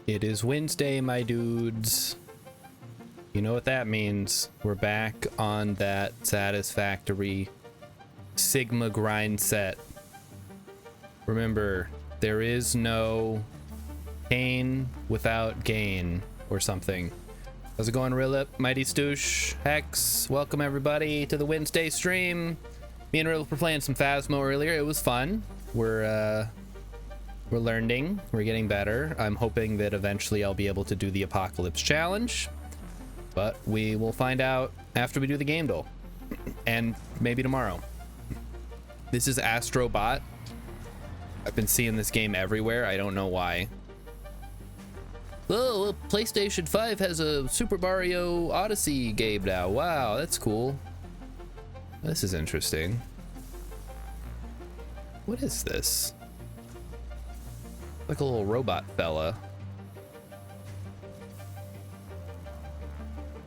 It is Wednesday, my dudes. You know what that means. We're back on that Satisfactory Sigma grind set. Remember, there is no pain without gain or something. How's it going, Rilip? Mighty Stoosh, Hex, welcome everybody to the Wednesday stream. Me and Rilip were playing some Phasmo earlier. It was fun. We're learning. We're getting better. I'm hoping that eventually I'll be able to do the Apocalypse Challenge, but we will find out after we do the game duel, and maybe tomorrow. This is Astrobot. I've been seeing this game everywhere. I don't know why. Oh, well, PlayStation 5 has a Super Mario Odyssey game now. Wow, that's cool. This is interesting. What is this? Like a little robot fella.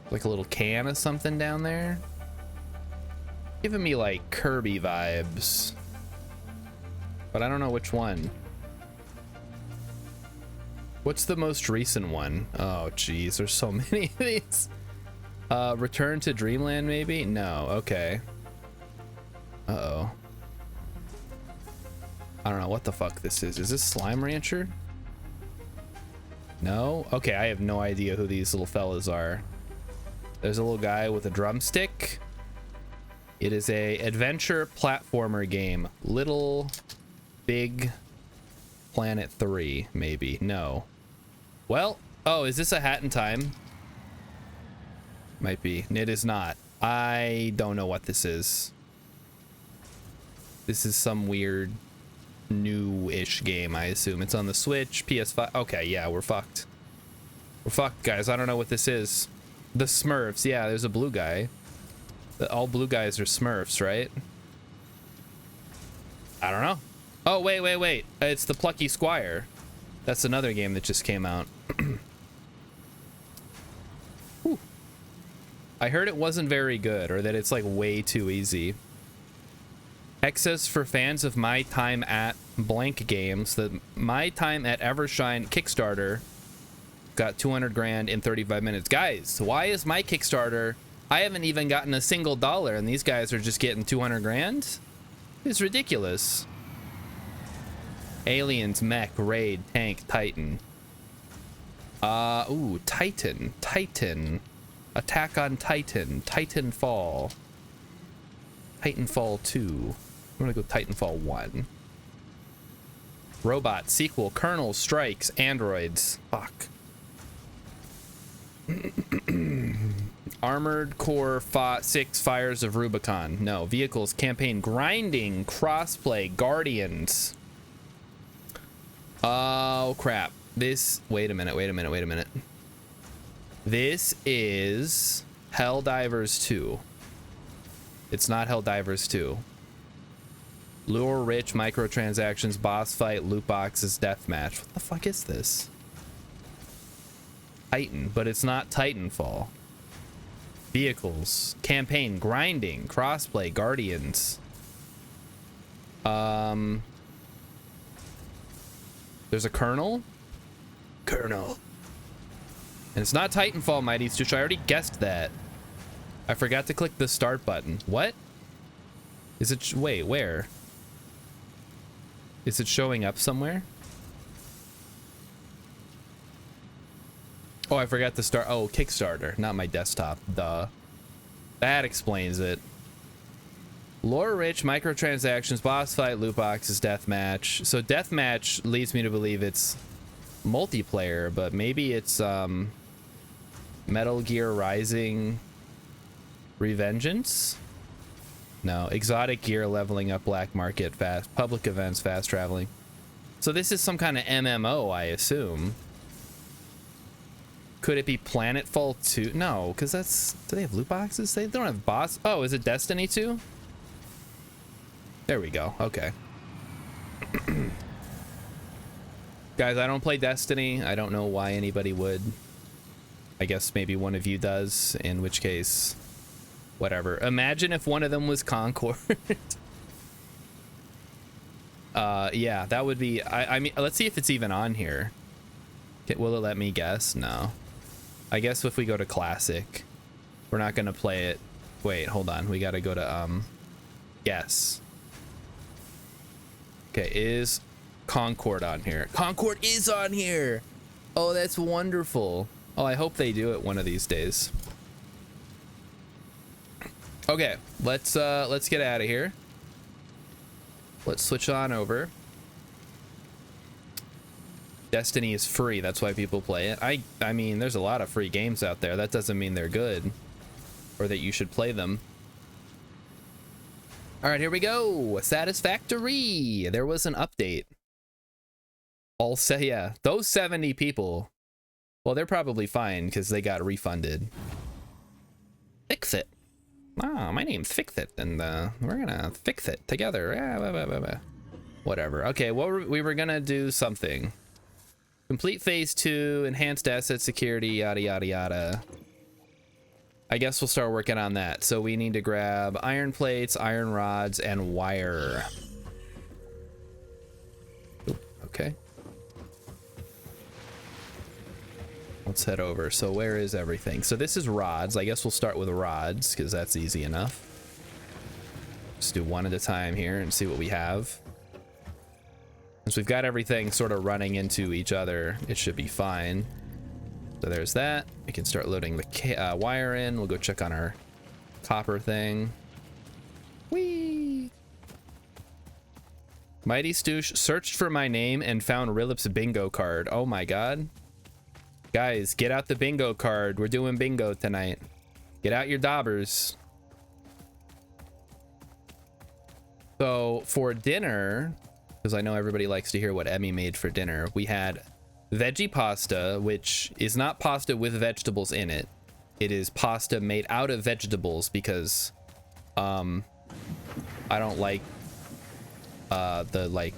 Like a little can of something down there. Giving me like Kirby vibes. But I don't know which one. What's the most recent one? Oh geez, there's so many of these. Return to Dreamland maybe? No, okay. Uh-oh. I don't know what the fuck this is. Is this Slime Rancher? No? Okay, I have no idea who these little fellas are. There's a little guy with a drumstick. It is a adventure platformer game. Little Big Planet 3, maybe. No. Well, oh, is this a Hat in Time? Might be. It is not. I don't know what this is. This is some weird new-ish game, I assume. It's on the Switch, PS5. Okay, yeah, we're fucked. We're fucked, guys. I don't know what this is. The Smurfs. Yeah, there's a blue guy. All blue guys are Smurfs, right? I don't know. Oh, wait. It's the Plucky Squire. That's another game that just came out. Whew. I heard it wasn't very good, or that it's like way too easy. Excess for fans of My Time at Blank Games. The My Time at Evershine Kickstarter got 200 grand in 35 minutes. Guys, why is my Kickstarter? I haven't even gotten a single dollar, and these guys are just getting 200 grand? It's ridiculous. Aliens, Mech, Raid, Tank, Titan. Ooh, Titan. Attack on Titan. Titanfall. Titanfall 2. I'm gonna go Titanfall 1. Robot, sequel, Colonel, Strikes, Androids. Fuck. Armored Core 6, Fires of Rubicon. No. Vehicles, Campaign, Grinding, Crossplay, Guardians. Oh, crap. This... Wait a minute. This is Helldivers 2. It's not Helldivers 2. Lure rich, microtransactions, boss fight, loot boxes, deathmatch. What the fuck is this? Titan, but it's not Titanfall. Vehicles, campaign, grinding, crossplay, guardians. There's a Colonel. And it's not Titanfall, Mighty Stoosh. I already guessed that. I forgot to click the start button. What? Is it... Wait, where? Is it showing up somewhere? Oh, I forgot to start. Oh, Kickstarter, not my desktop. Duh. That explains it. Lore rich, microtransactions, boss fight, loot boxes, deathmatch. So deathmatch leads me to believe it's multiplayer, but maybe it's Metal Gear Rising Revengeance? No, exotic gear, leveling up, black market, fast public events, fast traveling. So this is some kind of MMO, I assume. Could it be Planetfall 2? No, because that's... Do they have loot boxes? They don't have boss... Oh, is it Destiny 2? There we go. Okay. Guys, I don't play Destiny. I don't know why anybody would. I guess maybe one of you does, in which case... Whatever. Imagine if one of them was Concord. Yeah, that would be... I mean, let's see if it's even on here. Will it let me guess? No. I guess if we go to classic, we're not gonna play it. Wait, hold on. We gotta go to guess. Okay, is Concord on here? Concord is on here. Oh, that's wonderful. Oh, I hope they do it one of these days. Okay, let's get out of here. Let's switch on over. Destiny is free, that's why people play it. I mean, there's a lot of free games out there. That doesn't mean they're good or that you should play them. All right, here we go. Satisfactory. There was an update. Yeah, those 70 people, well, they're probably fine because they got refunded. Fix it. Ah, my name's Fix It, and we're gonna fix it together. Whatever. Okay, we were gonna do something. Complete phase 2, enhanced asset security, yada yada yada. I guess we'll start working on that. So we need to grab iron plates, iron rods, and wire. Oop, okay. Let's head over. So where is everything? So this is rods. I guess we'll start with rods because that's easy enough. Just do one at a time here and see what we have. Since we've got everything sort of running into each other, it should be fine. So there's that. We can start loading the wire in. We'll go check on our copper thing. Whee! Mighty Stoosh searched for my name and found Rilip's bingo card. Oh my god. Guys, get out the bingo card. We're doing bingo tonight. Get out your daubers. So for dinner, because I know everybody likes to hear what Emmy made for dinner, we had veggie pasta, which is not pasta with vegetables in it. It is pasta made out of vegetables because I don't like the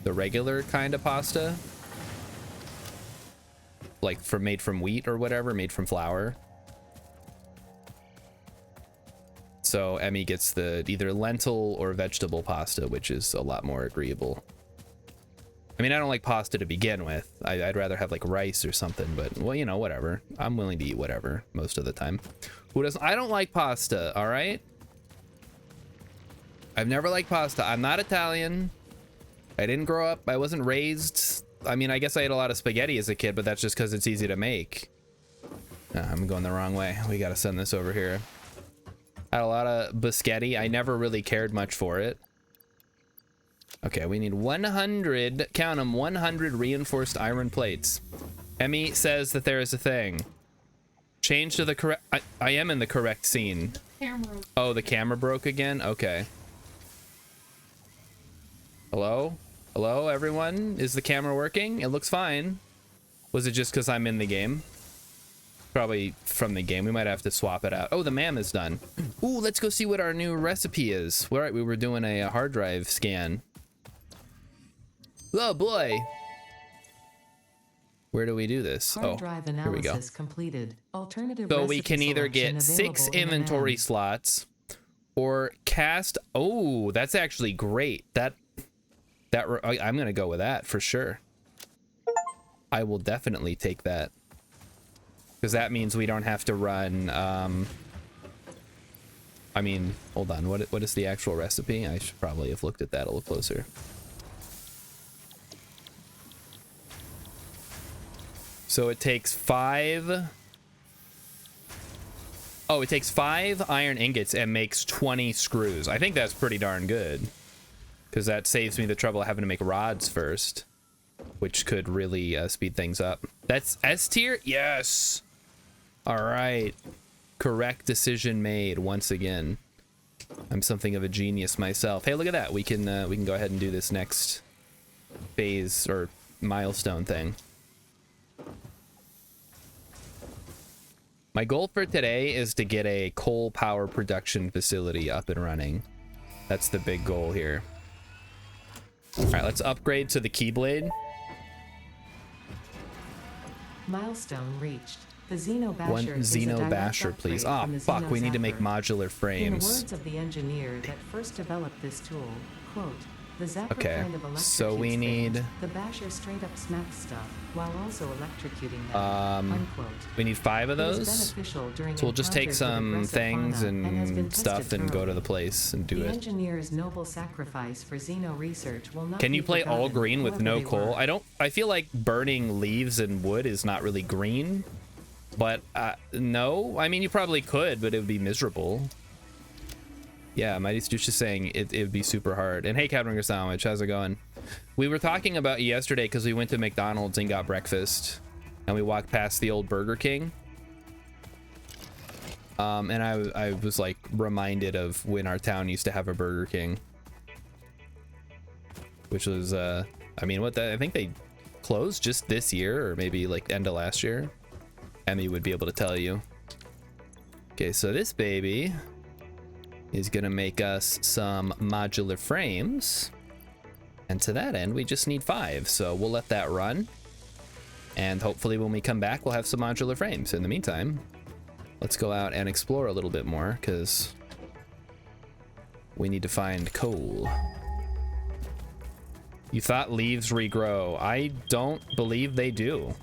regular kind of pasta. Like made from wheat or whatever, made from flour. So Emmy gets the either lentil or vegetable pasta, which is a lot more agreeable. I mean, I don't like pasta to begin with. I'd rather have like rice or something, but well, you know, whatever. I'm willing to eat whatever most of the time. Who doesn't? I don't like pasta, all right? I've never liked pasta. I'm not Italian. I didn't grow up. I wasn't raised. I mean, I guess I ate a lot of spaghetti as a kid, but that's just because it's easy to make. I'm going the wrong way. We got to send this over here. Had a lot of biscotti. I never really cared much for it. Okay, we need 100, count them, 100 reinforced iron plates. Emmy says that there is a thing. Change to the correct... I am in the correct scene. Camera. Oh, the camera broke again? Okay. Hello? Hello, everyone? Is the camera working? It looks fine. Was it just because I'm in the game? Probably from the game. We might have to swap it out. Oh, the MAM is done. Ooh, let's go see what our new recipe is. All right, we were doing a hard drive scan. Oh, boy. Where do we do this? Hard drive analysis here we go. completed. Alternative So we can either get 6 inventory slots or cast... Oh, that's actually great. I'm gonna go with that for sure. I will definitely take that because that means we don't have to run. I mean, hold on. What is the actual recipe? I should probably have looked at that a little closer. So it takes 5. Oh, it takes 5 iron ingots and makes 20 screws. I think that's pretty darn good. Because that saves me the trouble of having to make rods first, which could really speed things up. That's S tier? Yes! All right. Correct decision made once again. I'm something of a genius myself. Hey, look at that. We can go ahead and do this next phase or milestone thing. My goal for today is to get a coal power production facility up and running. That's the big goal here. All right, let's upgrade to the Keyblade. Milestone reached. The Xeno Basher. One Xeno Basher, please. Ah, oh, fuck, we need to make modular frames. In the words of the engineer that first developed this tool, quote, The zapper Okay, kind of so we electrocutes need- things. The basher straight up smacks stuff while also electrocuting them. Unquote. We need 5 of It is those. beneficial during So we'll just take encounters with some aggressive things fauna and has been and stuff tested and go to thoroughly. the place and do The it. engineer's noble sacrifice for Xeno research will not Can be you play all forgotten, green with whoever no they coal? were. I feel like burning leaves and wood is not really green, but no. I mean, you probably could, but it would be miserable. Yeah, Mighty Stoosh is saying it would be super hard. And hey, Cabringer Sandwich, how's it going? We were talking about it yesterday because we went to McDonald's and got breakfast, and we walked past the old Burger King. And I was like reminded of when our town used to have a Burger King, which was I mean, I think they closed just this year or maybe like end of last year. Emmy would be able to tell you. Okay, so this baby is gonna make us some modular frames, and to that end we just need 5, so we'll let that run, and hopefully when we come back we'll have some modular frames. In the meantime, let's go out and explore a little bit more because we need to find coal. You thought leaves regrow. I don't believe they do.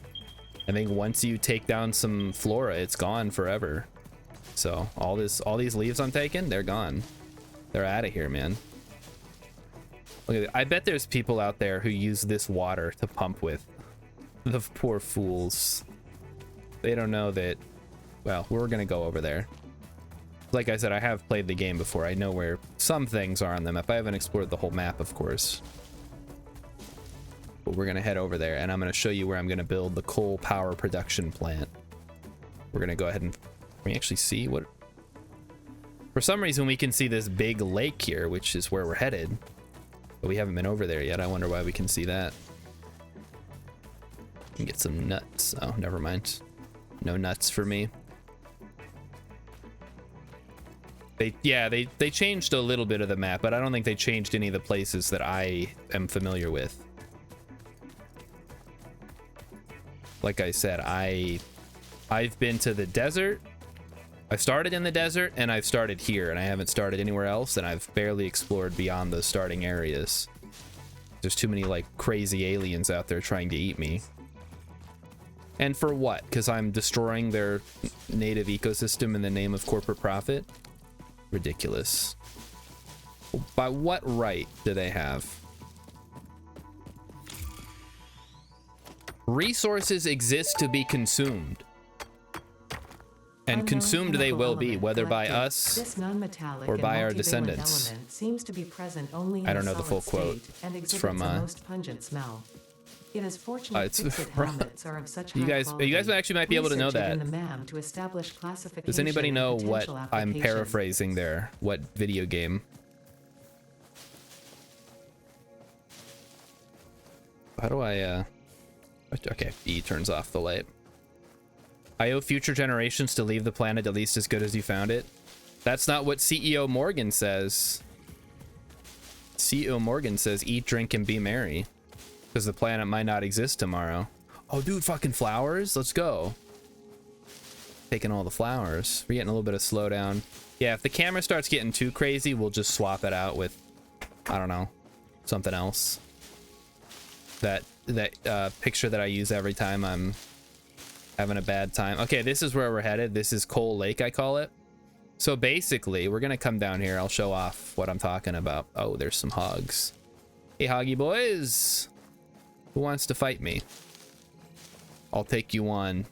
I think once you take down some flora, it's gone forever. So all these leaves I'm taking, they're gone. They're out of here, man. Look at it. I bet there's people out there who use this water to pump with. The poor fools. They don't know that. Well, we're gonna go over there. Like I said, I have played the game before. I know where some things are on the map. I haven't explored the whole map, of course. But we're gonna head over there, and I'm gonna show you where I'm gonna build the coal power production plant. We're gonna go ahead and we actually see what. For some reason, we can see this big lake here, which is where we're headed, but we haven't been over there yet. I wonder why we can see that. Can get some nuts. Oh, never mind. No nuts for me. They changed a little bit of the map, but I don't think they changed any of the places that I am familiar with. Like I said, I've been to the desert. I started in the desert and I've started here, and I haven't started anywhere else, and I've barely explored beyond the starting areas. There's too many like crazy aliens out there trying to eat me. And for what? Because I'm destroying their native ecosystem in the name of corporate profit? Ridiculous. By what right do they have? Resources exist to be consumed. And consumed they will be, whether by us or by our descendants. Seems to be present only in I don't know the full quote. And It's from most pungent smell. It is fortunate it's fixed helmets are of such you high guys quality. actually might be able to know Research it that. in the MAM to establish classification Does anybody and know what potential I'm applications. paraphrasing there? What video game? How do I okay, E turns off the light. I owe future generations to leave the planet at least as good as you found it. That's not what CEO Morgan says. CEO Morgan says eat, drink, and be merry. Because the planet might not exist tomorrow. Oh, dude, fucking flowers. Let's go. Taking all the flowers. We're getting a little bit of slowdown. Yeah, if the camera starts getting too crazy, we'll just swap it out with, I don't know, something else. That picture that I use every time I'm having a bad time. Okay, this is where we're headed. This is Koal Lake, I call it. So basically, we're gonna come down here. I'll show off what I'm talking about. Oh, there's some hogs. Hey, hoggy boys. Who wants to fight me? I'll take you on.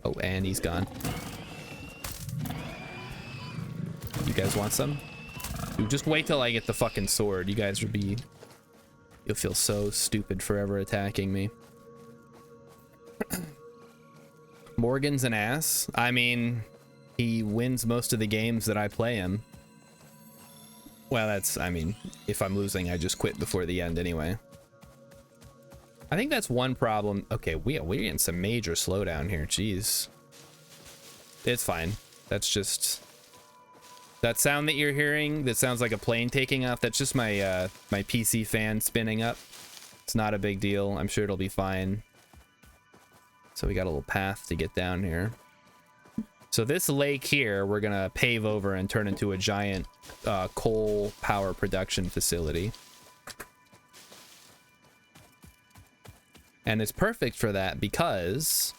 Oh, and he's gone. You guys want some? Dude, just wait till I get the fucking sword. You guys would be... You'll feel so stupid forever attacking me. Morgan's an ass. I mean, he wins most of the games that I play him. Well, that's... I mean, if I'm losing, I just quit before the end anyway. I think that's one problem. Okay, we're getting some major slowdown here. Jeez. It's fine. That's just... That sound that you're hearing, that sounds like a plane taking off, that's just my my PC fan spinning up. It's not a big deal. I'm sure it'll be fine. So we got a little path to get down here. So this lake here, we're gonna pave over and turn into a giant coal power production facility. And it's perfect for that because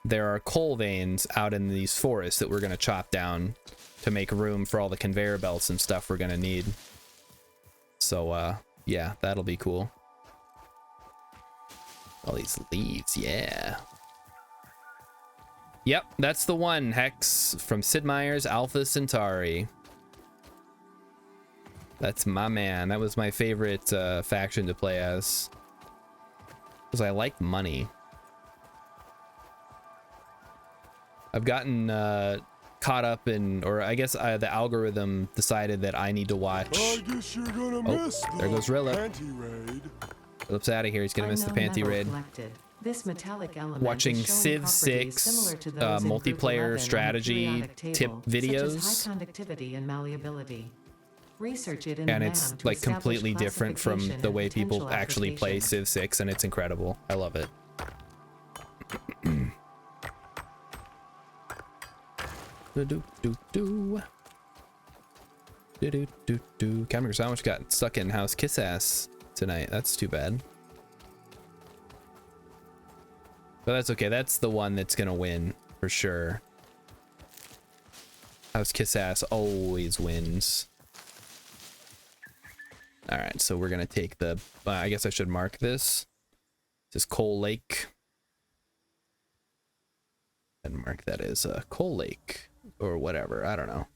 there are coal veins out in these forests that we're gonna chop down to make room for all the conveyor belts and stuff we're gonna need. So yeah, that'll be cool. All these leaves, yeah. Yep, that's the one, Hex, from Sid Meier's Alpha Centauri. That's my man. That was my favorite faction to play as. Because I like money. I've gotten caught up in, or I guess the algorithm decided that I need to watch. I guess you're gonna miss there goes Rilla. panty raid. Rillip's out of here. He's gonna miss the panty raid. This metallic element Watching is showing Civ properties 6 similar to those in Group multiplayer 11 on the strategy periodic table, tip such as videos. high conductivity and malleability. Research it in And the it's NAM to like establish completely different from classification the and way people potential actually play application. Civ 6, and it's incredible. I love it. Cameron Sandwich got stuck in house kiss ass tonight. That's too bad. But that's okay. That's the one that's gonna win for sure. House kiss ass always wins. All right, so we're gonna take the. I guess I should mark this. This is Koal Lake. And mark that as Koal Lake or whatever. I don't know.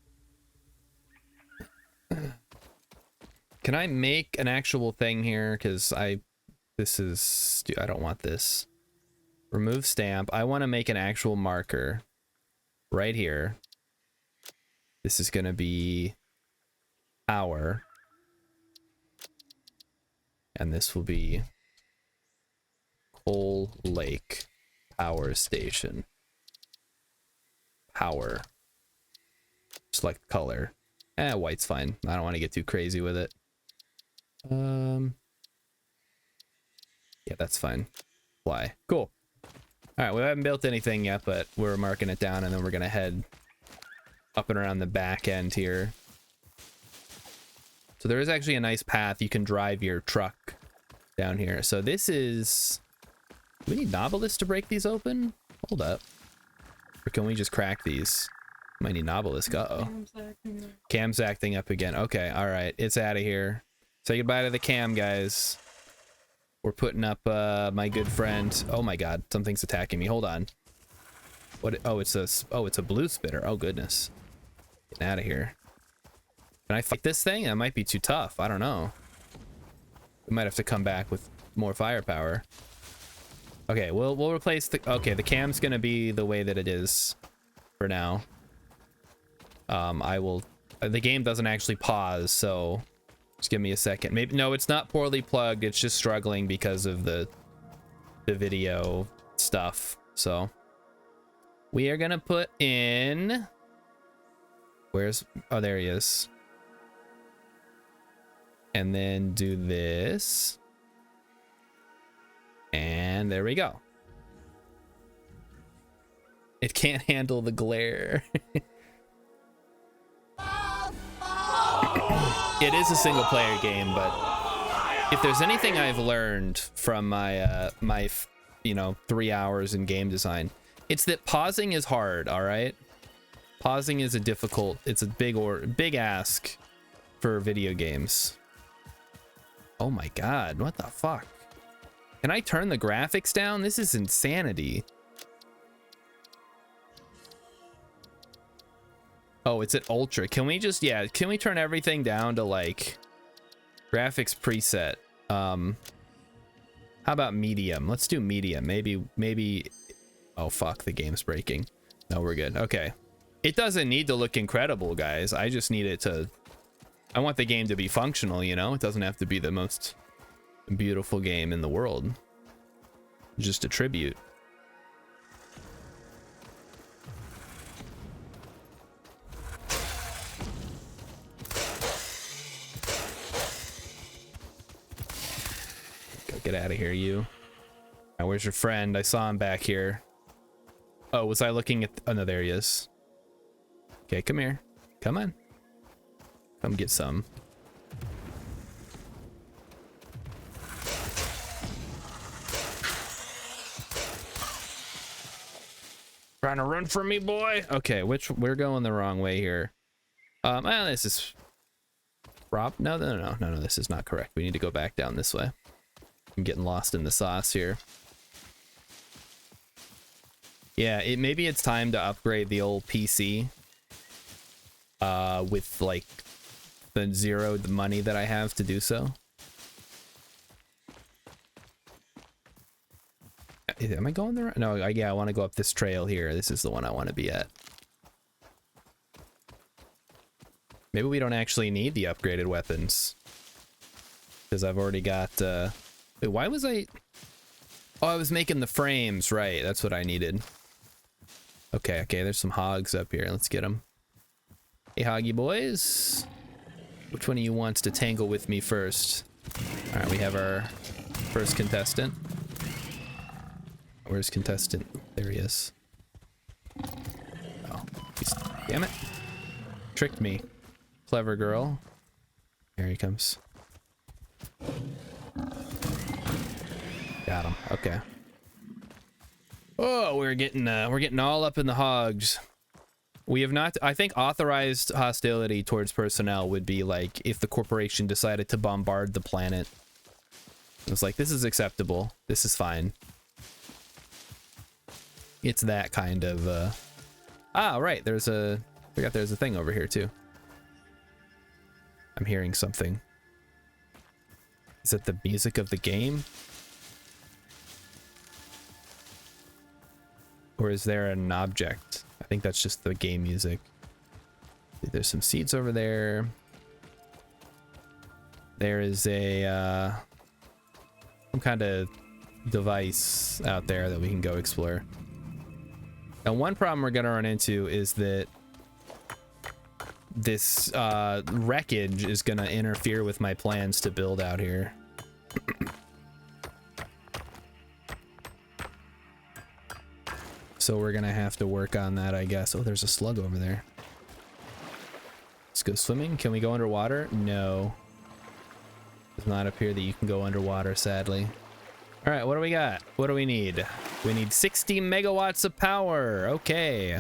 Can I make an actual thing here? Because I don't want this. Remove stamp. I want to make an actual marker right here. This is going to be power. And this will be Koal Lake Power Station. Power. Select color. White's fine. I don't want to get too crazy with it. Yeah, that's fine. Apply. Cool. All right, we haven't built anything yet, but we're marking it down, and then we're gonna head up and around the back end here. So there is actually a nice path you can drive your truck down here. So this is. Do we need Novelist to break these open? Hold up. Or can we just crack these? Might need Novelist. Uh-oh. Cam's acting up again. Okay, all right. It's out of here. Say goodbye to the cam, guys. We're putting up my good friend. Oh my god, something's attacking me. Hold on. What? Oh, it's a blue spitter. Oh goodness. Getting out of here. Can I fight this thing? That might be too tough. I don't know. We might have to come back with more firepower. Okay, we'll replace the. Okay, the cam's gonna be the way that it is for now. I will. The game doesn't actually pause, so just give me a second. Maybe no, it's not poorly plugged. It's just struggling because of the video stuff. So we are gonna put in. Where's? Oh, there he is. And then do this. And there we go. It can't handle the glare. It is a single player game, but if there's anything I've learned from my 3 hours in game design, it's that pausing is hard. All right, pausing is it's a big ask for video games. Oh my god, what the fuck? Can I turn the graphics down? This is insanity. Oh, it's at ultra. Can we just, yeah, can we turn everything down to like graphics preset? How about medium? Let's do medium. Maybe, oh fuck, the game's breaking. No, we're good. Okay. It doesn't need to look incredible, guys. I just need it to, I want the game to be functional, you know? It doesn't have to be the most beautiful game in the world. Just a tribute. Go get out of here, you. Now, where's your friend? I saw him back here. Oh, was I looking at... Oh, no, there he is. Okay, come here. Come on. Come get some. Trying to run from me, boy. Okay, we're going the wrong way here. This is no, this is not correct. We need to go back down this way. I'm getting lost in the sauce here. Yeah, maybe it's time to upgrade the old PC with like the money that I have to do so. Am I going there? No, yeah, I want to go up this trail here. This is the one I want to be at. Maybe we don't actually need the upgraded weapons. Because I've already got... Wait, why was I... Oh, I was making the frames. Right, that's what I needed. Okay, there's some hogs up here. Let's get them. Hey, hoggy boys. Which one of you wants to tangle with me first? All right, we have our first contestant. Where's contestant? There he is. Oh, damn it. Tricked me. Clever girl. Here he comes. Got him. Okay. Oh, we're getting all up in the hogs. We have not... I think authorized hostility towards personnel would be like if the corporation decided to bombard the planet. It was like, this is acceptable. This is fine. It's that kind of... Ah, right. There's a... I forgot there's a thing over here, too. I'm hearing something. Is it the music of the game? Or is there an object? I think that's just the game music. There's some seeds over there. There is a some kind of device out there that we can go explore. Now, one problem we're gonna run into is that this wreckage is gonna interfere with my plans to build out here. So we're gonna have to work on that, I guess. Oh, there's a slug over there. Let's go swimming. Can we go underwater? No. It does not appear that you can go underwater, sadly. All right, what do we got? What do we need? We need 60 megawatts of power. Okay.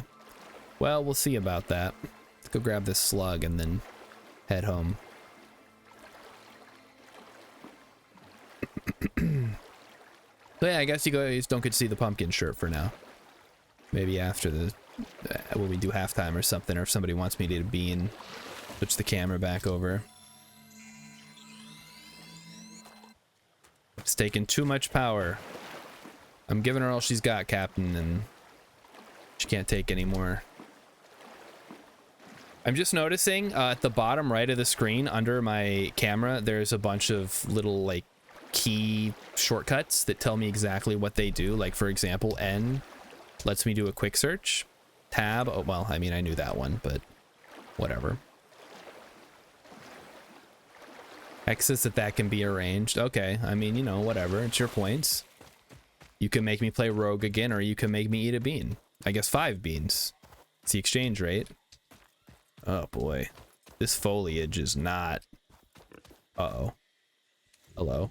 Well, we'll see about that. Let's go grab this slug and then head home. So yeah, I guess you guys don't get to see the pumpkin shirt for now. Maybe after the when we do halftime or something, or if somebody wants me to bean, switch the camera back over. It's taking too much power. I'm giving her all she's got, Captain, and she can't take any more. I'm just noticing at the bottom right of the screen under my camera, there's a bunch of little like key shortcuts that tell me exactly what they do. Like, for example, N lets me do a quick search. Tab, oh, well, I mean, I knew that one, but whatever. X says that can be arranged. Okay, I mean, you know, whatever. It's your points. You can make me play rogue again, or you can make me eat a bean. I guess 5 beans. It's the exchange rate. Oh, boy. This foliage is not... Uh-oh. Hello.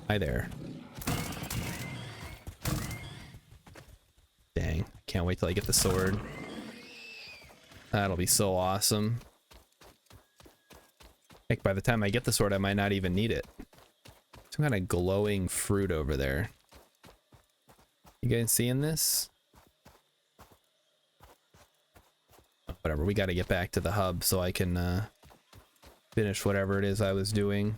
Hi there. Dang. Can't wait till I get the sword. That'll be so awesome. Heck, by the time I get the sword, I might not even need it. Some kind of glowing fruit over there. You guys seeing this? Oh, whatever, we got to get back to the hub so I can finish whatever it is I was doing.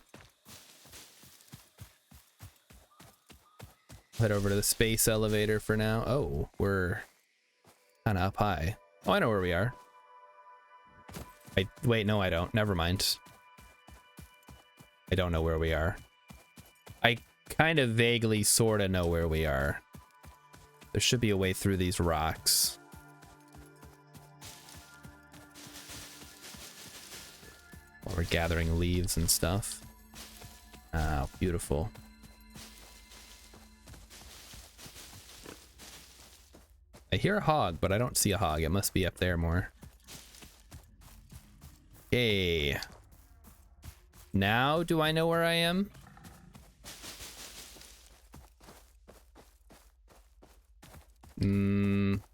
Head over to the space elevator for now. Oh, we're kind of up high. Oh, I know where we are. Wait, no, I don't. Never mind. I don't know where we are. I kind of vaguely sort of know where we are. There should be a way through these rocks. While we're gathering leaves and stuff. Ah, beautiful. I hear a hog, but I don't see a hog. It must be up there more. Okay. Now do I know where I am?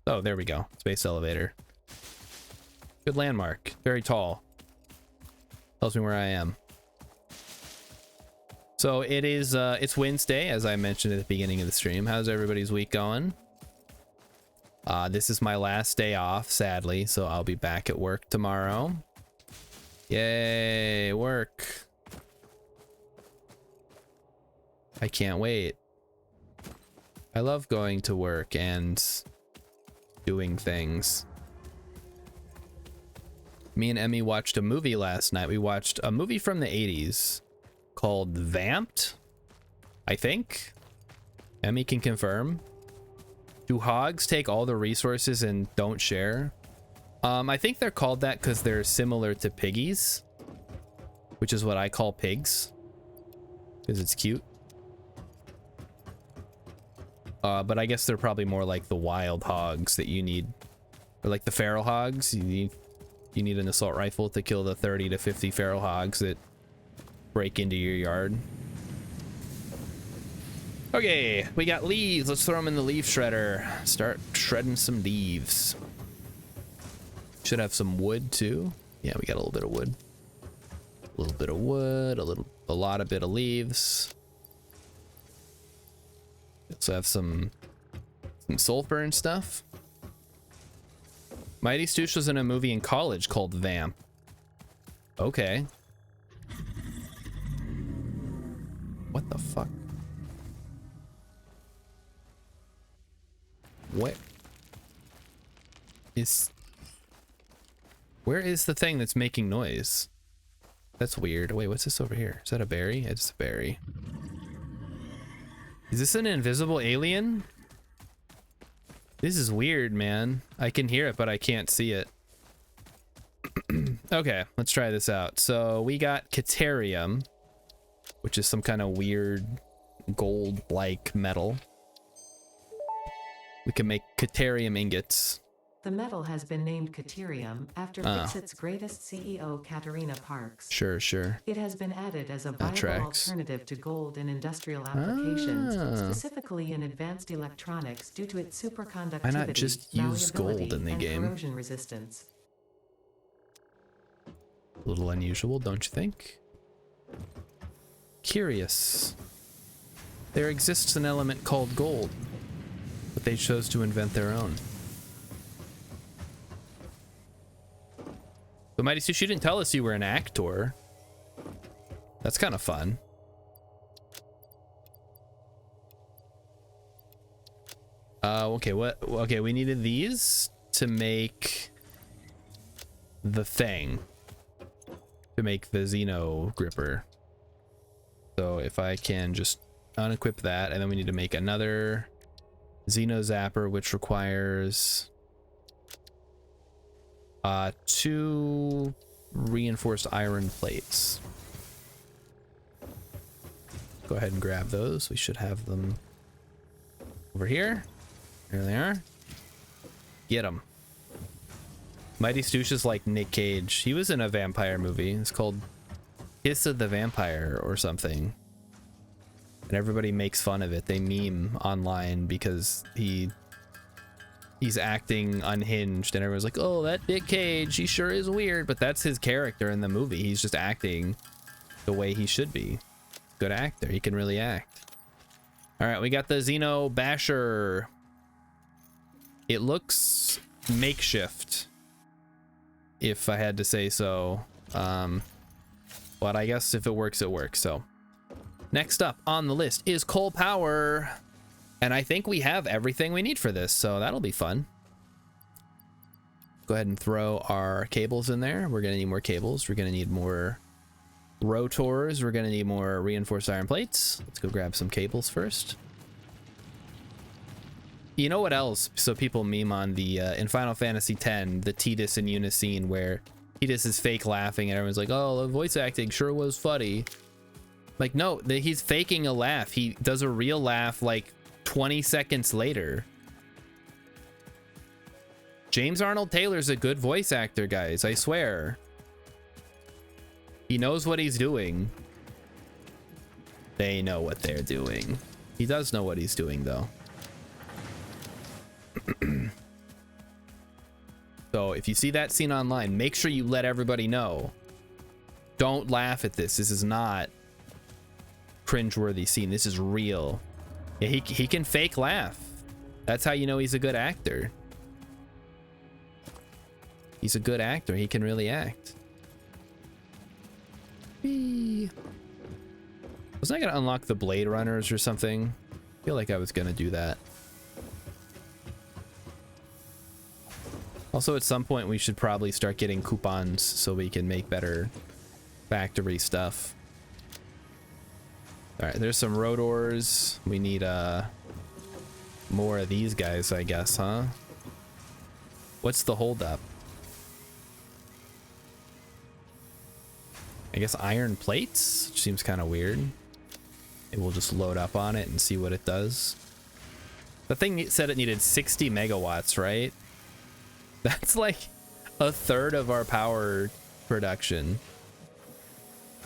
Oh, there we go. Space elevator. Good landmark. Very tall. Tells me where I am. So it is, it's Wednesday, as I mentioned at the beginning of the stream. How's everybody's week going? This is my last day off, sadly, so I'll be back at work tomorrow. Yay, work. I can't wait. I love going to work and doing things. Me and Emmy watched a movie last night. We watched a movie from the 80s called Vamped, I think. Emmy can confirm. Do hogs take all the resources and don't share? I think they're called that because they're similar to piggies, which is what I call pigs because it's cute. But I guess they're probably more like the wild hogs that you need, or like the feral hogs. You need an assault rifle to kill the 30 to 50 feral hogs that break into your yard. Okay, we got leaves. Let's throw them in the leaf shredder. Start shredding some leaves. Should have some wood too. Yeah, we got a little bit of wood. A little bit of wood, a lot of bit of leaves. Also have some sulfur and stuff. Mighty Stoosh was in a movie in college called Vamp. Okay. What the fuck? What is... Where is the thing that's making noise? That's weird. Wait, what's this over here? Is that a berry? It's a berry. Is this an invisible alien? This is weird, man. I can hear it, but I can't see it. Okay, let's try this out. So we got Caterium, which is some kind of weird gold-like metal. We can make Caterium ingots. The metal has been named Caterium after Fixit's greatest CEO, Katerina Parks. Sure. It has been added as a viable alternative to gold in industrial applications, specifically in advanced electronics due to its superconductivity, why not just use gold in the and game? corrosion resistance. A little unusual, don't you think? Curious. There exists an element called gold, but they chose to invent their own. But Mighty Sushi, you didn't tell us you were an actor. That's kind of fun. Okay, okay, we needed these to make the thing. To make the Xeno gripper. So if I can just unequip that, and then we need to make another Xeno zapper, which requires 2 reinforced iron plates. Go ahead and grab those. We should have them over here. There they are. Get them. Mighty Stoosh is like Nick Cage. He was in a vampire movie. It's called Kiss of the Vampire or something. And everybody makes fun of it. They meme online because he's acting unhinged and everyone's like, oh, that Nick Cage, he sure is weird. But that's his character in the movie. He's just acting the way he should be. Good actor. He can really act. All right, we got the Xeno Basher. It looks makeshift, if I had to say so. But I guess if it works, it works. So next up on the list is coal power. And I think we have everything we need for this, so that'll be fun. Go ahead and throw our cables in there. We're gonna need more cables. We're gonna need more rotors. We're gonna need more reinforced iron plates. Let's go grab some cables first. You know what else? So people meme on the, in Final Fantasy X, the Tidus and Eunice scene where Tidus is fake laughing and everyone's like, oh, the voice acting sure was funny. Like, no, he's faking a laugh. He does a real laugh like 20 seconds later. James Arnold Taylor's a good voice actor, guys. I swear. He knows what he's doing. They know what they're doing. He does know what he's doing, though. So if you see that scene online, make sure you let everybody know. Don't laugh at this. This is not cringeworthy scene. This is real. Yeah, he can fake laugh. That's how you know he's a good actor. He's a good actor. He can really act. Whee. Wasn't I gonna unlock the Blade Runners or something? I feel like I was gonna do that. Also, at some point, we should probably start getting coupons so we can make better factory stuff. All right, there's some road ores. We need more of these guys, I guess, huh? What's the holdup? I guess iron plates, which seems kind of weird. Maybe we'll just load up on it and see what it does. The thing said it needed 60 megawatts, right? That's like a third of our power production.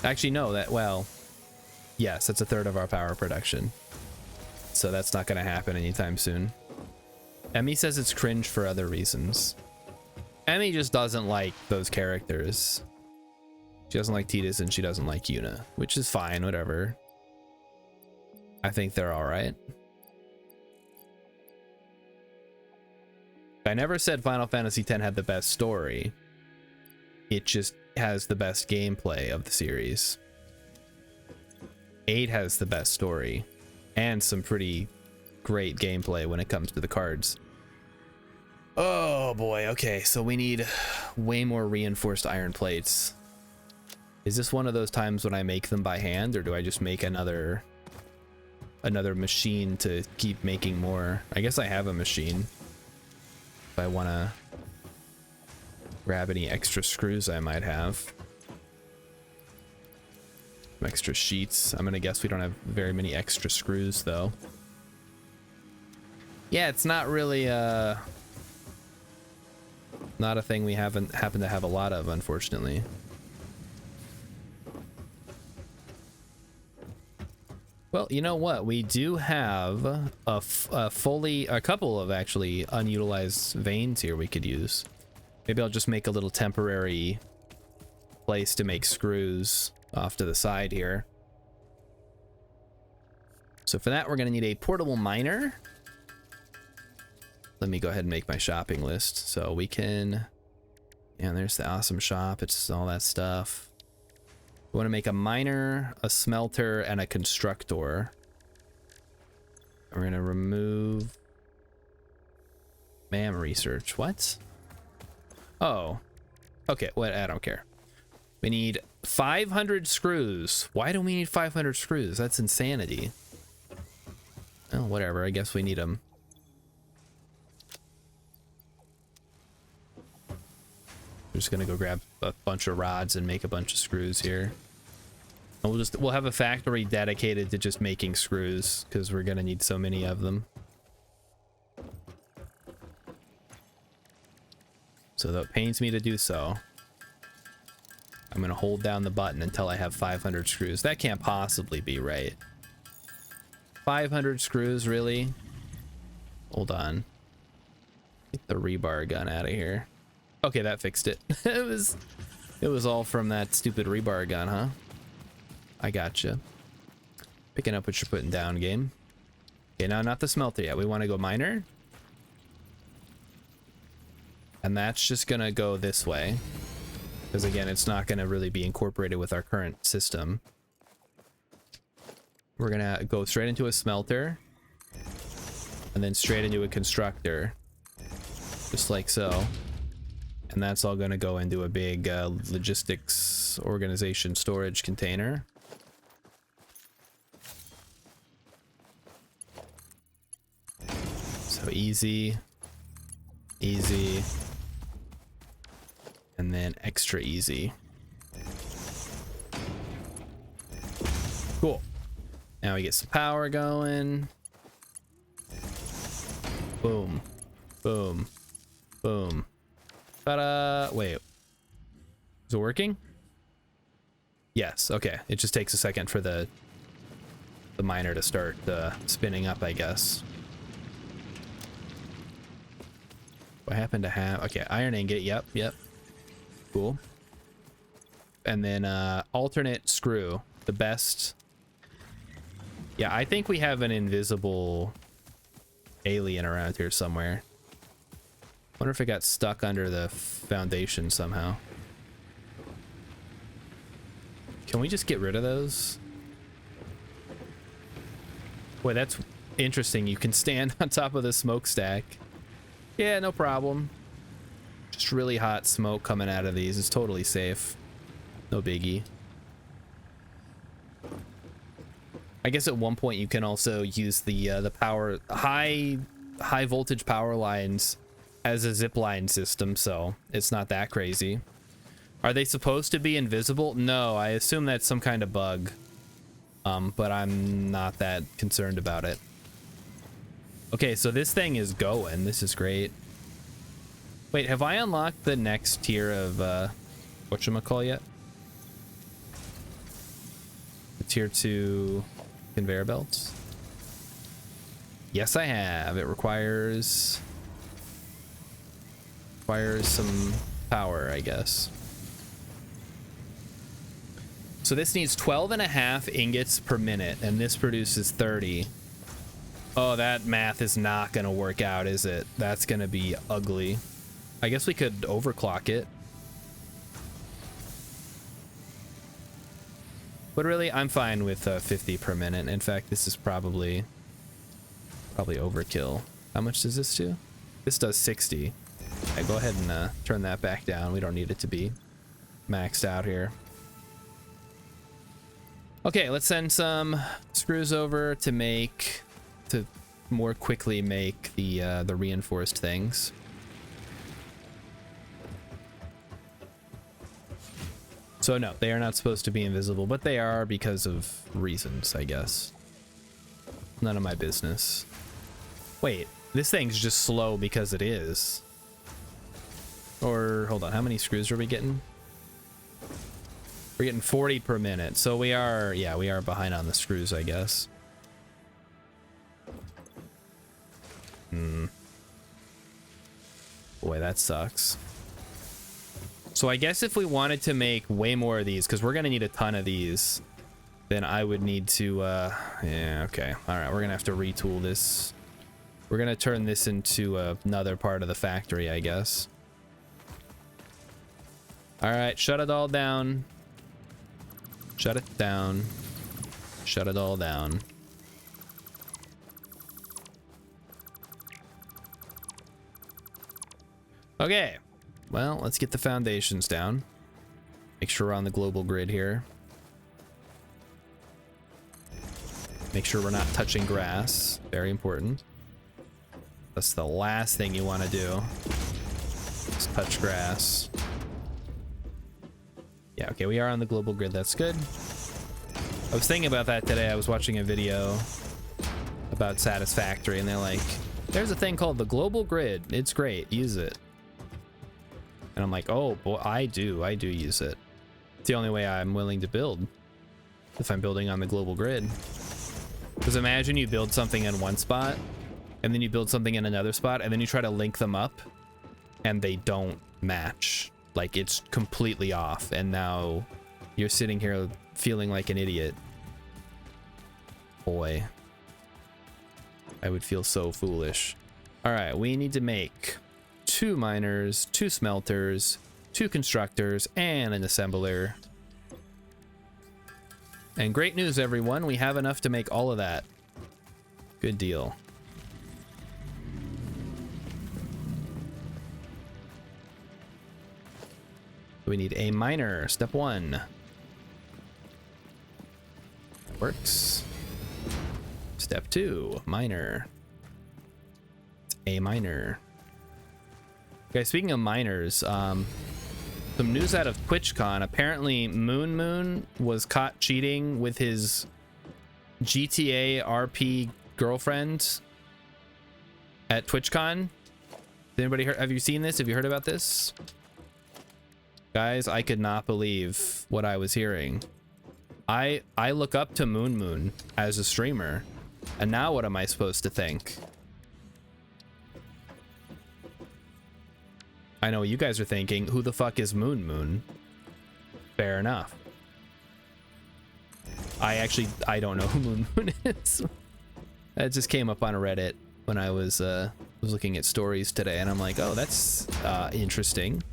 Actually, no, well, yes, that's a third of our power production. So that's not going to happen anytime soon. Emmy says it's cringe for other reasons. Emmy just doesn't like those characters. She doesn't like Tidus and she doesn't like Yuna, which is fine, whatever. I think they're all right. I never said Final Fantasy X had the best story. It just has the best gameplay of the series. 8 has the best story and some pretty great gameplay when it comes to the cards. Oh boy, okay, so we need way more reinforced iron plates. Is this one of those times when I make them by hand, or do I just make another machine to keep making more? I guess I have a machine. If I want to grab any extra screws I might have. Some extra sheets. I'm gonna guess we don't have very many extra screws though. Yeah, it's not really not a thing we happen to have a lot of, unfortunately. Well, you know what? We do have a couple of actually unutilized veins here we could use. Maybe I'll just make a little temporary place to make screws off to the side here. So for that, we're going to need a portable miner. Let me go ahead and make my shopping list so we can... Yeah, there's the awesome shop. It's all that stuff. We want to make a miner, a smelter, and a constructor. We're going to remove... MAM research. What? Oh. Okay, what? I don't care. We need 500 screws. Why do we need 500 screws? That's insanity. Oh, whatever. I guess we need them. We're just gonna go grab a bunch of rods and make a bunch of screws here. And we'll have a factory dedicated to just making screws because we're gonna need so many of them. So though it pains me to do so, I'm gonna hold down the button until I have 500 screws. That can't possibly be right. 500 screws, really? Hold on. Get the rebar gun out of here. Okay, that fixed it. It was all from that stupid rebar gun, huh? I gotcha. Picking up what you're putting down, game. Okay, now not the smelter yet. We want to go miner. And that's just gonna go this way. Because again, it's not gonna really be incorporated with our current system. We're gonna go straight into a smelter. And then straight into a constructor. Just like so. And that's all going to go into a big logistics organization storage container. So easy, easy, and then extra easy. Cool. Now we get some power going. Boom, boom, Boom. Ta-da! Wait. Is it working? Yes, okay. It just takes a second for the miner to start spinning up, I guess. I happen to have... Okay, iron ingot. Yep. Cool. And then alternate screw. The best... Yeah, I think we have an invisible alien around here somewhere. Wonder if it got stuck under the foundation somehow. Can we just get rid of those? Boy, that's interesting. You can stand on top of the smokestack. Yeah, no problem. Just really hot smoke coming out of these. It's totally safe. No biggie. I guess at one point you can also use the power high voltage power lines as a zip line system, so it's not that crazy. Are they supposed to be invisible? No, I assume that's some kind of bug. But I'm not that concerned about it. Okay, so this thing is going. This is great. Wait, have I unlocked the next tier of whatchamacall yet? The tier 2 conveyor belts? Yes, I have. It requires some power, I guess. So this needs 12.5 ingots per minute, and this produces 30. Oh, that math is not gonna work out, is it? That's gonna be ugly. I guess we could overclock it. But really, I'm fine with 50 per minute. In fact, this is probably overkill. How much does this do? This does 60. Okay, go ahead and turn that back down. We don't need it to be maxed out here. Okay, let's send some screws over to more quickly make the reinforced things. So no, they are not supposed to be invisible, but they are because of reasons, I guess. None of my business. Wait, this thing's just slow because it is. Or, hold on, how many screws are we getting? We're getting 40 per minute, so we are, yeah, we are behind on the screws, I guess. Boy, that sucks. So I guess if we wanted to make way more of these, because we're gonna need a ton of these, then I would need to, yeah, okay. All right, we're gonna have to retool this. We're gonna turn this into another part of the factory, I guess. All right, shut it all down. Shut it down. Shut it all down. Okay. Well, let's get the foundations down. Make sure we're on the global grid here. Make sure we're not touching grass. Very important. That's the last thing you want to do. Just touch grass. Yeah, okay, we are on the global grid. That's good. I was thinking about that today. I was watching a video about Satisfactory, and they're like, there's a thing called the global grid. It's great. Use it. And I'm like, oh, boy, I do use it. It's the only way I'm willing to build if I'm building on the global grid. Because imagine you build something in one spot, and then you build something in another spot, and then you try to link them up, and they don't match. Like, it's completely off, and now you're sitting here feeling like an idiot. Boy, I would feel so foolish. All right, we need to make 2 miners, 2 smelters, 2 constructors, and an assembler. And great news, everyone, we have enough to make all of that. Good deal. We need a miner, step 1. That works. Step 2, miner. It's a miner. Okay, speaking of miners, some news out of TwitchCon. Apparently, Moon was caught cheating with his GTA RP girlfriend at TwitchCon. Anybody heard? Have you seen this? Have you heard about this? Guys, I could not believe what I was hearing. I look up to Moon Moon as a streamer, and now what am I supposed to think? I know what you guys are thinking. Who the fuck is Moon Moon? Fair enough. I don't know who Moon Moon is. That just came up on Reddit when I was looking at stories today, and I'm like, oh, that's interesting.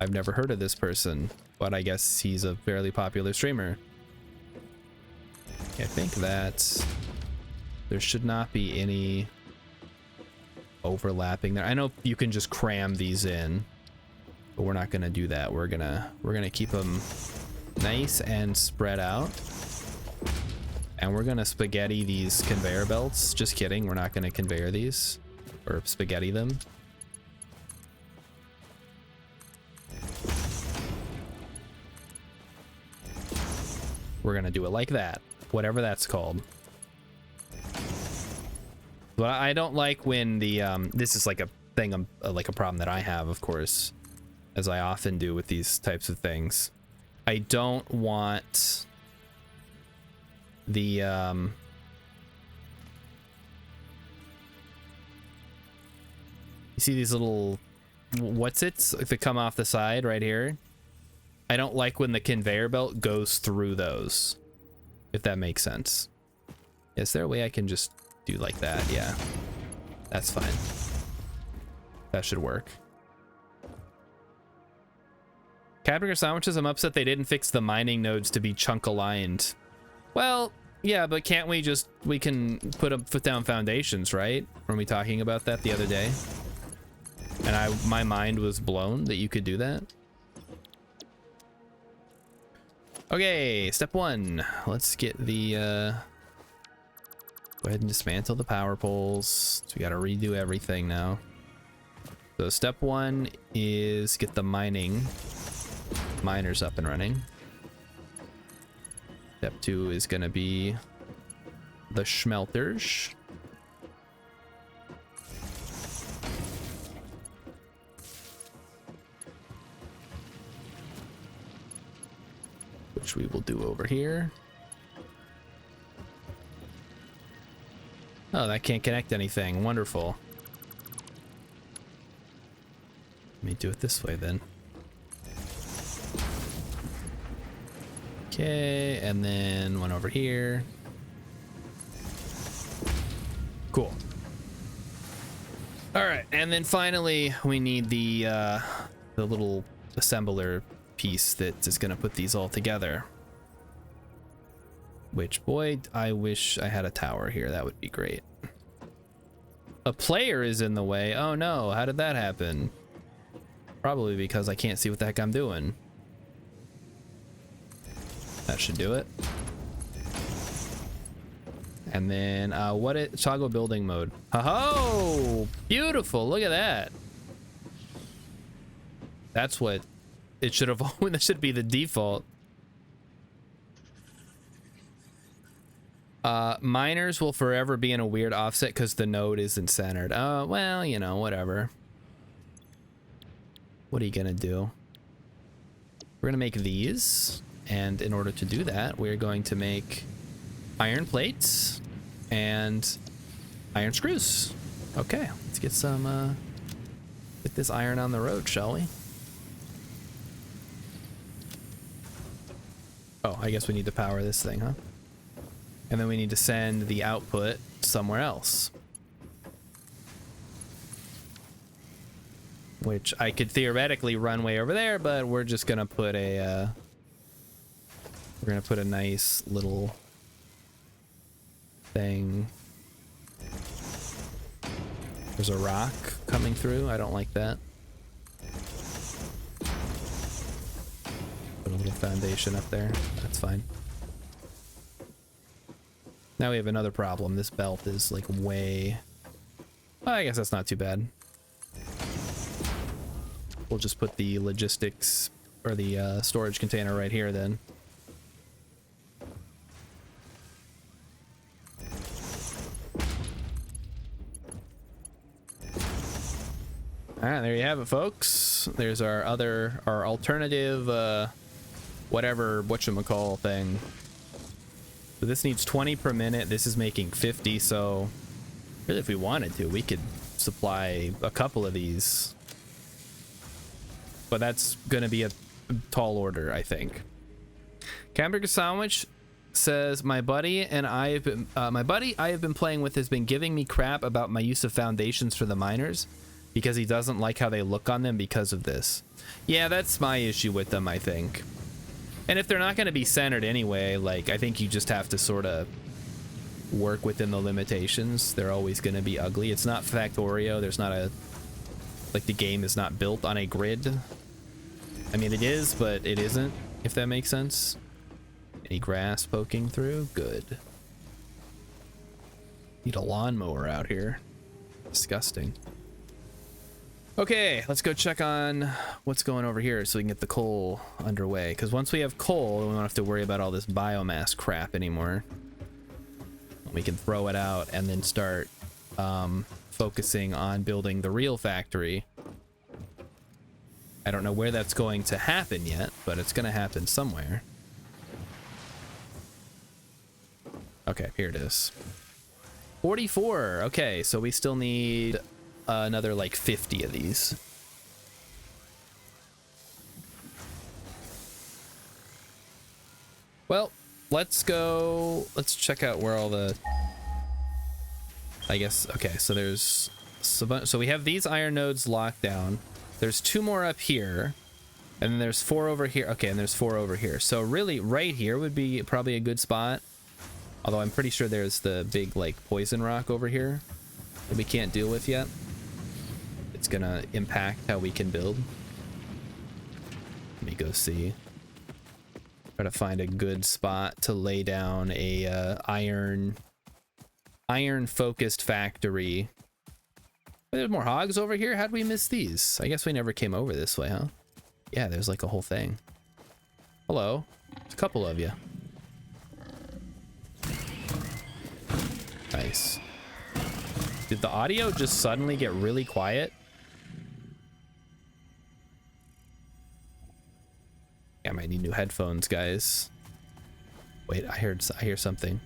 I've never heard of this person, but I guess he's a fairly popular streamer. I think that there should not be any overlapping there. I know you can just cram these in, but we're not gonna do that. We're gonna keep them nice and spread out, and we're gonna spaghetti these conveyor belts. Just kidding, we're not gonna conveyor these or spaghetti them. We're gonna do it like that, whatever that's called. But I don't like when the this is like a thing, like a problem that I have, of course, as I often do with these types of things. I don't want the you see these little that come off the side right here. I don't like when the conveyor belt goes through those, if that makes sense. Is there a way I can just do like that? Yeah, that's fine. That should work. Hamburger sandwiches, I'm upset they didn't fix the mining nodes to be chunk aligned. Well, yeah, but can't we can put down foundations, right? Weren't we talking about that the other day? And my mind was blown that you could do that. Okay, step 1. Let's get the go ahead and dismantle the power poles. So we gotta redo everything now. So step 1 is get the miners up and running. Step 2 is gonna be the schmelters. Which we will do over here. Oh, that can't connect anything. Wonderful. Let me do it this way then. Okay, and then one over here. Cool. All right, and then finally we need the little assembler piece that is going to put these all together. Which, boy, I wish I had a tower here. That would be great. A player is in the way. Oh no, how did that happen? Probably because I can't see what the heck I'm doing. That should do it. And then toggle building mode. Oh, beautiful. Look at that. That's what it should have. That should be the default. Miners will forever be in a weird offset because the node isn't centered. Oh, well, you know, whatever. What are you gonna do? We're gonna make these, and in order to do that, we're going to make iron plates and iron screws. Okay, let's get some get this iron on the road, shall we? Oh, I guess we need to power this thing, huh? And then we need to send the output somewhere else. Which I could theoretically run way over there, but we're just gonna put a we're gonna put a nice little thing. There's a rock coming through. I don't like that. Put a little foundation up there. That's fine. Now we have another problem. This belt is like way... Well, I guess that's not too bad. We'll just put the logistics or the storage container right here then. All right, there you have it, folks. There's our alternative, whatchamacall thing. So this needs 20 per minute. This is making 50. So really, if we wanted to, we could supply a couple of these. But that's going to be a tall order, I think. Hamburger Sandwich says, my buddy I have been playing with has been giving me crap about my use of foundations for the miners because he doesn't like how they look on them because of this. Yeah, that's my issue with them, I think. And if they're not going to be centered anyway, like, I think you just have to sort of work within the limitations. They're always going to be ugly. It's not Factorio. There's not a, like, the game is not built on a grid. I mean, it is, but it isn't, if that makes sense. Any grass poking through? Good. Need a lawnmower out here. Disgusting. Okay, let's go check on what's going over here so we can get the coal underway. Because once we have coal, we don't have to worry about all this biomass crap anymore. We can throw it out and then start focusing on building the real factory. I don't know where that's going to happen yet, but it's going to happen somewhere. Okay, here it is. 44. Okay, so we still need another like 50 of these. Well, let's check out where all the, I guess, okay, so there's, so we have these iron nodes locked down. There's 2 more up here, and then there's 4 over here. Okay, and there's 4 over here. So really, right here would be probably a good spot. Although I'm pretty sure there's the big, like, poison rock over here that we can't deal with yet. It's gonna impact how we can build. Let me go see. Try to find a good spot to lay down a iron-focused factory. There's more hogs over here. How'd we miss these? I guess we never came over this way, huh? Yeah, there's like a whole thing. Hello. There's a couple of you. Nice. Did the audio just suddenly get really quiet? Yeah, I might need new headphones, guys. Wait, I hear something.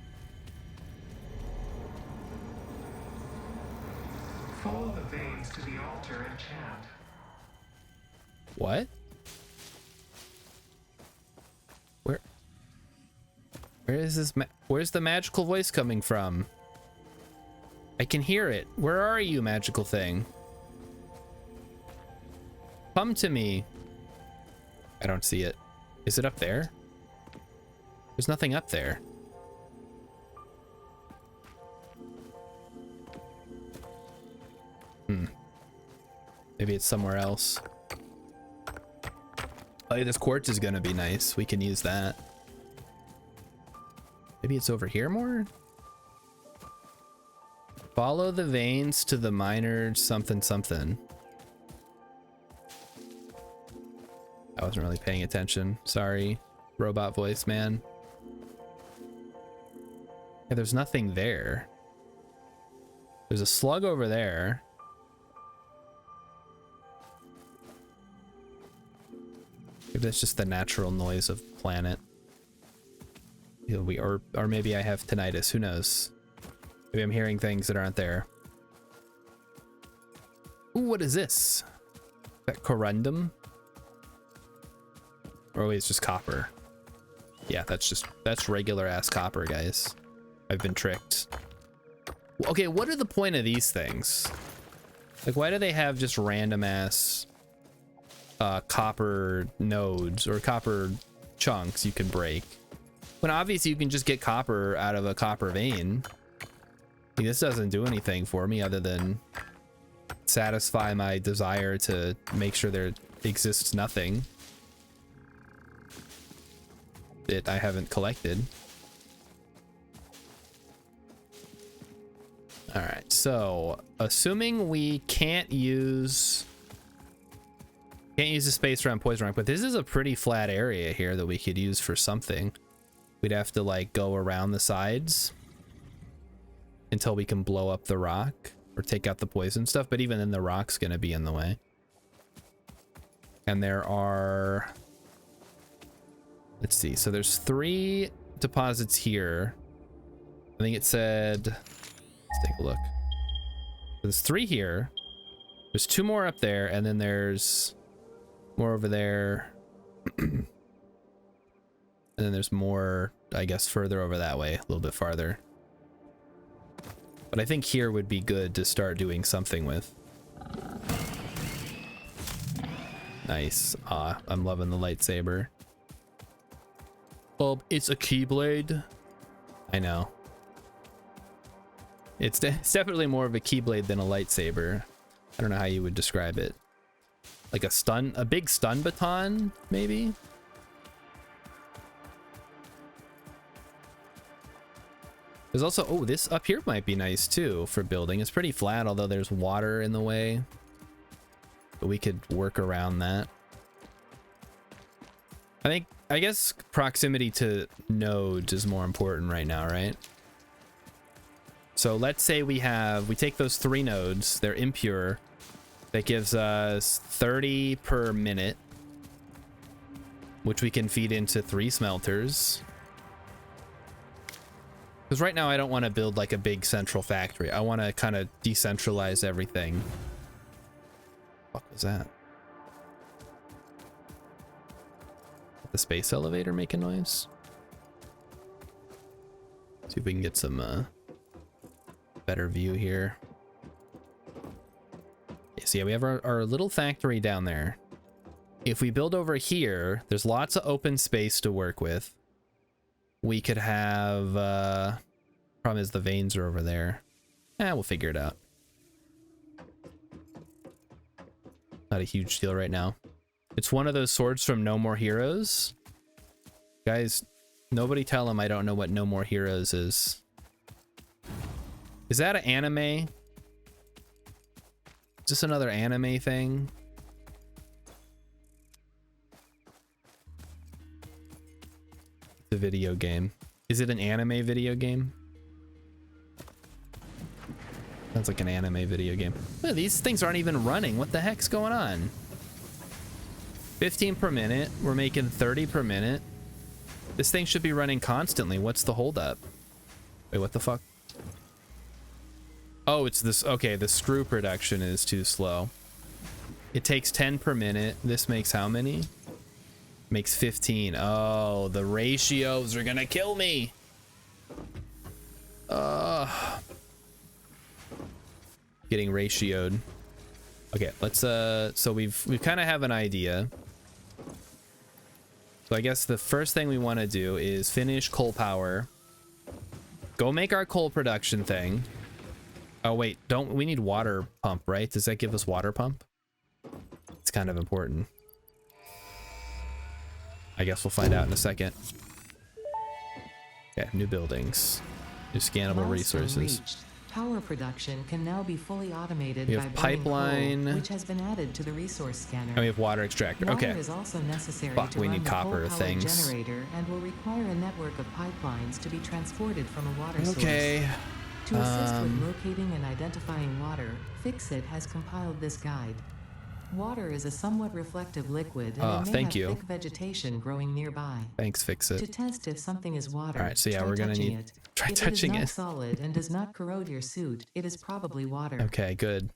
Follow the veins to the altar and chant. What? Where is this? Where's the magical voice coming from? I can hear it. Where are you, magical thing? Come to me. I don't see it. Is it up there? There's nothing up there. Maybe it's somewhere else. Oh, this quartz is gonna be nice. We can use that. Maybe it's over here more? Follow the veins to the miner something something. I wasn't really paying attention. Sorry, robot voice man. Yeah, there's nothing there. There's a slug over there. Maybe that's just the natural noise of the planet. Or maybe I have tinnitus. Who knows? Maybe I'm hearing things that aren't there. Ooh, what is this? Is that corundum? Or wait, it's just copper. Yeah, that's regular ass copper, guys. I've been tricked. Okay, what are the point of these things? Like, why do they have just random ass copper nodes or copper chunks you can break? When obviously you can just get copper out of a copper vein. I mean, this doesn't do anything for me other than satisfy my desire to make sure there exists nothing that I haven't collected. All right, so assuming we can't use the space around poison rock, but this is a pretty flat area here that we could use for something. We'd have to like go around the sides until we can blow up the rock or take out the poison stuff, but even then the rock's gonna be in the way. And there are, let's see, so there's 3 deposits here. I think it said, let's take a look. There's 3 here. There's 2 more up there, and then there's more over there. And then there's more, I guess, further over that way, a little bit farther. But I think here would be good to start doing something with. Nice. Ah, I'm loving the lightsaber. Oh, it's a keyblade. I know. It's definitely more of a keyblade than a lightsaber. I don't know how you would describe it. Like a big stun baton, maybe? There's also, oh, this up here might be nice too for building. It's pretty flat, although there's water in the way. But we could work around that. I guess proximity to nodes is more important right now, right? So let's say we take those 3 nodes, they're impure. That gives us 30 per minute, which we can feed into 3 smelters. Because right now I don't want to build like a big central factory. I want to kind of decentralize everything. What was that? The space elevator making noise? See if we can get some better view here. Okay, so yeah, we have our little factory down there. If we build over here, there's lots of open space to work with. We could have problem is the veins are over there. We'll figure it out. Not a huge deal right now. It's one of those swords from No More Heroes. Guys, nobody tell him I don't know what No More Heroes is. Is that an anime? Is this another anime thing? It's a video game. Is it an anime video game? Sounds like an anime video game. Oh, these things aren't even running. What the heck's going on? 15 per minute. We're making 30 per minute. This thing should be running constantly. What's the holdup? Wait, what the fuck? Oh, it's this. Okay, the screw production is too slow. It takes 10 per minute. This makes how many? Makes 15. Oh, the ratios are gonna kill me. Getting ratioed. Okay, let's so we've kind of have an idea. So I guess the first thing we want to do is finish coal power. Go make our coal production thing. Oh wait, we need water pump, right? Does that give us water pump? It's kind of important. I guess we'll find out in a second. Okay, new buildings. New scannable resources. Power production can now be fully automated we have by pipeline, coal, which has been added to the resource scanner. And we have water extractor. Water okay. is also necessary Fuck, to we run need the copper coal-powered things. generator and will require a network of pipelines to be transported from a water Okay. source. To assist with locating and identifying water, Fixit has compiled this guide. Water is a somewhat reflective liquid and it may have thick vegetation growing nearby. Thanks, Fixit. To test if something is water, all right, so yeah, we're gonna need it. try if touching it. If it it. is not solid and does not corrode your suit, it is probably water. Okay, good.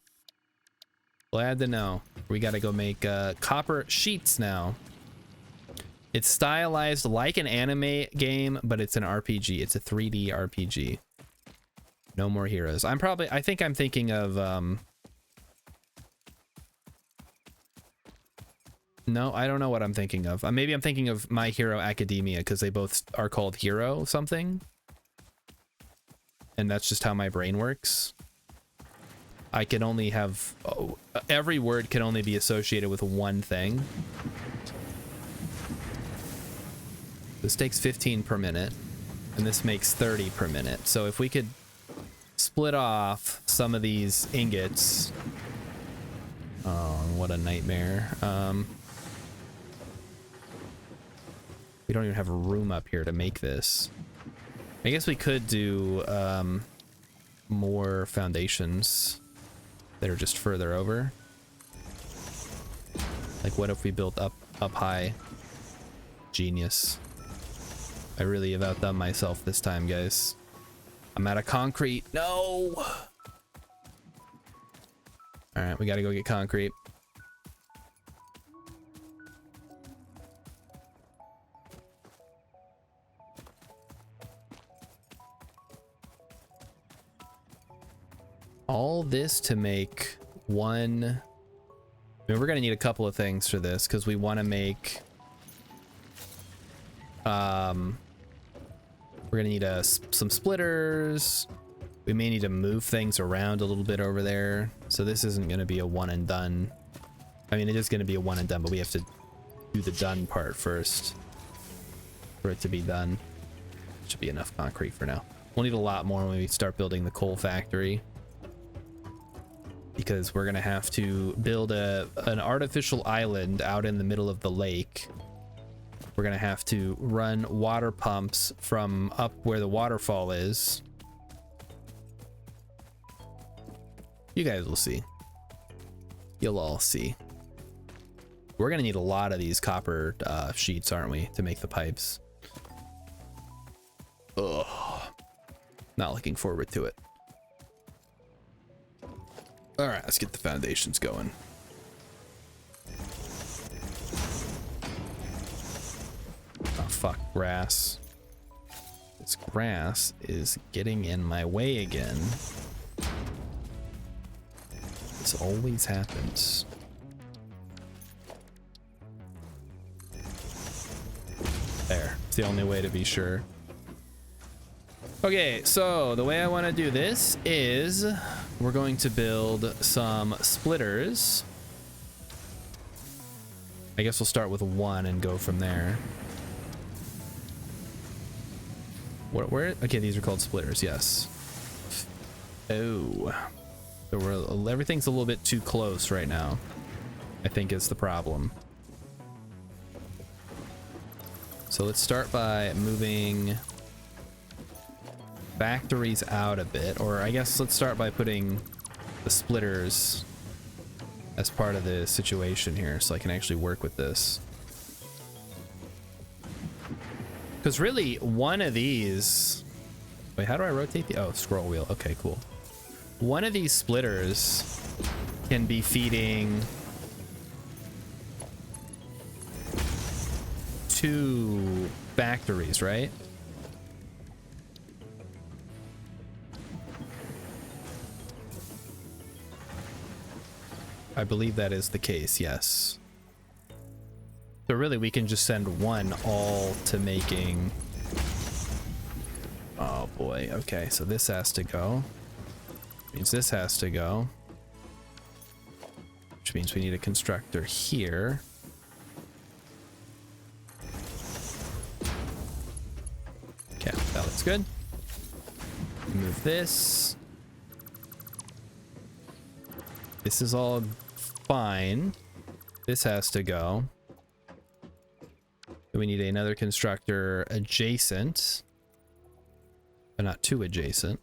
Glad to know. We gotta go make copper sheets now. It's stylized like an anime game, but it's an RPG. It's a 3D RPG. No More Heroes. I think I'm thinking of no, I don't know what I'm thinking of. Maybe I'm thinking of My Hero Academia because they both are called Hero something. And that's just how my brain works. I can only have... every word can only be associated with one thing. This takes 15 per minute. And this makes 30 per minute. So if we could split off some of these ingots... Oh, what a nightmare. We don't even have room up here to make this. I guess we could do more foundations that are just further over. Like, what if we built up high? Genius. I really have outdone myself this time, guys. I'm out of concrete. No! Alright, we gotta go get concrete. All this to make one... I mean, we're gonna need a couple of things for this, because we want to make... we're gonna need some splitters. We may need to move things around a little bit over there. So this isn't gonna be a one and done. I mean, it is gonna be a one and done, but we have to do the done part first for it to be done. Should be enough concrete for now. We'll need a lot more when we start building the coal factory, because we're gonna have to build an artificial island out in the middle of the lake. We're gonna have to run water pumps from up where the waterfall is. You guys will see. You'll all see. We're gonna need a lot of these copper sheets, aren't we, to make the pipes? Ugh. Not looking forward to it. All right, let's get the foundations going. Oh, fuck, grass. This grass is getting in my way again. This always happens. There, it's the only way to be sure. Okay, so the way I want to do this is we're going to build some splitters. I guess we'll start with one and go from there. Where? Okay, these are called splitters, yes. Oh. So everything's a little bit too close right now, I think, is the problem. So let's start by moving factories out a bit, or I guess let's start by putting the splitters as part of the situation here so I can actually work with this. Because really, one of these... Wait, how do I rotate the... Oh, scroll wheel. Okay, cool. One of these splitters can be feeding 2 factories, right? I believe that is the case, yes. So really, we can just send one all to making... Oh boy, okay, so this has to go. Means this has to go. Which means we need a constructor here. Okay, that looks good. Move this. This is all fine. This has to go. We need another constructor adjacent, but not too adjacent.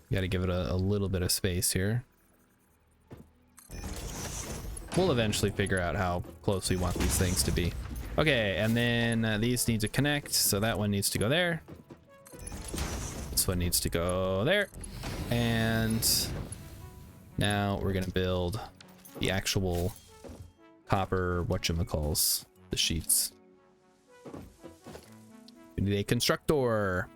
Got to give it a little bit of space here. We'll eventually figure out how close we want these things to be. Okay, and then these need to connect, so that one needs to go there. This one needs to go there. And now we're gonna build the actual copper whatchamacalls, the sheets. We need a constructor.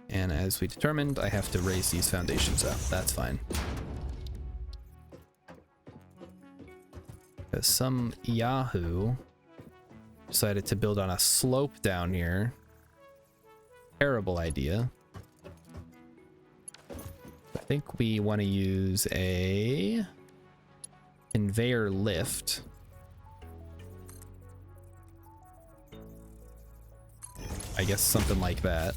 And as we determined, I have to raise these foundations up. That's fine. Because some Yahoo decided to build on a slope down here. Terrible idea. I think we want to use a conveyor lift. I guess something like that.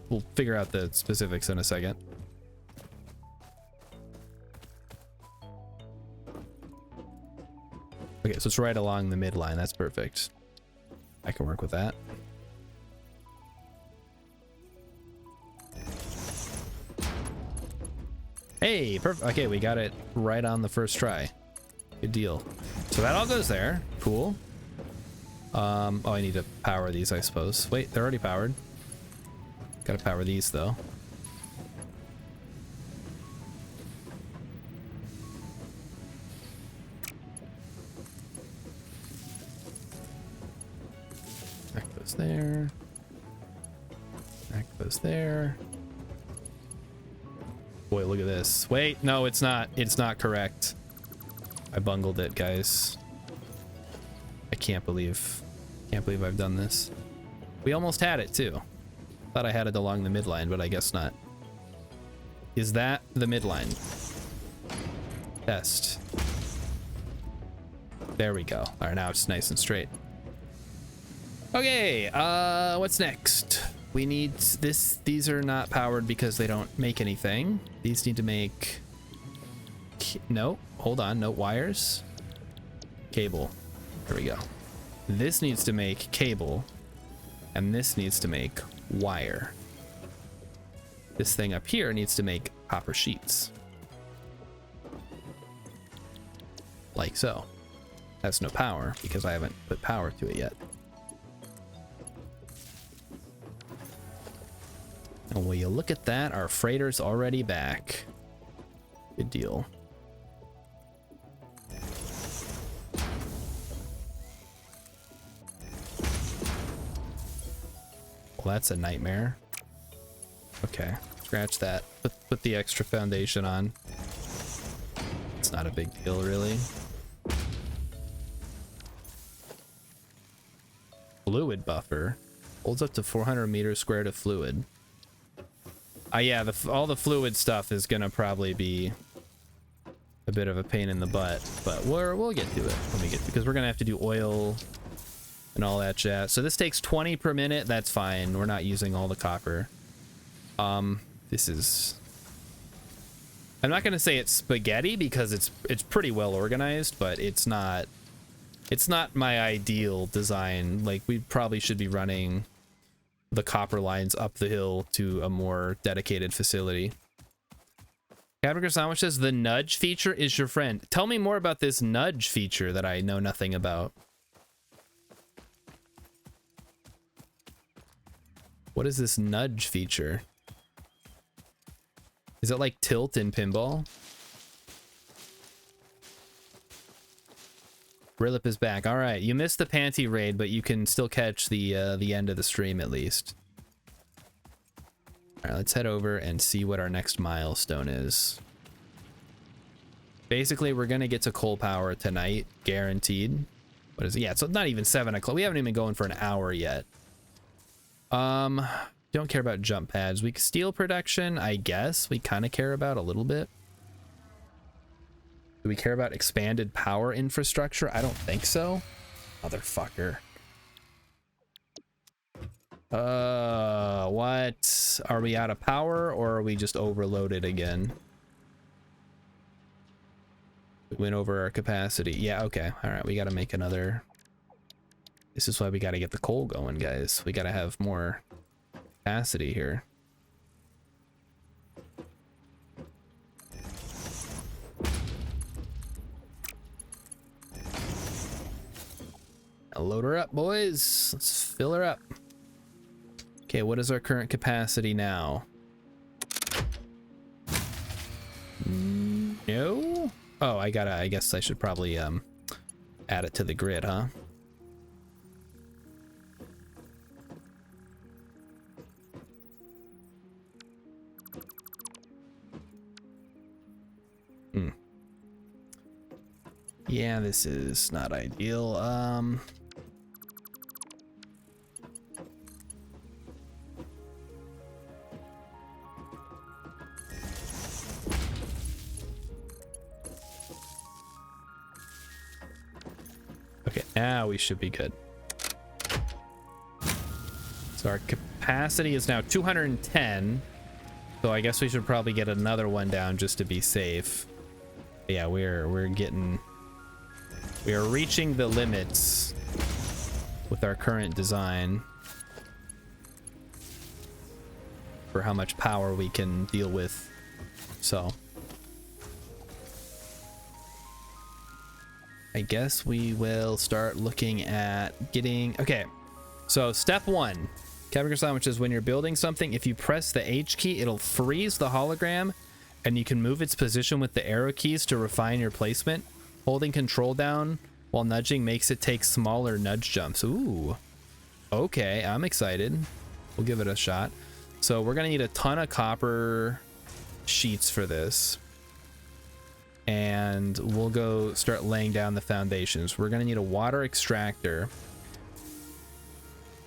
We'll figure out the specifics in a second. Okay, so it's right along the midline. That's perfect. I can work with that. Hey, perfect. Okay, we got it right on the first try. Good deal. So that all goes there. Cool. Oh, I need to power these, I suppose. Wait, they're already powered. Gotta power these, though. That goes there. That goes there. Boy, look at this. Wait, no, it's not. It's not correct. I bungled it, guys. I can't believe I've done this. We almost had it too. Thought I had it along the midline, but I guess not. Is that the midline? Test. There we go. All right, now it's nice and straight. Okay, what's next? We need this. These are not powered because they don't make anything. These need to make... No, hold on, no wires. Cable. There we go. This needs to make cable, and this needs to make wire. This thing up here needs to make copper sheets. Like so. Has no power because I haven't put power to it yet. And will you look at that? Our freighter's already back. Good deal. Well, that's a nightmare. Okay, scratch that. Put the extra foundation on. It's not a big deal, really. Fluid buffer. Holds up to 400 meters squared of fluid. Yeah, all the fluid stuff is gonna probably be a bit of a pain in the butt, but we'll get to it when we get, because we're gonna have to do oil and all that jazz. So this takes 20 per minute. That's fine. We're not using all the copper. This is... I'm not gonna say it's spaghetti because it's pretty well organized, but it's not my ideal design. Like, we probably should be running the copper lines up the hill to a more dedicated facility. Captain Sandwich says the nudge feature is your friend. Tell me more about this nudge feature that I know nothing about. What is this nudge feature? Is it like tilt in pinball? Rilip is back. All right, you missed the panty raid, but you can still catch the end of the stream at least. All right, let's head over and see what our next milestone is. Basically, we're gonna get to coal power tonight, guaranteed. What is it? Yeah, it's not even 7 o'clock. We haven't even been going for an hour yet. Don't care about jump pads. Steel production, I guess we kind of care about a little bit. Do we care about expanded power infrastructure? I don't think so. Motherfucker. What? Are we out of power or are we just overloaded again? We went over our capacity. Yeah, okay. All right, we got to make another. This is why we got to get the coal going, guys. We got to have more capacity here. Now load her up, boys. Let's fill her up. Okay, what is our current capacity now? No? Oh, I guess I should probably add it to the grid, huh? Yeah, this is not ideal. Okay, now we should be good. So our capacity is now 210. So I guess we should probably get another one down just to be safe. Yeah, we are reaching the limits with our current design for how much power we can deal with. So I guess we will start looking at getting... Okay, so step 1. Caviar sandwich is when you're building something, if you press the H key, it'll freeze the hologram, and you can move its position with the arrow keys to refine your placement. Holding control down while nudging makes it take smaller nudge jumps. Ooh. Okay, I'm excited. We'll give it a shot. So we're gonna need a ton of copper sheets for this. And we'll go start laying down the foundations. We're gonna need a water extractor.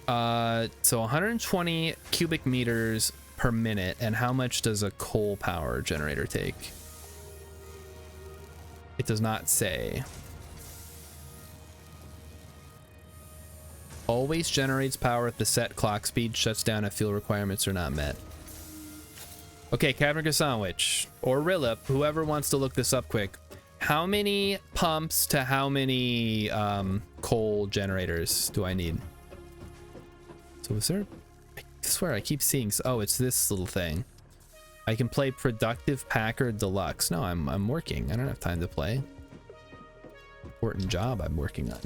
So 120 cubic meters per minute. And how much does a coal power generator take? It does not say. Always generates power at the set clock speed, shuts down if fuel requirements are not met. Okay, Caviar Sandwich, or Rillip, whoever wants to look this up quick. How many pumps to how many coal generators do I need? So is there... I swear I keep seeing... Oh, it's this little thing. I can play Productive Packard Deluxe. No, I'm working. I don't have time to play. Important job I'm working on.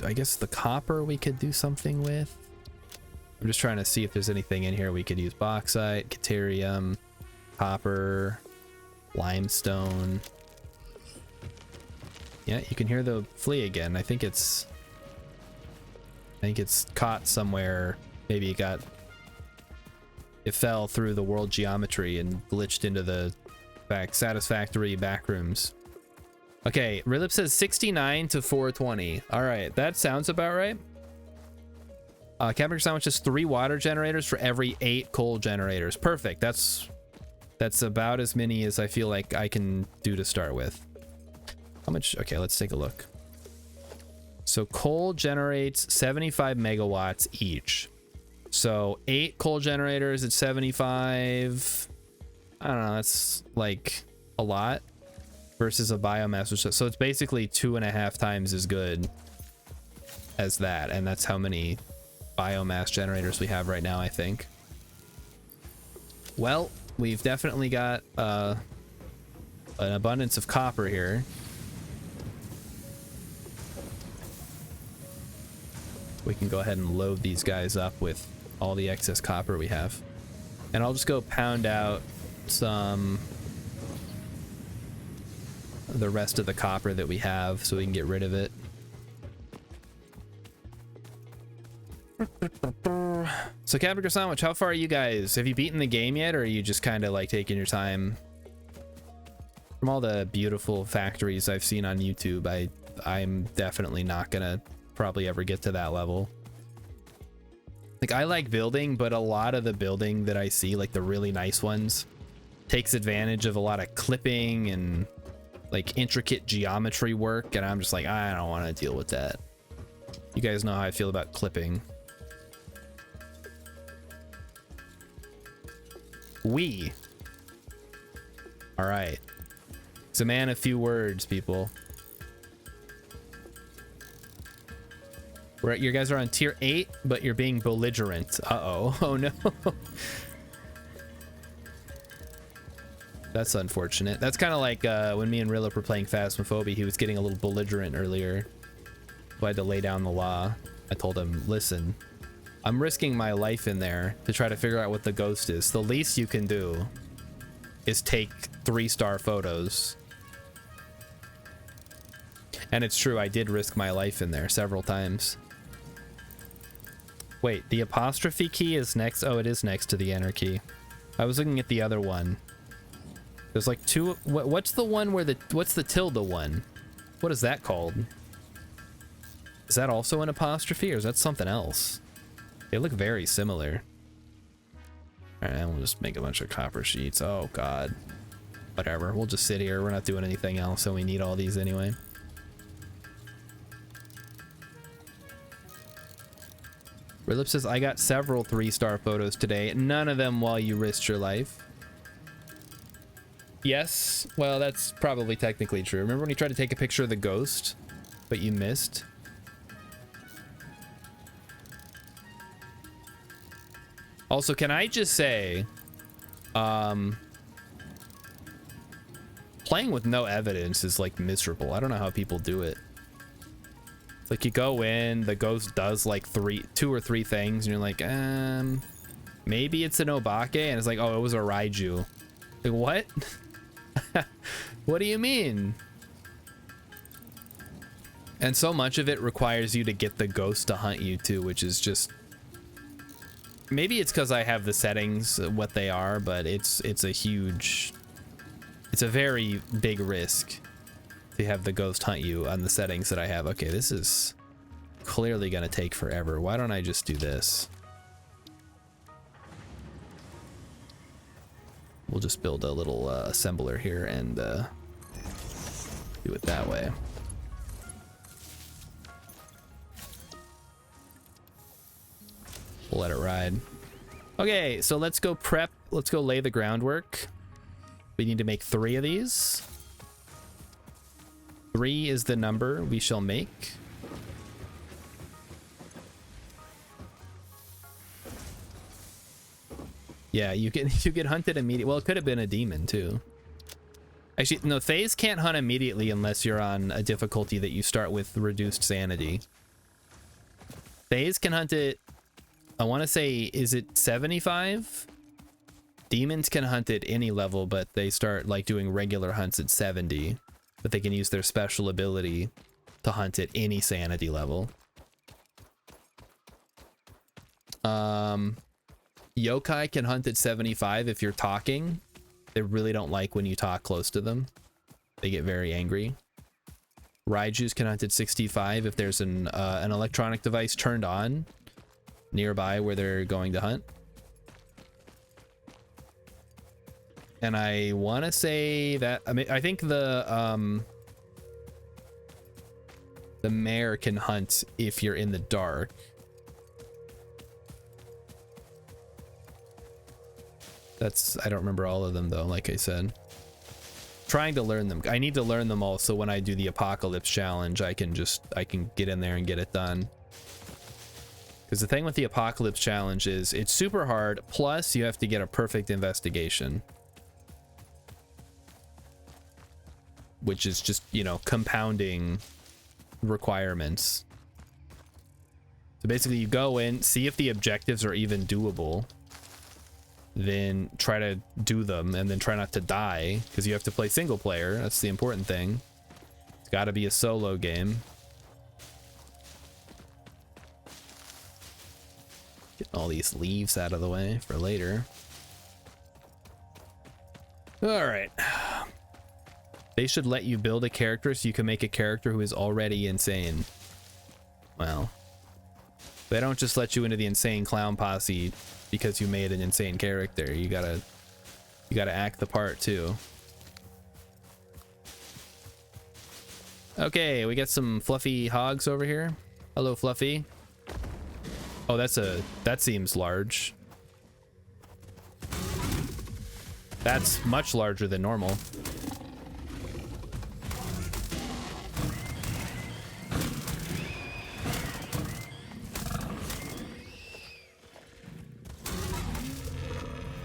I guess the copper we could do something with. I'm just trying to see if there's anything in here we could use. Bauxite, Caterium, copper, limestone. Yeah, you can hear the flea again. I think it's caught somewhere. Maybe it fell through the world geometry and glitched into the Satisfactory backrooms. Okay, Rilip says 69 to 420. All right, that sounds about right. Caviar Sandwich has 3 water generators for every 8 coal generators. Perfect. That's about as many as I feel like I can do to start with. How much? Okay, let's take a look. So coal generates 75 megawatts each. So 8 coal generators at 75. I don't know. That's like a lot. Versus a biomass, so it's basically 2.5 times as good as that, and that's how many biomass generators we have right now, I think. Well, we've definitely got an abundance of copper here. We can go ahead and load these guys up with all the excess copper we have, and I'll just go pound out some the rest of the copper that we have so we can get rid of it. So Caviar Sandwich, how far are you guys? Have you beaten the game yet, or are you just kind of like taking your time? From all the beautiful factories I've seen on YouTube, I'm definitely not gonna probably ever get to that level. Like, I like building, but a lot of the building that I see, like the really nice ones, takes advantage of a lot of clipping and like intricate geometry work, and I'm just like, I don't want to deal with that. You guys know how I feel about clipping. All right. It's a man of few words, people. You guys are on tier 8, but you're being belligerent. Uh-oh. Oh no. That's unfortunate. That's kind of like when me and Rilla were playing Phasmophobia, he was getting a little belligerent earlier. So I had to lay down the law. I told him, listen, I'm risking my life in there to try to figure out what the ghost is. The least you can do is take 3-star photos. And it's true, I did risk my life in there several times. Wait, the apostrophe key is next. Oh, it is next to the enter key. I was looking at the other one. There's like 2. What's the one where what's the tilde one? What is that called? Is that also an apostrophe, or is that something else? They look very similar. All right, we'll just make a bunch of copper sheets. Oh God, whatever. We'll just sit here. We're not doing anything else, so we need all these anyway. Rilip says, I got several 3-star photos today. None of them while you risked your life. Yes, well, that's probably technically true. Remember when you tried to take a picture of the ghost, but you missed? Also, can I just say, playing with no evidence is like miserable. I don't know how people do it. It's like you go in, the ghost does like 2 or 3 things, and you're like, maybe it's an Obake, and it's like, oh, it was a Raiju. Like, what? What do you mean? And so much of it requires you to get the ghost to hunt you too, which is just, maybe it's because I have the settings what they are, but it's a very big risk to have the ghost hunt you on the settings that I have. Okay, this is clearly gonna take forever. Why don't I just do this? We'll just build a little assembler here and do it that way. We'll let it ride. Okay, so let's go prep. Let's go lay the groundwork. We need to make 3 of these. 3 is the number we shall make. Yeah, you get hunted immediately. Well, it could have been a demon too. Actually, no, Thays can't hunt immediately unless you're on a difficulty that you start with reduced sanity. Thays can hunt it, I want to say, is it 75? Demons can hunt at any level, but they start like doing regular hunts at 70. But they can use their special ability to hunt at any sanity level. Yokai can hunt at 75 if you're talking. They really don't like when you talk close to them. They get very angry. Raijus can hunt at 65 if there's an electronic device turned on nearby where they're going to hunt. And I want to say that, I mean, I think the mare can hunt if you're in the dark. I don't remember all of them though, like I said. Trying to learn them. I need to learn them all so when I do the apocalypse challenge, I can get in there and get it done. Because the thing with the apocalypse challenge is it's super hard, plus you have to get a perfect investigation. Which is just, you know, compounding requirements. So basically you go in, see if the objectives are even doable, then try to do them, and then try not to die, because you have to play single player. That's the important thing. It's got to be a solo game. Getting all these leaves out of the way for later. All right. They should let you build a character so you can make a character who is already insane. Well, they don't just let you into the insane clown posse because you made an insane character. You gotta act the part too. Okay, we got some fluffy hogs over here. Hello, Fluffy. Oh, that seems large. That's much larger than normal.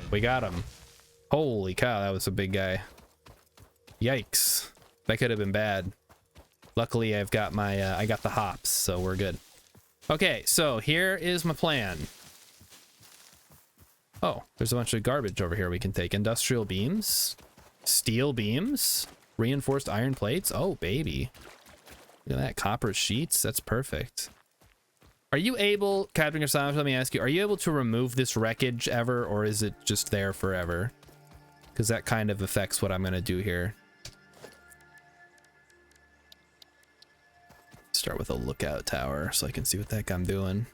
We got him. Holy cow, that was a big guy. Yikes. That could have been bad. Luckily, I've got my, I got the hops, so we're good. Okay, so here is my plan. Oh, there's a bunch of garbage over here we can take. Industrial beams. Steel beams. Reinforced iron plates. Oh, baby. Look at that. Copper sheets. That's perfect. Are you able, Captain Gersonic, let me ask you, are you able to remove this wreckage ever, or is it just there forever? Because that kind of affects what I'm going to do here. Start with a lookout tower so I can see what the heck I'm doing.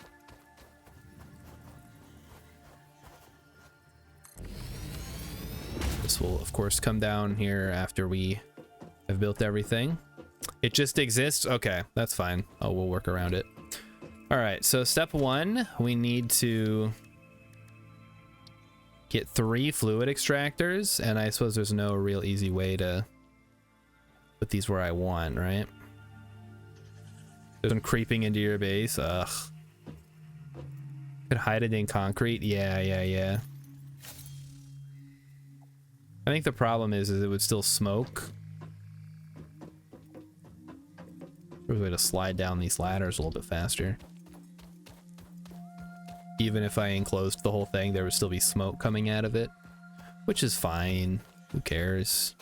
This will, of course, come down here after we have built everything. It just exists? Okay, that's fine. Oh, we'll work around it. All right, so step 1, we need to get 3 fluid extractors, and I suppose there's no real easy way to put these where I want, right? There's one creeping into your base. Ugh. Could hide it in concrete. Yeah. I think the problem is it would still smoke There's a way to slide down these ladders a little bit faster. Even if I enclosed the whole thing, there would still be smoke coming out of it, which is fine. Who cares?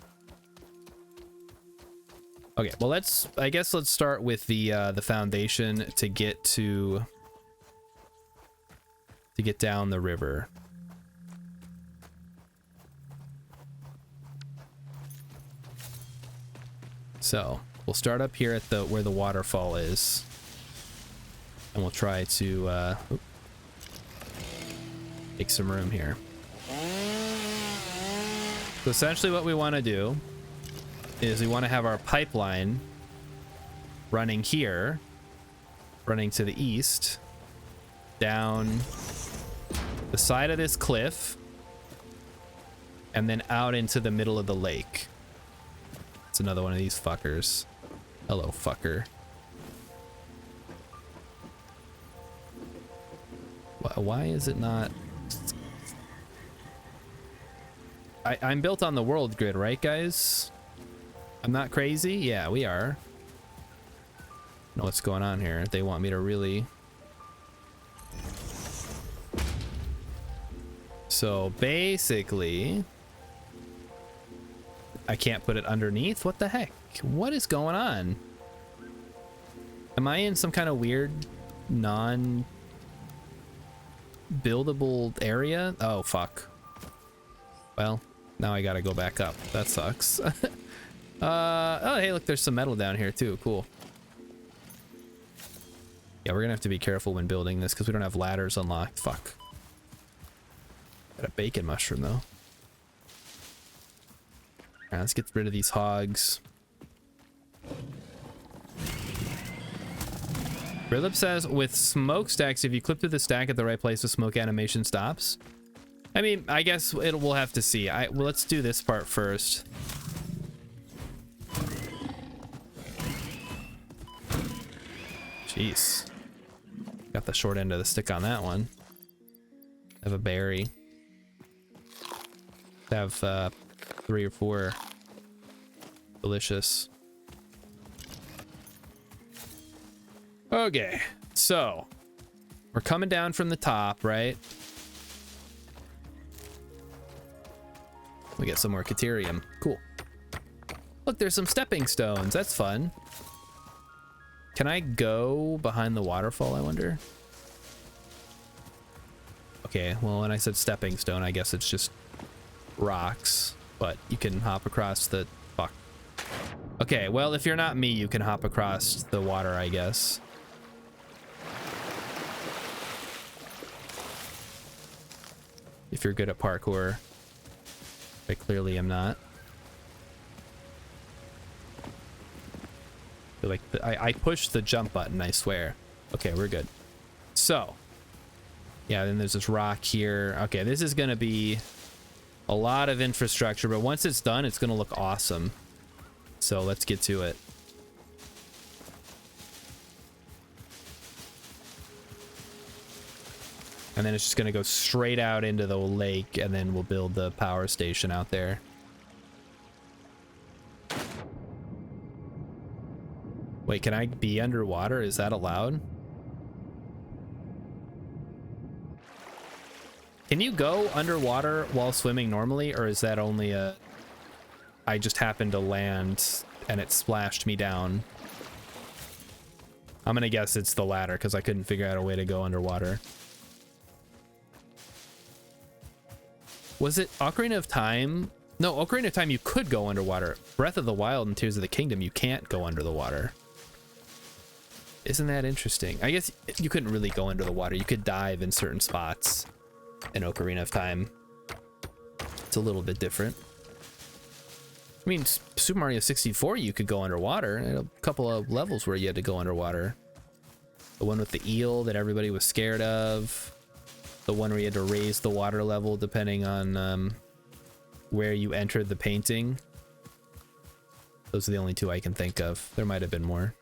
Okay, well I guess let's start with the foundation to get down the river. So we'll start up here at where the waterfall is, and we'll try to take some room here. So essentially what we want to do is we want to have our pipeline running here, running to the east, down the side of this cliff, and then out into the middle of the lake. It's another one of these fuckers. Hello, fucker. Why is it not... I'm built on the world grid, right, guys? I'm not crazy? Yeah, we are. Know what's going on here. They want me to really... So basically, I can't put it underneath? What the heck? What is going on? Am I in some kind of weird non-buildable area? Oh, fuck. Well, now I gotta go back up. That sucks. Oh, hey, look, there's some metal down here too. Cool. Yeah, we're gonna have to be careful when building this because we don't have ladders unlocked. Fuck. Got a bacon mushroom, though. Alright, let's get rid of these hogs. Rilip says, with smokestacks, if you clip through the stack at the right place, the smoke animation stops. I mean, I guess we'll have to see. Well, let's do this part first. Jeez. Got the short end of the stick on that one. Have a berry. Have 3 or 4. Delicious. Okay, so we're coming down from the top, right? We get some more Caterium. Cool. Look, there's some stepping stones. That's fun. Can I go behind the waterfall, I wonder? Okay, well, when I said stepping stone, I guess it's just rocks, but you can hop across the... Fuck. Okay, well, if you're not me, you can hop across the water, I guess. If you're good at parkour. I clearly am not. I feel like I pushed the jump button, I swear. Okay, we're good. So, yeah, then there's this rock here. Okay, this is gonna be a lot of infrastructure, but once it's done, it's gonna look awesome. So let's get to it. And then it's just gonna go straight out into the lake, and then we'll build the power station out there. Wait, can I be underwater? Is that allowed? Can you go underwater while swimming normally, or is that only a... I just happened to land and it splashed me down? I'm gonna guess it's the latter because I couldn't figure out a way to go underwater. Was it Ocarina of Time? No, Ocarina of Time you could go underwater. Breath of the Wild and Tears of the Kingdom you can't go under the water. Isn't that interesting? I guess you couldn't really go under the water. You could dive in certain spots in Ocarina of Time. It's a little bit different. I mean, Super Mario 64 you could go underwater. A couple of levels where you had to go underwater. The one with the eel that everybody was scared of. The one where you had to raise the water level depending on where you entered the painting. Those are the only 2 I can think of. There might have been more.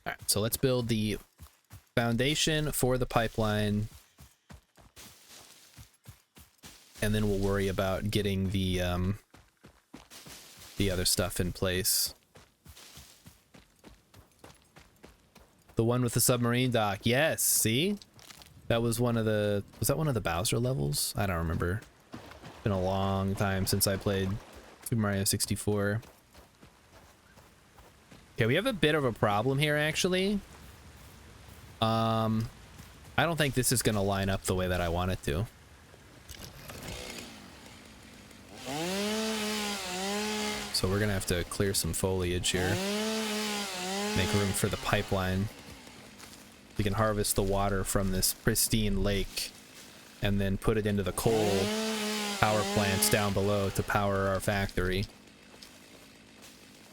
Alright, so let's build the foundation for the pipeline, and then we'll worry about getting the other stuff in place. The one with the submarine dock. Yes, see? That was one of the... Was that one of the Bowser levels? I don't remember. It's been a long time since I played Super Mario 64. Okay, we have a bit of a problem here, actually. I don't think this is going to line up the way that I want it to. So we're going to have to clear some foliage here. Make room for the pipeline. We can harvest the water from this pristine lake and then put it into the coal power plants down below to power our factory.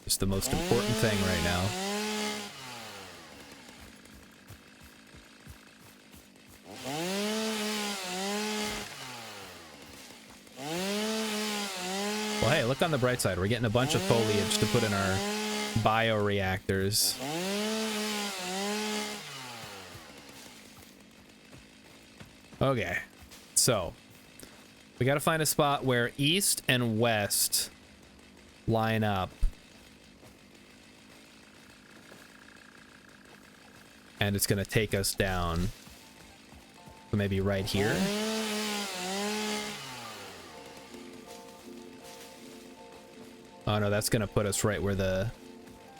It's the most important thing right now. Well, hey, look on the bright side. We're getting a bunch of foliage to put in our bioreactors. Okay, so we got to find a spot where east and west line up. And it's going to take us down. So maybe right here. Oh no, that's going to put us right where the...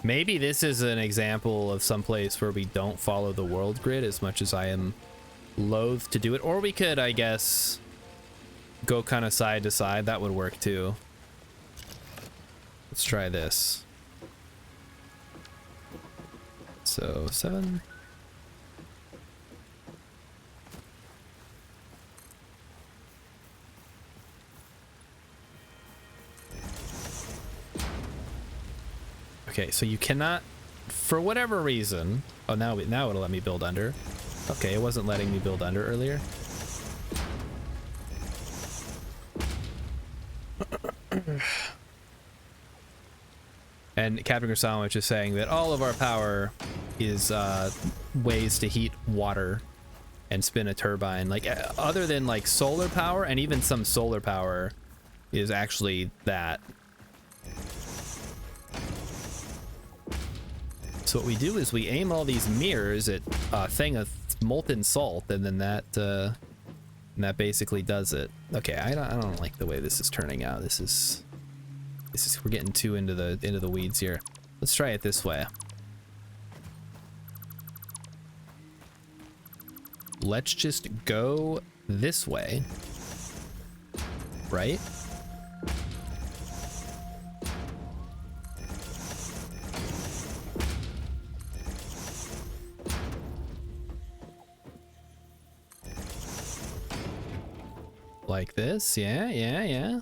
Maybe this is an example of some place where we don't follow the world grid as much as I am loath to do it. Or we could, I guess, go kind of side to side. That would work too. Let's try this. So 7. Okay, so you cannot, for whatever reason. Oh, now it'll let me build under. Okay, it wasn't letting me build under earlier. And Captain Sandwich is saying that all of our power is ways to heat water and spin a turbine. Like, other than like solar power, and even some solar power is actually that. So what we do is we aim all these mirrors at a thing of molten salt, and then that basically does it. Okay, I don't like the way this is turning out. This is we're getting too into the weeds here. Let's try it this way. Let's just go this way. Right? Like this, yeah.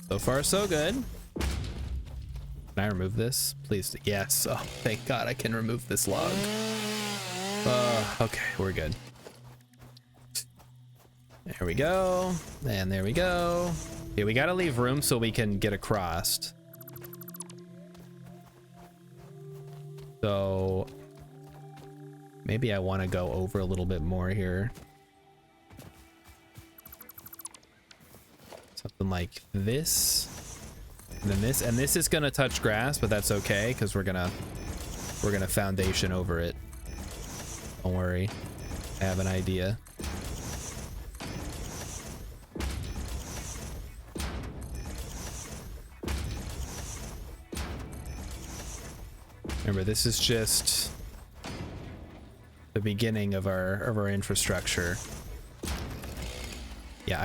So far, so good. Can I remove this? Please, yes. Oh, thank God I can remove this log. Okay, we're good. There we go. And there we go. Yeah, we gotta leave room so we can get across. So maybe I want to go over a little bit more here. Something like this, and then this, and this is gonna touch grass, but that's okay because we're gonna foundation over it. Don't worry, I have an idea. Remember, this is just the beginning of our infrastructure. Yeah,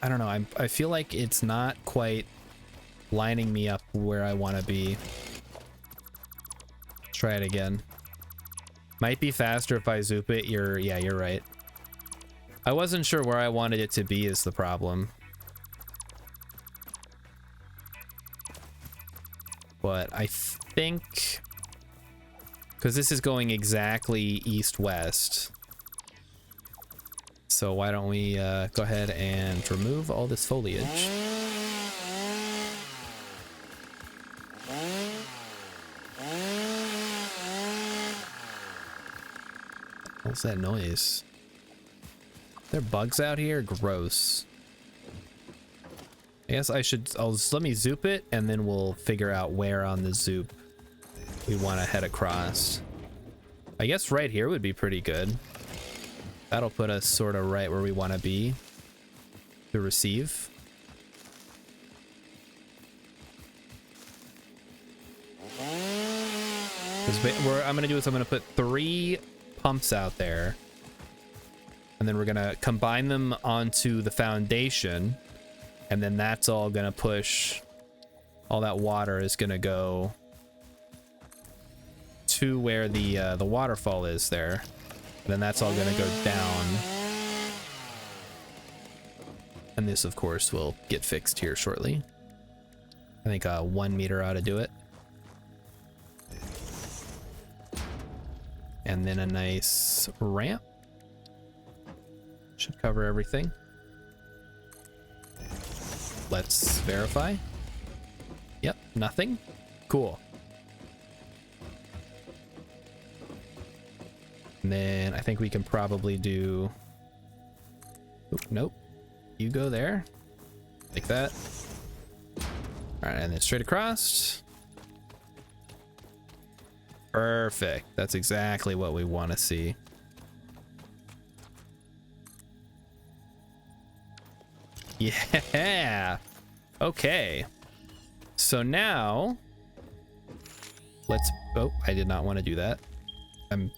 I don't know. I feel like it's not quite lining me up where I want to be. Try it again. Might be faster if I zoop it. Yeah, you're right. I wasn't sure where I wanted it to be is the problem. But I think, because this is going exactly east-west. So why don't we go ahead and remove all this foliage. What's that noise? Are there bugs out here? Gross. I guess let me zoop it and then we'll figure out where on the zoop we want to head across. I guess right here would be pretty good. That'll put us sort of right where we want to be to receive. What I'm going to do is I'm going to put 3 pumps out there. And then we're going to combine them onto the foundation. And then that's all going to push. All that water is going to go to where the waterfall is there. And then that's all going to go down. And this, of course, will get fixed here shortly. I think 1 meter ought to do it. And then a nice ramp. Should cover everything. Let's verify. Yep, nothing. Cool. And then I think we can probably do... Oop, nope. You go there. Like that. Alright, and then straight across. Perfect. That's exactly what we want to see. Yeah. Okay. So now let's... Oh, I did not want to do that. I'm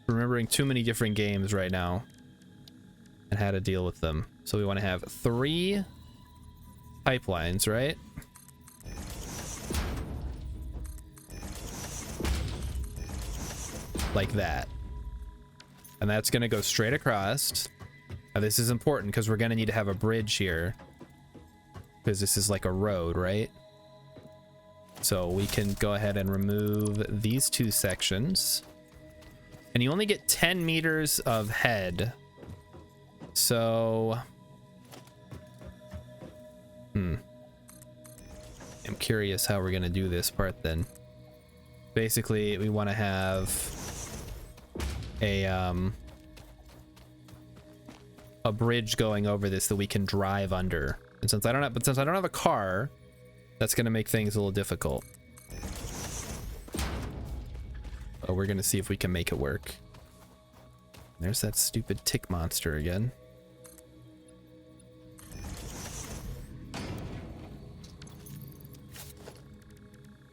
remembering too many different games right now and how to deal with them. So we want to have 3 pipelines, right? Like that. And that's going to go straight across. Now this is important because we're going to need to have a bridge here. Because this is like a road, right? So we can go ahead and remove these 2 sections. And you only get 10 meters of head. So... I'm curious how we're going to do this part then. Basically, we want to have a bridge going over this that we can drive under. And since I don't have a car, that's going to make things a little difficult. But we're going to see if we can make it work. There's that stupid tick monster again.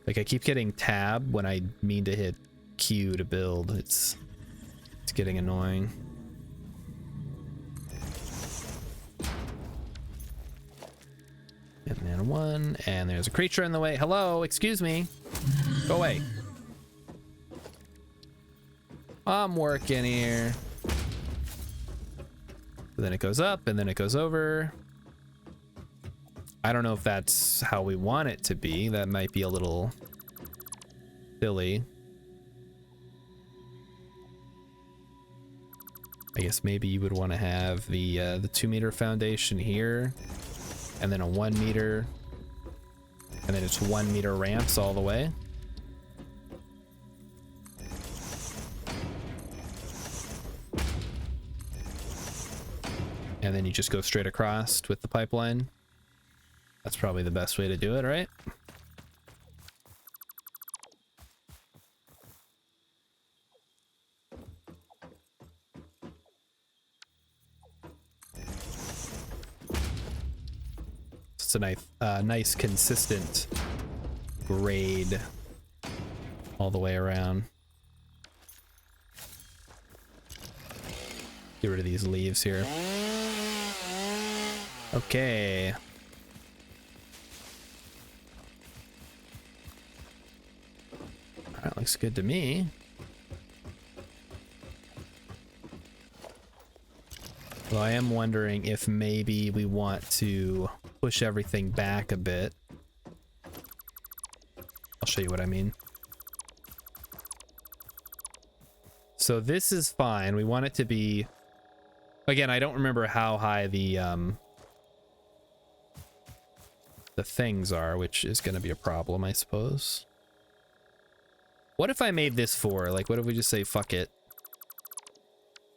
Like I keep hitting tab when I mean to hit Q to build. It's getting annoying. And then 1, and there's a creature in the way. Hello, excuse me. Go away. I'm working here. Then it goes up, and then it goes over. I don't know if that's how we want it to be. That might be a little silly. I guess maybe you would want to have the 2-meter foundation here, and then a 1 meter, and then it's 1 meter ramps all the way. And then you just go straight across with the pipeline. That's probably the best way to do it, right? It's a nice consistent grade all the way around. Get rid of these leaves here. Okay. That looks good to me. Well, I am wondering if maybe we want to push everything back a bit. I'll show you what I mean. So this is fine. We want it to be... Again, I don't remember how high the things are, which is going to be a problem, I suppose. What if I made this 4? Like, what if we just say fuck it?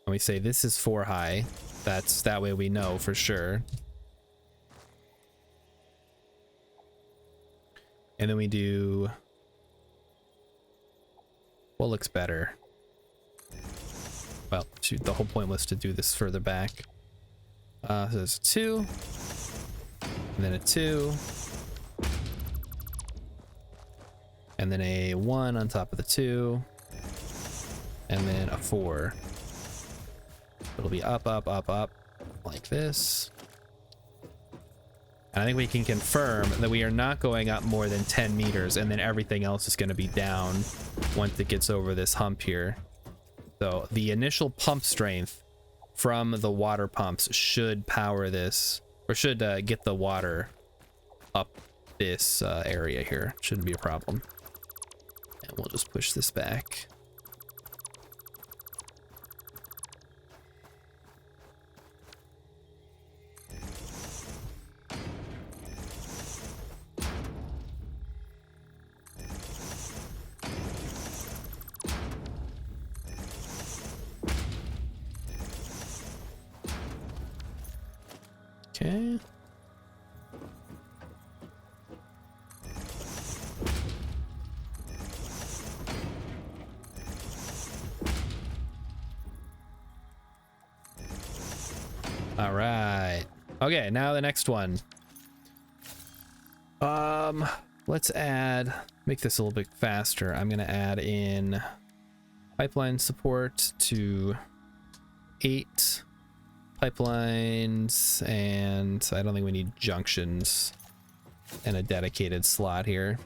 And we say this is 4 high. That way we know for sure. And then we do... what looks better? Well, shoot, the whole point was to do this further back. So there's a 2. And then a 2. And then a 1 on top of the 2. And then a 4. It'll be up, up, up, up, like this. And I think we can confirm that we are not going up more than 10 meters, and then everything else is going to be down once it gets over this hump here. So the initial pump strength from the water pumps should power this, or should get the water up this area here. Shouldn't be a problem. And we'll just push this back. Okay. All right. Okay, now the next one. Let's make this a little bit faster. I'm gonna add in pipeline support to 8 pipelines, and I don't think we need junctions and a dedicated slot here.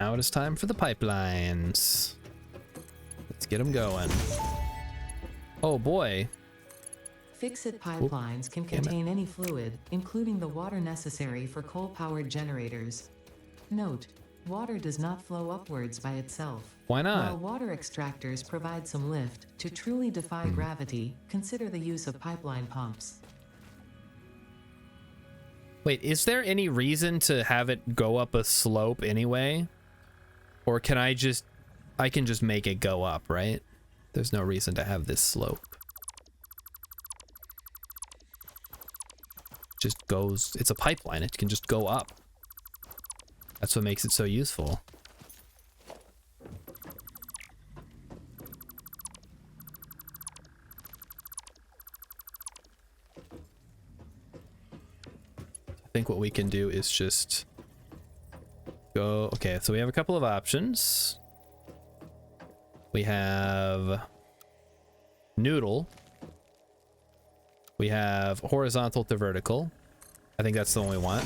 Now it is time for the pipelines. Let's get them going. Oh boy. Fix-it pipelines can contain any fluid, including the water necessary for coal-powered generators. Note, water does not flow upwards by itself. Why not? While water extractors provide some lift, to truly defy gravity, consider the use of pipeline pumps. Wait, is there any reason to have it go up a slope anyway? Or can I can just make it go up, right? There's no reason to have this slope. Just goes, it's a pipeline, it can just go up. That's what makes it so useful. I think what we can do is just go, okay, so we have a couple of options. We have noodle. We have horizontal to vertical. I think that's the one we want.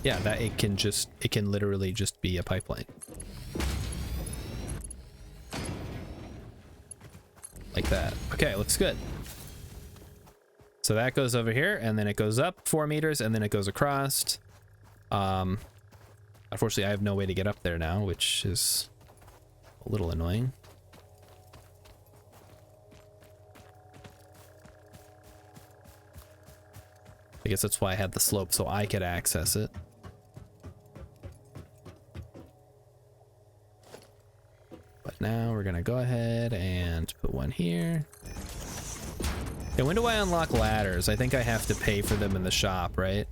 Yeah, that it can literally just be a pipeline. Like that. Okay, looks good. So that goes over here, and then it goes up 4 meters, and then it goes across. Unfortunately, I have no way to get up there now, which is a little annoying. I guess that's why I had the slope, so I could access it. But now we're gonna go ahead and put one here. Okay, when do I unlock ladders? I think I have to pay for them in the shop, right?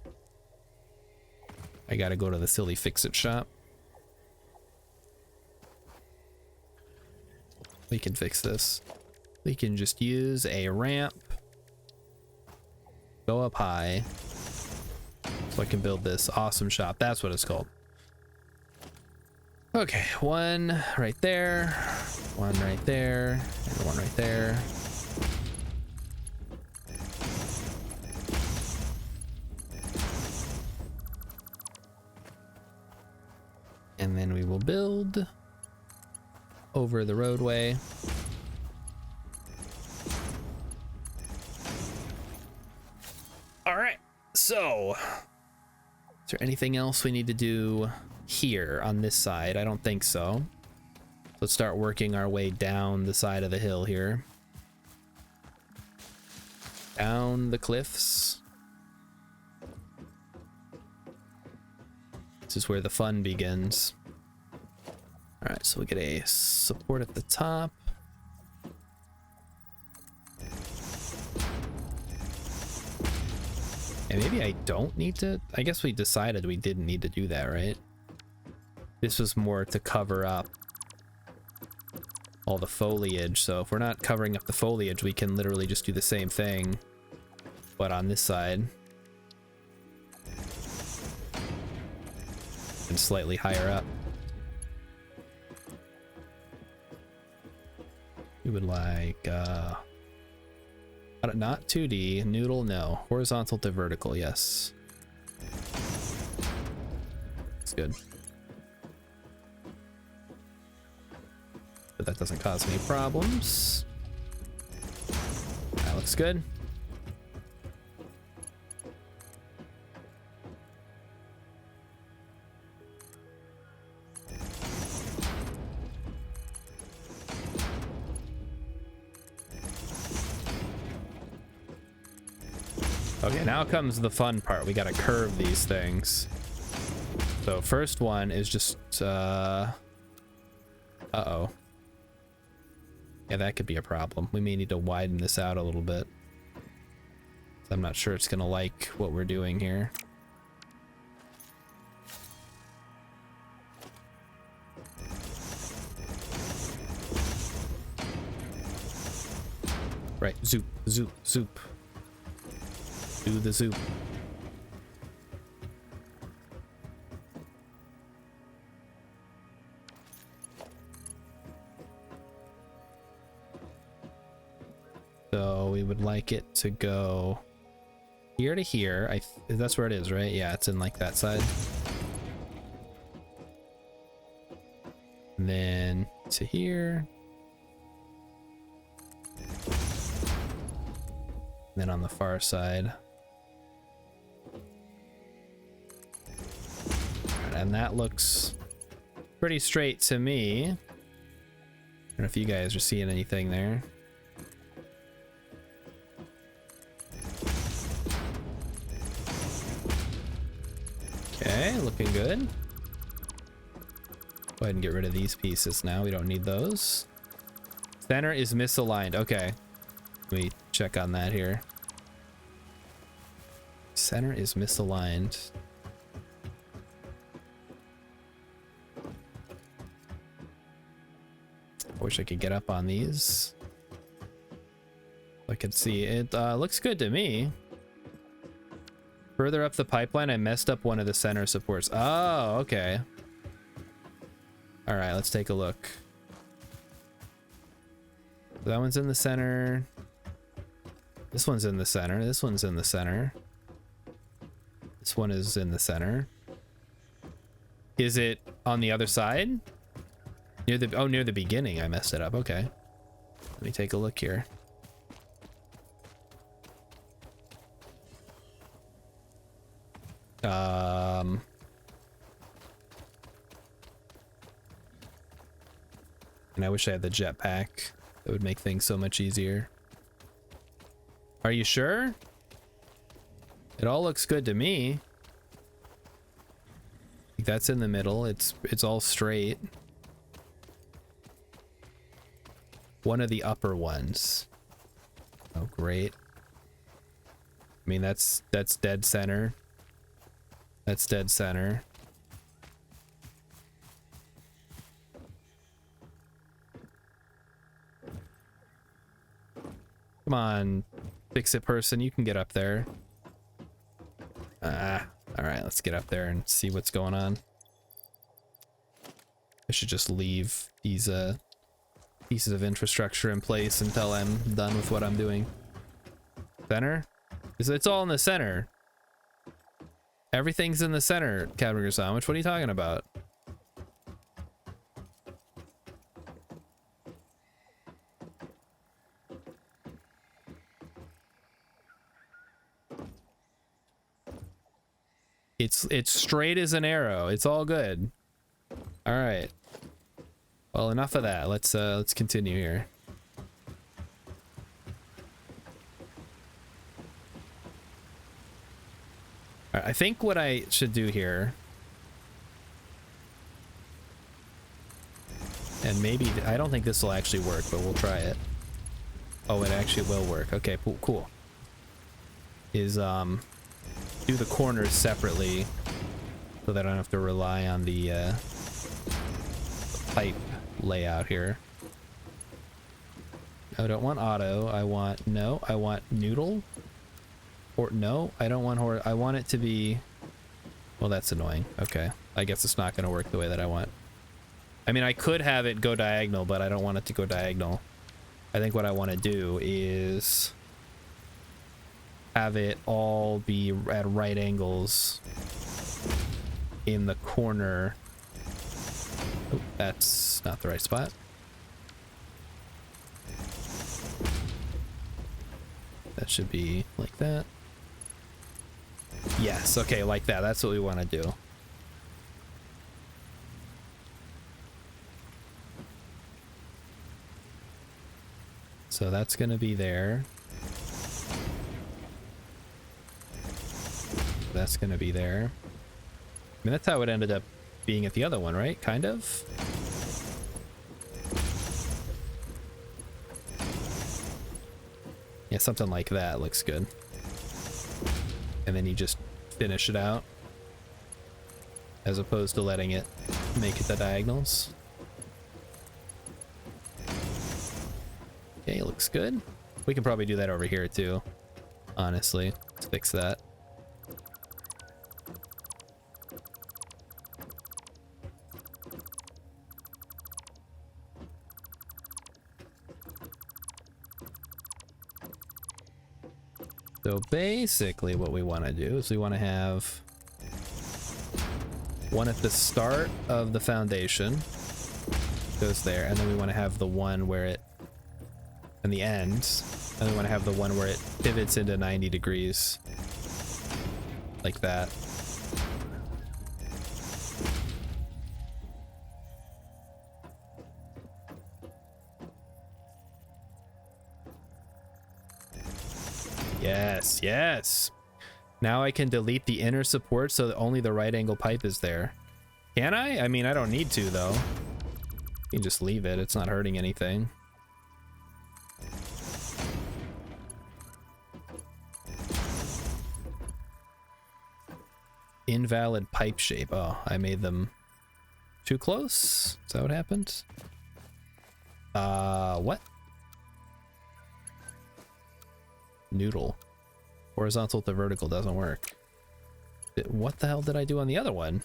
I gotta go to the silly fix-it shop. We can fix this. We can just use a ramp. Go up high. So I can build this awesome shop. That's what it's called. Okay, one right there. One right there. And one right there. And then we will build over the roadway. All right, so is there anything else we need to do here on this side? I don't think so. Let's start working our way down the side of the hill here. Down the cliffs. This is where the fun begins. All right, so we get a support at the top. And maybe I don't need to, I guess we decided we didn't need to do that, right? This was more to cover up all the foliage, so if we're not covering up the foliage, we can literally just do the same thing, but on this side. And slightly higher up. We would like, not 2D, noodle, no. Horizontal to vertical, yes. It's good. But that doesn't cause any problems. That looks good. Okay, now comes the fun part. We gotta curve these things. So first one is just, uh-oh. Yeah, that could be a problem. We may need to widen this out a little bit. I'm not sure it's gonna like what we're doing here. Right, zoop, zoop, zoop. Do the zoop. So we would like it to go here to here. That's where it is, right? Yeah, it's in like that side. And then to here. And then on the far side. And that looks pretty straight to me. I don't know if you guys are seeing anything there. Okay, looking good. Go ahead and get rid of these pieces now. We don't need those. Center is misaligned. Okay. Let me check on that here. Center is misaligned. I wish I could get up on these. I could see it. Looks good to me. Further up the pipeline, I messed up one of the center supports. Oh, okay. All right, let's take a look. That one's in the center. This one's in the center. This one's in the center. This one is in the center. Is it on the other side? Near the beginning, I messed it up. Okay. Let me take a look here. And I wish I had the jetpack. That would make things so much easier. Are you sure? It all looks good to me. That's in the middle. It's all straight. One of the upper ones. Oh, great. I mean, that's dead center. That's dead center. Come on, fix it person. You can get up there. All right, let's get up there and see what's going on. I should just leave these pieces of infrastructure in place until I'm done with what I'm doing. Center? It's all in the center. Everything's in the center, Category Sandwich. What are you talking about? It's straight as an arrow. It's all good. All right. Well, enough of that. Let's continue here. All right, I think what I should do here, and maybe I don't think this will actually work, but we'll try it. Oh, it actually will work. Okay, cool. Is do the corners separately so that I don't have to rely on the pipe layout here. I don't want auto. I want noodle. Or no, I don't want I want it to be, well, that's annoying. Okay, I guess it's not going to work the way that I want. I mean, I could have it go diagonal, but I don't want it to go diagonal. I think what I want to do is have it all be at right angles in the corner. Oh, that's not the right spot. That should be like that. Yes, okay, like that. That's what we want to do. So that's going to be there. That's going to be there. I mean, that's how it ended up being at the other one, right? Kind of. Yeah, something like that looks good. And then you just finish it out as opposed to letting it make it the diagonals. Okay, looks good. We can probably do that over here too, honestly. Let's fix that. So basically what we want to do is we want to have one at the start of the foundation, goes there, and then we want to have the one where it, in the end, and we want to have the one where it pivots into 90 degrees, like that. Yes, yes. Now I can delete the inner support so that only the right angle pipe is there. Can I? I mean, I don't need to though. You can just leave it. It's not hurting anything. Invalid pipe shape. Oh, I made them too close? Is that what happened? What? Noodle. Horizontal to vertical doesn't work. What the hell did I do on the other one?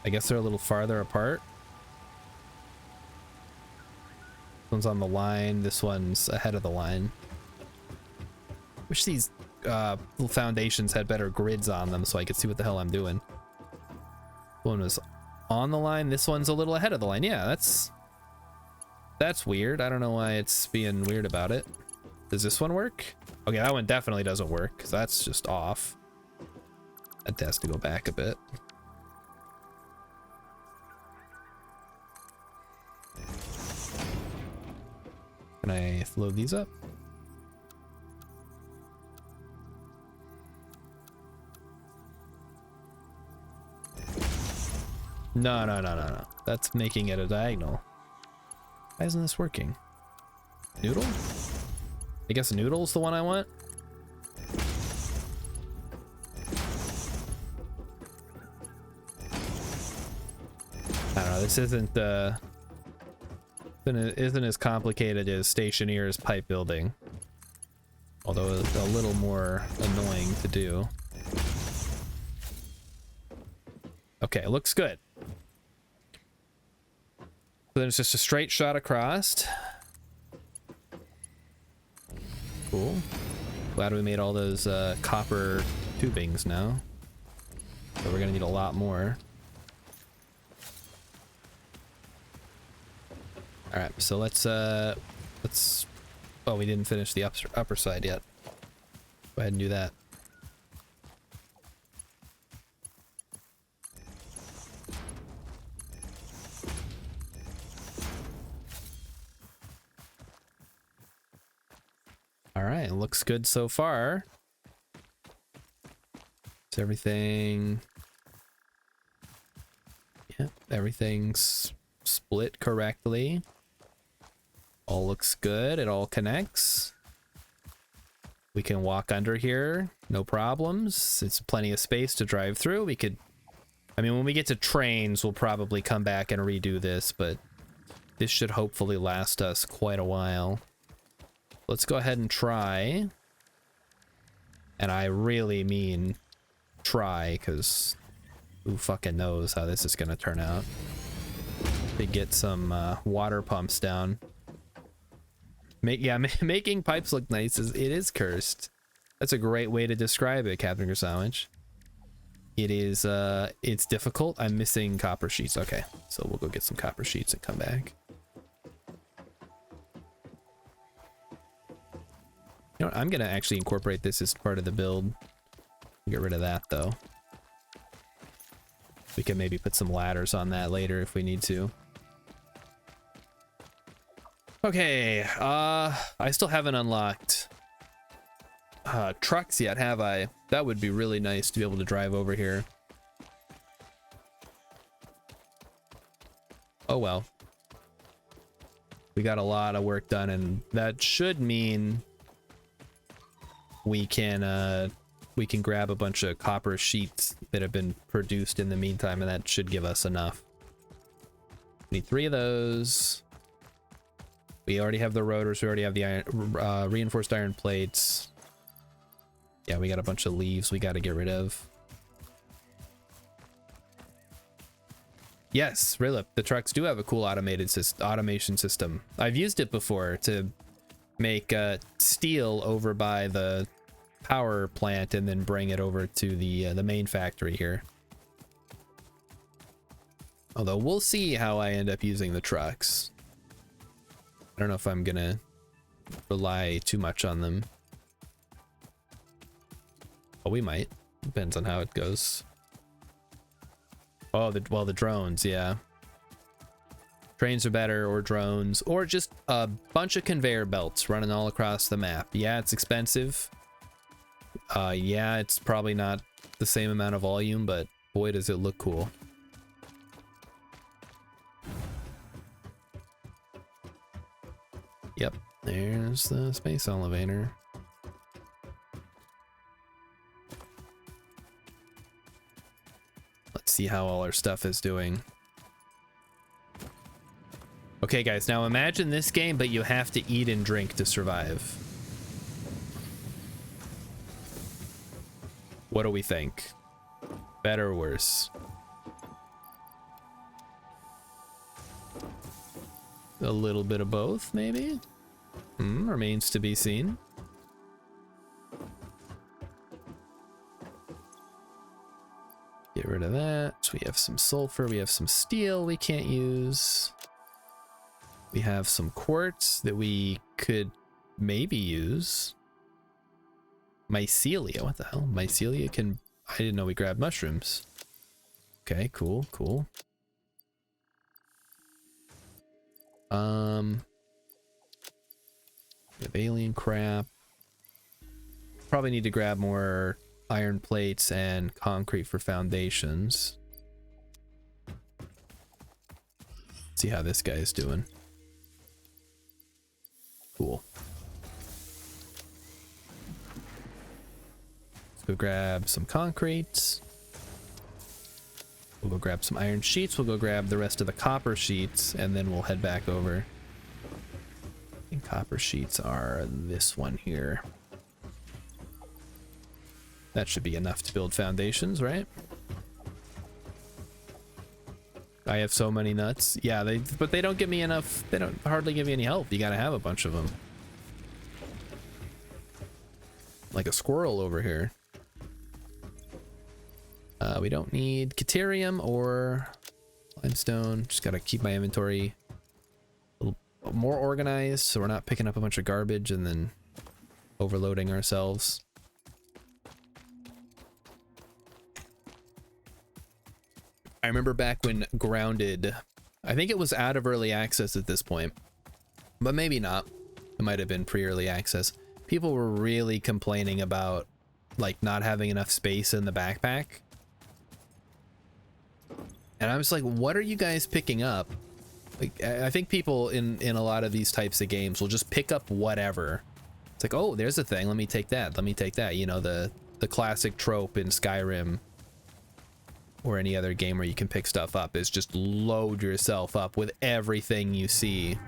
I guess they're a little farther apart. This one's on the line, this one's ahead of the line. Wish these little foundations had better grids on them so I could see what the hell I'm doing. One was on the line, this one's a little ahead of the line. Yeah, that's weird. I don't know why it's being weird about it. Does this one work? Okay, that one definitely doesn't work because that's just off. That has to go back a bit. Can I load these up? No. That's making it a diagonal. Why isn't this working? Noodle? I guess noodle's the one I want. I don't know, this isn't as complicated as Stationeer's pipe building. Although it's a little more annoying to do. Okay, it looks good. So then it's just a straight shot across. Cool. Glad we made all those copper tubings now. So we're gonna need a lot more. All right, so let's. Oh, we didn't finish the upper side yet. Go ahead and do that. All right, looks good so far. Is everything... Yep, everything's split correctly. All looks good. It all connects. We can walk under here, no problems. It's plenty of space to drive through. We could... I mean, when we get to trains, we'll probably come back and redo this, but this should hopefully last us quite a while. Let's go ahead and try. And I really mean try, because who fucking knows how this is going to turn out. To get some water pumps down. Making pipes look nice it is cursed. That's a great way to describe it, Captain Sandwich. It is, it's difficult. I'm missing copper sheets. Okay, so we'll go get some copper sheets and come back. You know what? I'm gonna actually incorporate this as part of the build. Get rid of that though. We can maybe put some ladders on that later if we need to. Okay, I still haven't unlocked trucks yet, have I? That would be really nice to be able to drive over here. Oh well. We got a lot of work done, and that should mean we can grab a bunch of copper sheets that have been produced in the meantime, and that should give us enough. We need 3 of those. We already have the rotors. We already have the iron, reinforced iron plates. Yeah, we got a bunch of leaves we got to get rid of. Yes, Rilip, the trucks do have a cool automation system. I've used it before to make steel over by the power plant and then bring it over to the main factory here. Although we'll see how I end up using the trucks. I don't know if I'm gonna rely too much on them. Oh, we might. Depends on how it goes. Oh, the drones, yeah. Trains are better, or drones, or just a bunch of conveyor belts running all across the map. Yeah, it's expensive. Yeah, it's probably not the same amount of volume, but boy, does it look cool. Yep, there's the space elevator. Let's see how all our stuff is doing. Okay, guys, now imagine this game, but you have to eat and drink to survive. What do we think? Better or worse? A little bit of both, maybe? Remains to be seen. Get rid of that. So we have some sulfur, we have some steel we can't use. We have some quartz that we could maybe use. Mycelia, what the hell? Mycelia can... I didn't know we grabbed mushrooms. Okay, cool, cool. We have alien crap. Probably need to grab more iron plates and concrete for foundations. See how this guy is doing. Cool. Let's go grab some concrete. We'll go grab some iron sheets. We'll go grab the rest of the copper sheets, and then we'll head back over. I think copper sheets are this one here. That should be enough to build foundations, right? I have so many nuts. Yeah, but they don't give me enough. They don't hardly give me any help. You gotta have a bunch of them. Like a squirrel over here. We don't need Caterium or limestone. Just gotta keep my inventory a little more organized so we're not picking up a bunch of garbage and then overloading ourselves. I remember back when Grounded, I think it was out of early access at this point, but maybe not. It might have been pre-early access. People were really complaining about like not having enough space in the backpack. And I was like, what are you guys picking up? Like, I think people in a lot of these types of games will just pick up whatever. It's like, oh, there's a thing. Let me take that. Let me take that. You know, the classic trope in Skyrim or any other game where you can pick stuff up is just load yourself up with everything you see.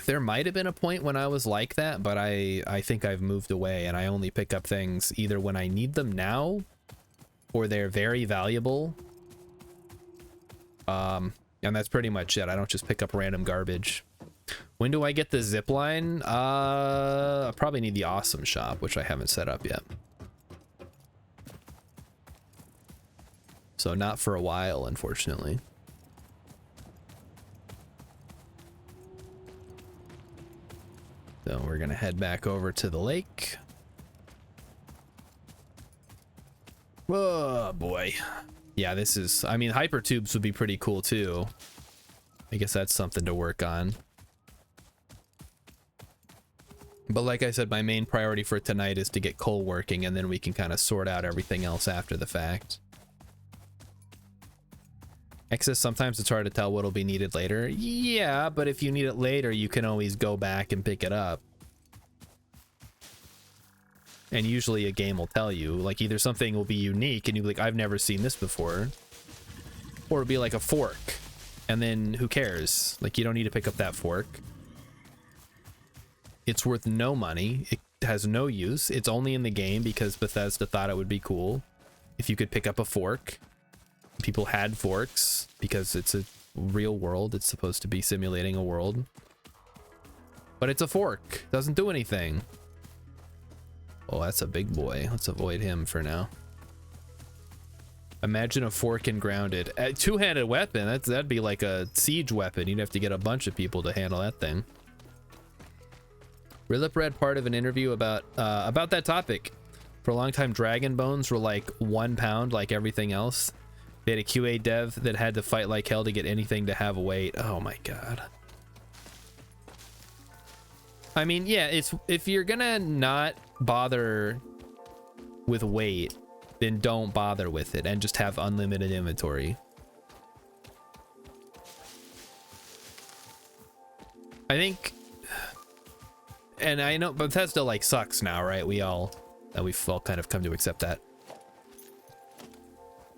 There might have been a point when I was like that, but I think I've moved away and I only pick up things either when I need them now or they're very valuable. And that's pretty much it. I don't just pick up random garbage. When do I get the zip line? I probably need the awesome shop, which I haven't set up yet. So not for a while, unfortunately. So we're gonna head back over to the lake. Oh boy. Yeah, this is, I mean, hypertubes would be pretty cool too. I guess that's something to work on. But like I said, my main priority for tonight is to get Koal working, and then we can kind of sort out everything else after the fact. Excess, sometimes it's hard to tell what'll be needed later. Yeah, but if you need it later, you can always go back and pick it up. And usually a game will tell you, like, either something will be unique and you'll be like, I've never seen this before. Or it'll be like a fork. And then who cares? Like, you don't need to pick up that fork. It's worth no money. It has no use. It's only in the game because Bethesda thought it would be cool if you could pick up a fork. People had forks because it's a real world. It's supposed to be simulating a world. But it's a fork. Doesn't do anything. Oh, that's a big boy. Let's avoid him for now. Imagine a fork in Grounded. A two-handed weapon. That'd be like a siege weapon. You'd have to get a bunch of people to handle that thing. Rilip read part of an interview about that topic. For a long time, dragon bones were like 1 pound, like everything else. They had a QA dev that had to fight like hell to get anything to have weight. Oh my god. I mean, yeah, it's, if you're gonna not bother with weight, then don't bother with it and just have unlimited inventory. I think, and I know Bethesda like sucks now, right? We've all kind of come to accept that.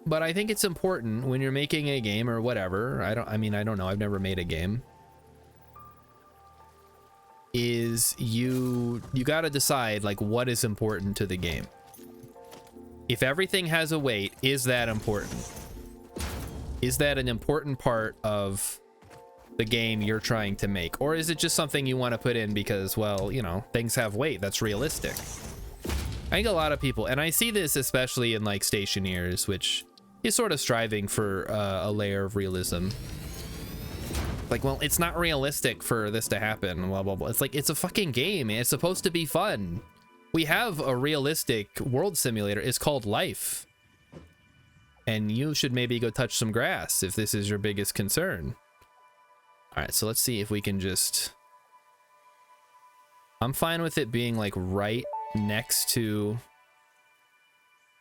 But I think it's important when you're making a game or whatever. I don't know. I've never made a game. Is you got to decide like what is important to the game. If everything has a weight, is that important? Is that an important part of the game you're trying to make? Or is it just something you want to put in because, well, you know, things have weight, that's realistic. I think a lot of people, and I see this especially in like stationeers, which is sort of striving for a layer of realism. Like, well, it's not realistic for this to happen, blah, blah, blah. It's like, it's a fucking game. It's supposed to be fun. We have a realistic world simulator. It's called Life. And you should maybe go touch some grass if this is your biggest concern. All right, so let's see if we can just... I'm fine with it being like right next to...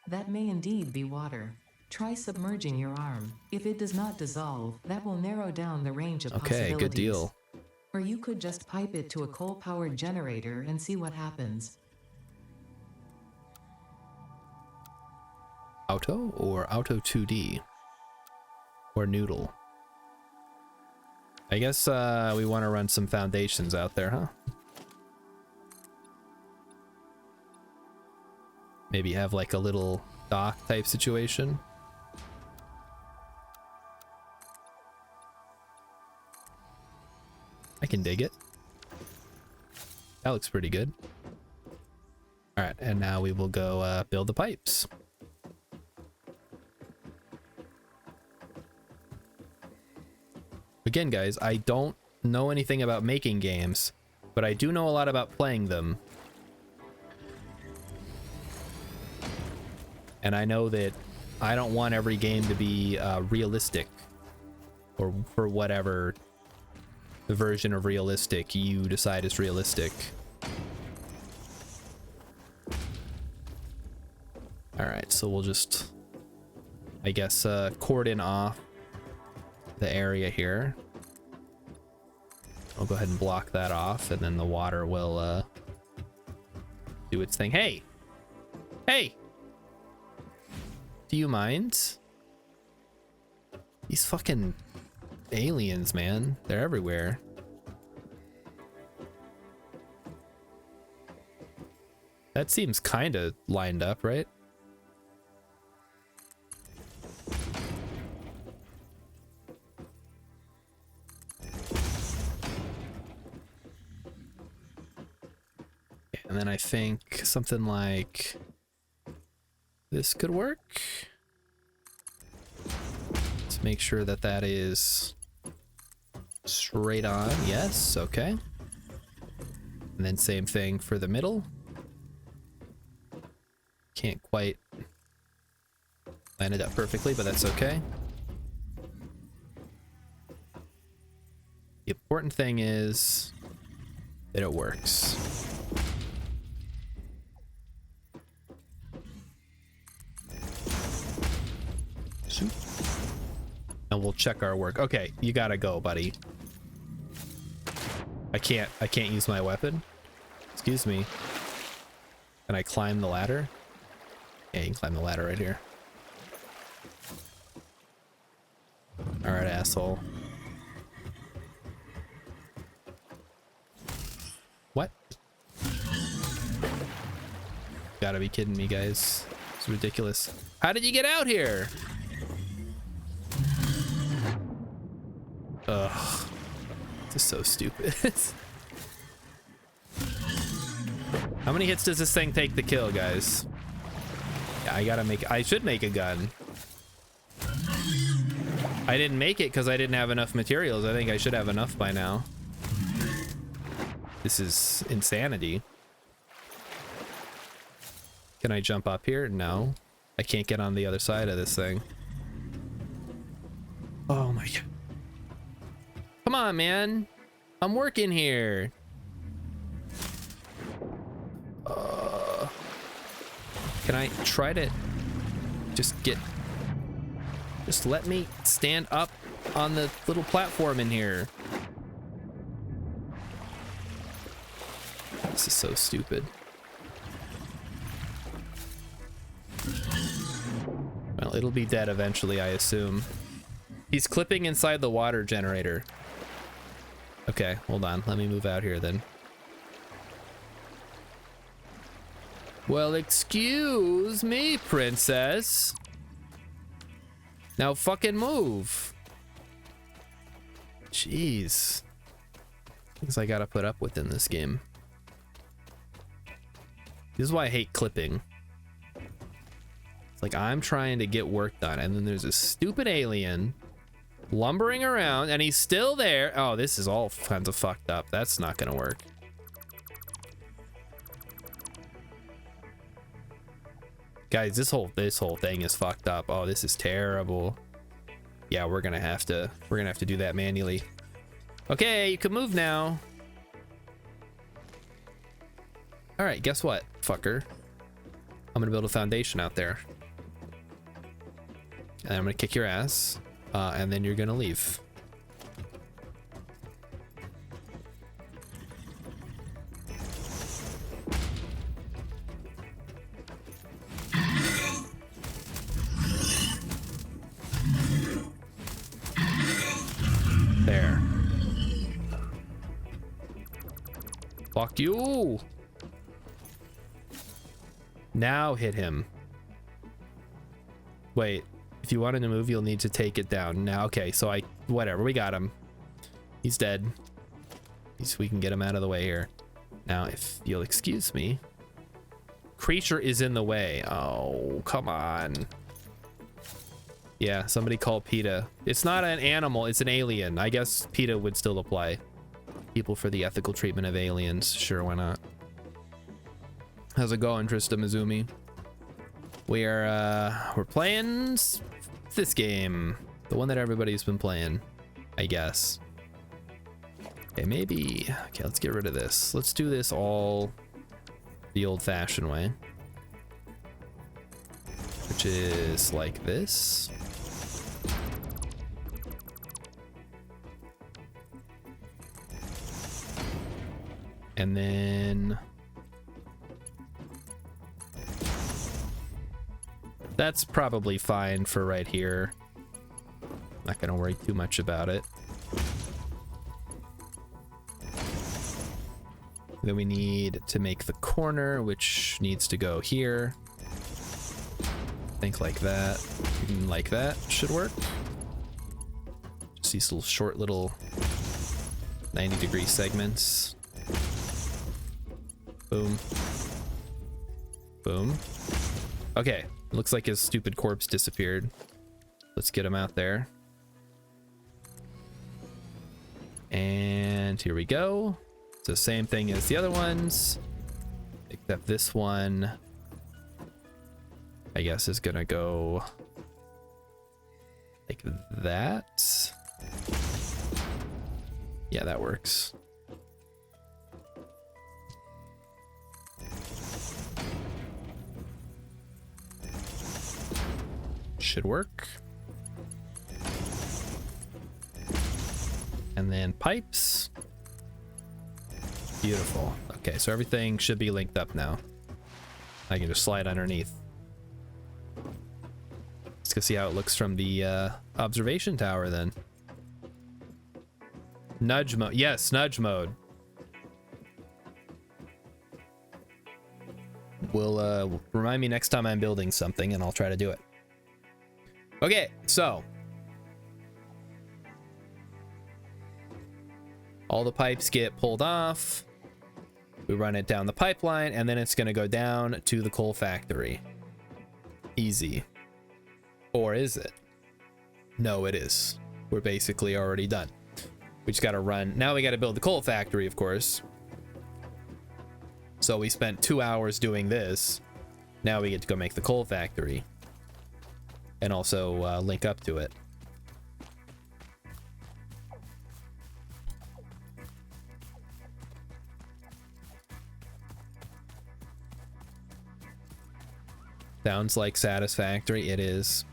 That may indeed be water. Try submerging your arm. If it does not dissolve, that will narrow down the range of possibilities. Okay, good deal. Or you could just pipe it to a coal-powered generator and see what happens. Auto or Auto 2D? Or Noodle? I guess we want to run some foundations out there, huh? Maybe have like a little dock type situation. I can dig it. That looks pretty good. All right, and now we will go build the pipes. Again, guys, I don't know anything about making games, but I do know a lot about playing them. And I know that I don't want every game to be realistic, or for whatever the version of realistic you decide is realistic. All right, so we'll just, I guess, cordon off the area here. I'll go ahead and block that off, and then the water will do its thing. Hey! Hey! Do you mind? These fucking aliens, man. They're everywhere. That seems kind of lined up, right? And then I think something like this could work. Let's make sure that that is straight on. Yes, okay. And then same thing for the middle. Can't quite line it up perfectly, but that's okay. The important thing is that it works. And we'll check our work. Okay, you gotta go, buddy. I can't use my weapon. Excuse me. Can I climb the ladder? Yeah, you can climb the ladder right here. All right, asshole. What? Gotta be kidding me, guys. It's ridiculous. How did you get out here? Ugh. This is so stupid. How many hits does this thing take to kill, guys? Yeah, I should make a gun. I didn't make it because I didn't have enough materials. I think I should have enough by now. This is insanity. Can I jump up here? No. I can't get on the other side of this thing. Oh my god. Come on, man. I'm working here. Can I try to just let me stand up on the little platform in here? This is so stupid. Well, it'll be dead eventually, I assume. He's clipping inside the water generator. Okay, hold on. Let me move out here then. Well, excuse me, princess. Now fucking move. Jeez. Things I gotta put up with in this game. This is why I hate clipping. It's like I'm trying to get work done, and then there's a stupid alien lumbering around, and he's still there. Oh, this is all kinds of fucked up. That's not gonna work. Guys, this whole thing is fucked up. Oh, this is terrible. Yeah, we're gonna have to do that manually. Okay, you can move now. All right, guess what, fucker? I'm gonna build a foundation out there, and I'm gonna kick your ass, and then you're gonna leave. There. Fuck you. Now hit him. Wait, if you want him to move, you'll need to take it down. Now, okay, so whatever, we got him. He's dead. We can get him out of the way here. Now, if you'll excuse me. Creature is in the way. Oh, come on. Yeah, somebody call PETA. It's not an animal, it's an alien. I guess PETA would still apply. People for the ethical treatment of aliens. Sure, why not? How's it going, Trista Mizumi? we're playing this game, the one that everybody's been playing, I guess. Okay, maybe. Okay, let's get rid of this. Let's do this all the old-fashioned way, which is like this. And then that's probably fine for right here. Not gonna worry too much about it. Then we need to make the corner, which needs to go here. Think like that. Like that should work. Just these little short little 90-degree segments. Boom. Boom. Okay, looks like his stupid corpse disappeared. Let's get him out there. And here we go. It's the same thing as the other ones, except this one, I guess, is gonna go like that. Yeah, that works. Should work. And then pipes. Beautiful. Okay, so everything should be linked up now. I can just slide underneath. Let's go see how it looks from the observation tower then. Nudge mode. Yes, nudge mode. Will remind me next time I'm building something and I'll try to do it. Okay, so all the pipes get pulled off. We run it down the pipeline, and then it's going to go down to the coal factory. Easy. Or is it? No, it is. We're basically already done. We just got to run. Now we got to build the coal factory, of course. So we spent 2 hours doing this. Now we get to go make the coal factory. And also link up to it. Sounds like Satisfactory. It is.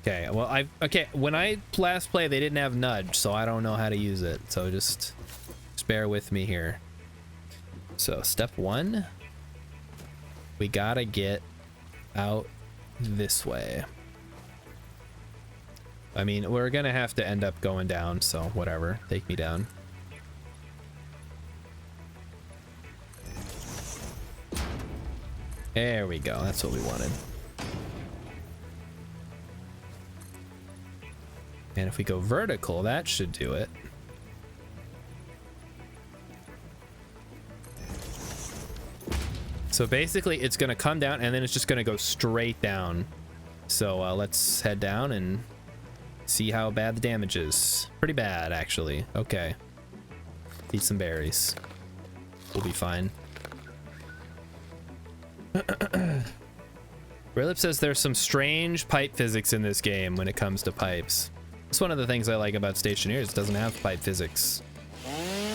Okay, well, when I last played, they didn't have nudge, so I don't know how to use it. So just bear with me here. So step 1, we gotta get out this way. I mean, we're gonna have to end up going down, so whatever. Take me down. There we go. That's what we wanted. And if we go vertical, that should do it. So basically, it's going to come down, and then it's just going to go straight down. So let's head down and see how bad the damage is. Pretty bad, actually. Okay. Eat some berries. We'll be fine. Rilip says there's some strange pipe physics in this game when it comes to pipes. It's one of the things I like about Stationeers. It doesn't have pipe physics.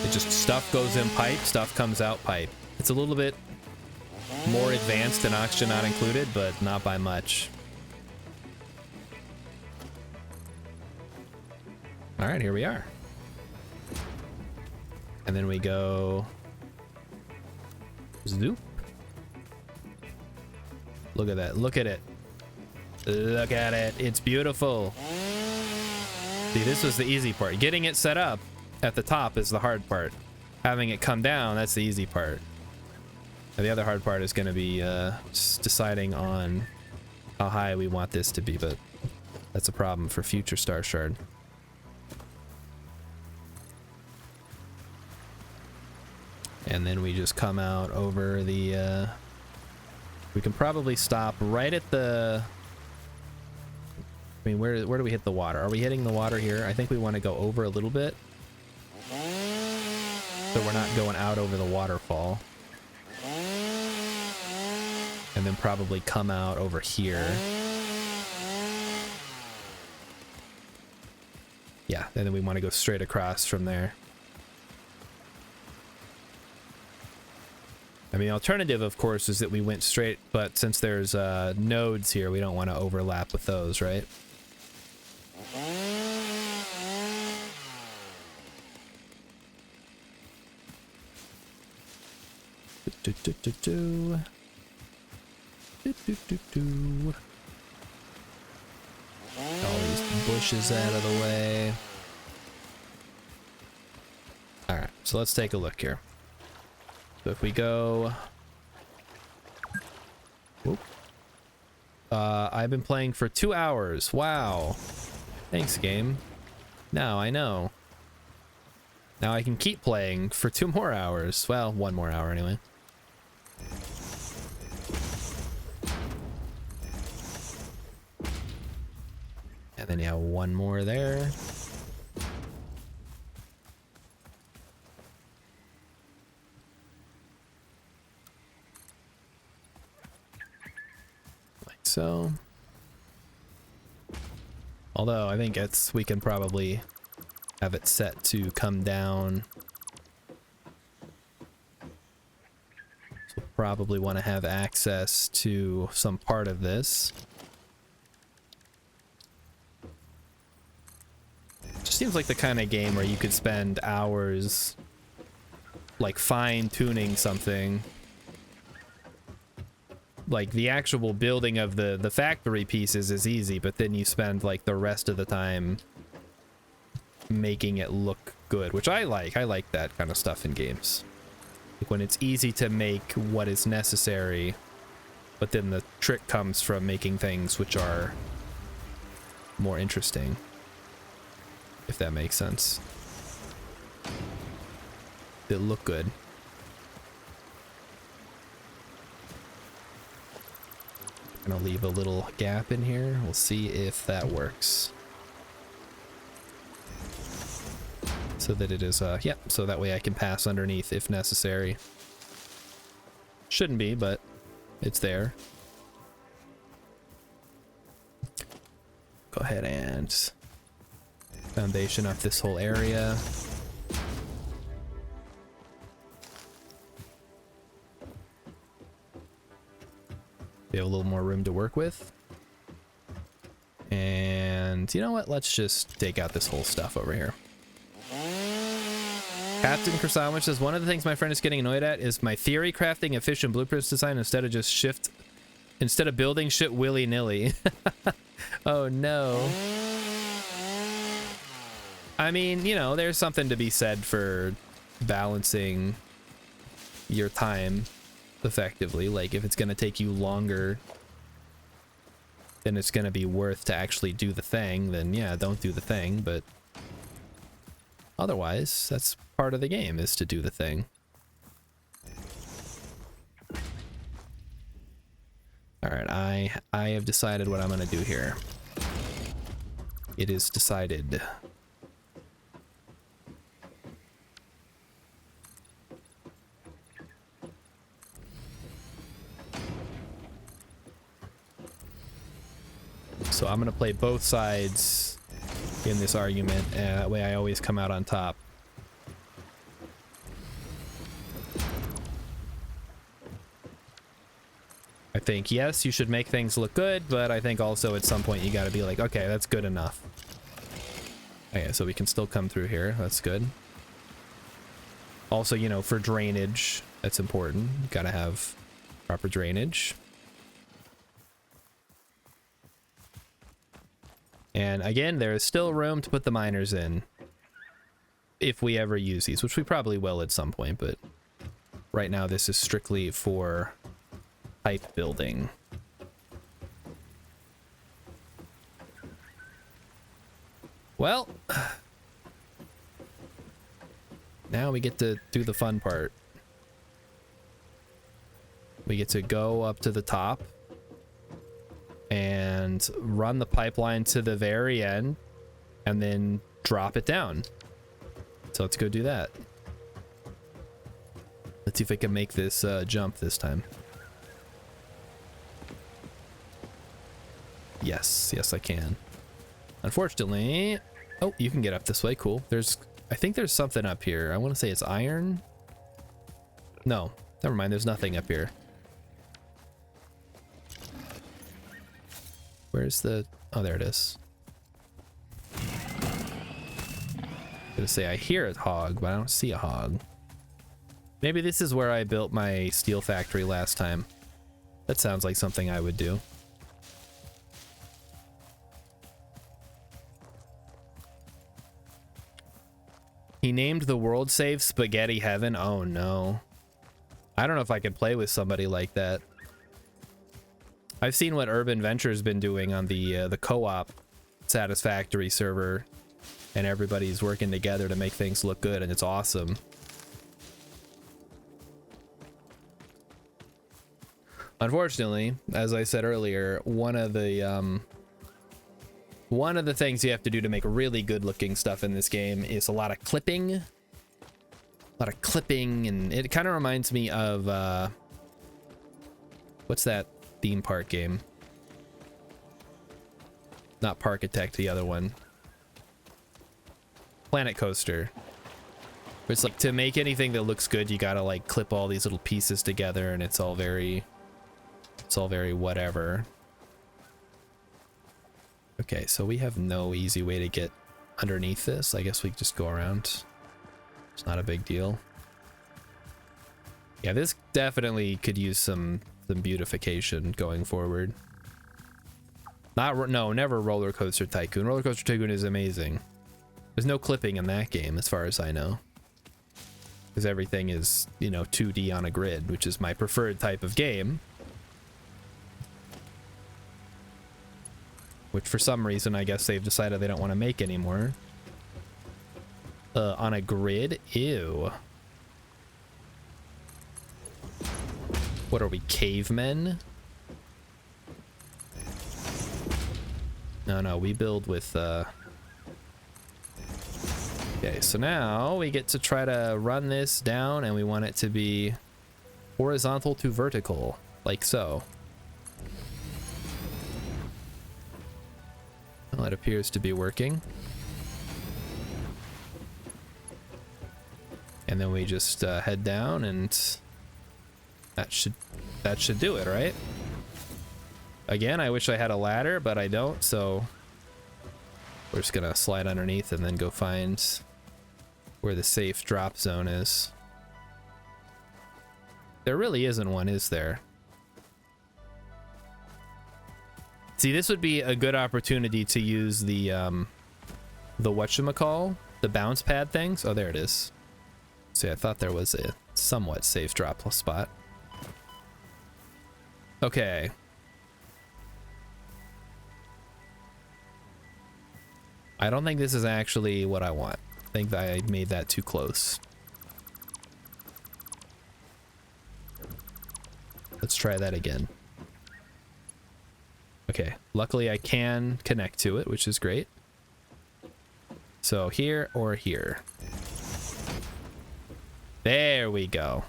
It just, stuff goes in pipe, stuff comes out pipe. It's a little bit more advanced than Oxygen Not Included, but not by much. All right, here we are. And then we go zoop. Look at that. Look at it. Look at it. It's beautiful. See, this was the easy part. Getting it set up at the top is the hard part. Having it come down, that's the easy part. And the other hard part is going to be just deciding on how high we want this to be, but that's a problem for future Star Shard. And then we just come out over the... we can probably stop right at the... I mean, where do we hit the water? Are we hitting the water here? I think we want to go over a little bit, so we're not going out over the waterfall. and then probably come out over here. Yeah, and then we want to go straight across from there. I mean, the alternative, of course, is that we went straight, but since there's nodes here, we don't want to overlap with those, right? All these bushes out of the way. Alright, so let's take a look here. So if we go... Whoop. I've been playing for 2 hours. Wow. Thanks, game. Now I know. Now I can keep playing for 2 more hours. Well, 1 more hour anyway. And then, yeah, 1 more there. Like so. Although, I think we can probably have it set to come down. So we'll probably want to have access to some part of this. Just seems like the kind of game where you could spend hours like fine-tuning something. Like the actual building of the factory pieces is easy, but then you spend like the rest of the time making it look good, which I like. I like that kind of stuff in games. Like when it's easy to make what is necessary, but then the trick comes from making things which are more interesting. If that makes sense. They look good. I'm gonna leave a little gap in here. We'll see if that works. So that it is, yeah, so that way I can pass underneath if necessary. Shouldn't be, but it's there. Go ahead and foundation up this whole area. We have a little more room to work with. And you know what? Let's just take out this whole stuff over here. Captain Krasavich says, one of the things my friend is getting annoyed at is my theory crafting efficient blueprints design instead of building shit willy-nilly. Oh no. I mean, you know, there's something to be said for balancing your time effectively. Like, if it's going to take you longer than it's going to be worth to actually do the thing, then yeah, don't do the thing. But otherwise, that's part of the game, is to do the thing. All right, I have decided what I'm going to do here. It is decided. So I'm gonna play both sides in this argument, that way I always come out on top. I think, yes, you should make things look good, but I think also at some point you gotta be like, okay, that's good enough. Okay, so we can still come through here, that's good. Also, you know, for drainage, that's important. You gotta have proper drainage. And again, there is still room to put the miners in if we ever use these, which we probably will at some point, but right now this is strictly for pipe building. Well, now we get to do the fun part. We get to go up to the top and run the pipeline to the very end and then drop it down. So let's go do that. Let's see if I can make this jump this time. Yes, yes I can. Unfortunately, oh, you can get up this way. Cool. I think there's something up here. I want to say it's iron. No, never mind. There's nothing up here. Where's the... Oh, there it is. I'm gonna say I hear a hog, but I don't see a hog. Maybe this is where I built my steel factory last time. That sounds like something I would do. He named the world save Spaghetti Heaven. Oh no. I don't know if I could play with somebody like that. I've seen what Urban Venture's been doing on the co-op Satisfactory server, and everybody's working together to make things look good, and it's awesome. Unfortunately, as I said earlier, one of the things you have to do to make really good looking stuff in this game is a lot of clipping. A lot of clipping, and it kind of reminds me of what's that theme park game? Not Parkitect, the other one. Planet Coaster. Where it's like, to make anything that looks good, you gotta like clip all these little pieces together, and it's all very whatever. Okay, so we have no easy way to get underneath this. I guess we just go around. It's not a big deal. Yeah, this definitely could use some beautification going forward. Never Roller Coaster Tycoon. Roller Coaster Tycoon is amazing. There's no clipping in that game, as far as I know, because everything is, you know, 2D on a grid, which is my preferred type of game. Which for some reason, I guess they've decided they don't want to make anymore. On a grid? Ew. What are we, cavemen? No, we build with, Okay, so now we get to try to run this down, and we want it to be horizontal to vertical, like so. Well, it appears to be working. And then we just head down, and that should do it, right? Again, I wish I had a ladder, but I don't, so we're just gonna slide underneath and then go find where the safe drop zone is. There really isn't one, is there? See, this would be a good opportunity to use the whatchamacall, the bounce pad things. Oh, there it is. See, I thought there was a somewhat safe drop spot. Okay. I don't think this is actually what I want. I think that I made that too close. Let's try that again. Okay, luckily I can connect to it, which is great. So here or here. There we go.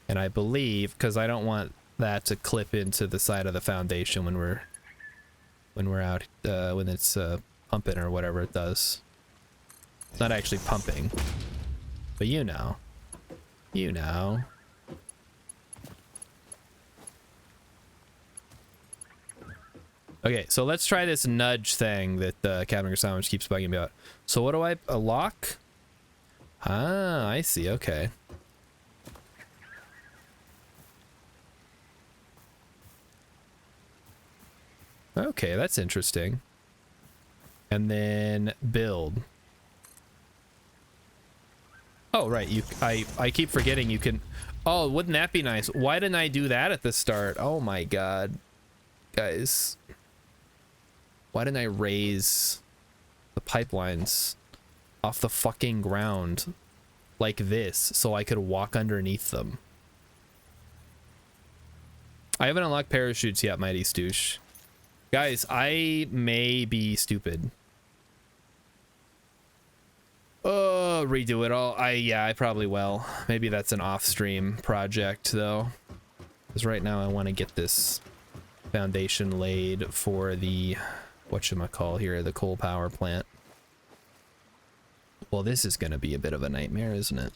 And I believe, because I don't want that to clip into the side of the foundation when we're out, when it's pumping or whatever it does. It's not actually pumping, but you know. You know. Okay, so let's try this nudge thing that Captain Sandwich keeps bugging me about. So what do a lock? Ah, I see, okay. Okay, that's interesting. And then build. Oh, right, I keep forgetting you can... Oh, wouldn't that be nice? Why didn't I do that at the start? Oh my god. Guys. Why didn't I raise the pipelines off the fucking ground like this so I could walk underneath them? I haven't unlocked parachutes yet, Mighty Stoosh. Guys, I may be stupid. Redo it all. Yeah, I probably will. Maybe that's an off-stream project, though. Because right now I want to get this foundation laid for the, whatchamacall here, the coal power plant. Well, this is going to be a bit of a nightmare, isn't it?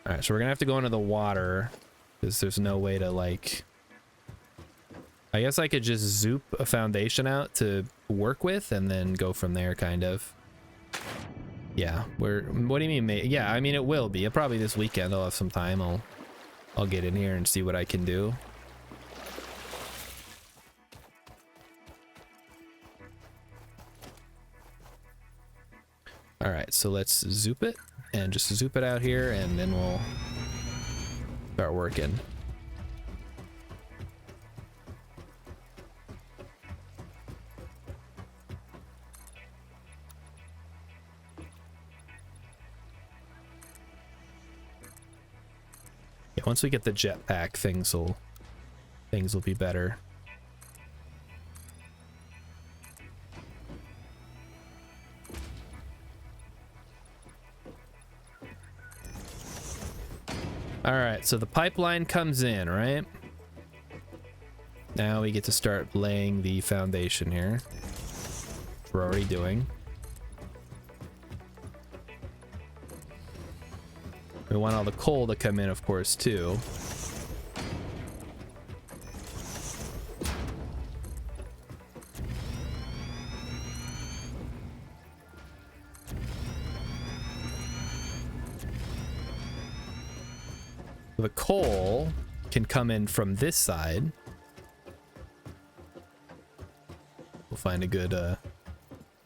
Alright, so we're going to have to go into the water, because there's no way to, like... I guess I could just zoop a foundation out to work with, and then go from there, kind of. Yeah, what do you mean? Yeah, I mean, it will be. Probably this weekend I'll have some time. I'll get in here and see what I can do. All right, so let's zoop it and just zoop it out here, and then we'll start working. Once we get the jetpack, things will be better. All right, so the pipeline comes in, right? Now we get to start laying the foundation here, which we're already doing. We want all the coal to come in, of course, too. The coal can come in from this side. We'll find a good,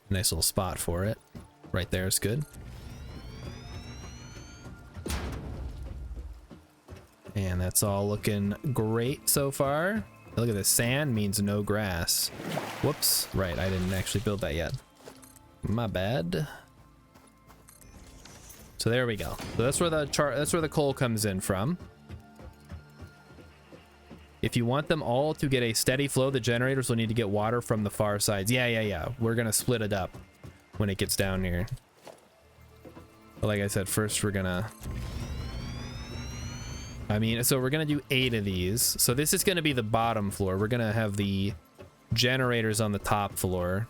nice little spot for it. Right there is good. And that's all looking great so far. Look at this, sand means no grass. Whoops, right, I didn't actually build that yet. My bad. So there we go. So that's where the coal comes in from. If you want them all to get a steady flow, the generators will need to get water from the far sides. Yeah. We're gonna split it up when it gets down here. But like I said, first we're gonna... so we're gonna do 8 of these. So this is gonna be the bottom floor. We're gonna have the generators on the top floor.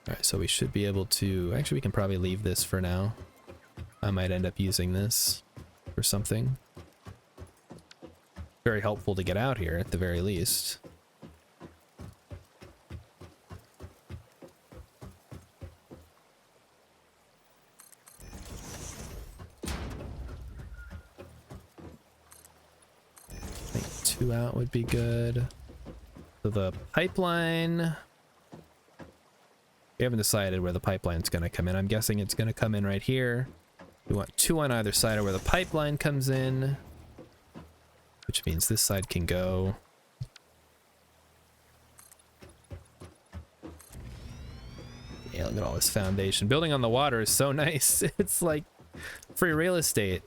All right, so we should be able to... Actually, we can probably leave this for now. I might end up using this for something. Very helpful to get out here, at the very least. I think 2 out would be good. So the pipeline... We haven't decided where the pipeline's going to come in. I'm guessing it's going to come in right here. We want 2 on either side of where the pipeline comes in, which means this side can go. Yeah, look at all this foundation. Building on the water is so nice. It's like free real estate.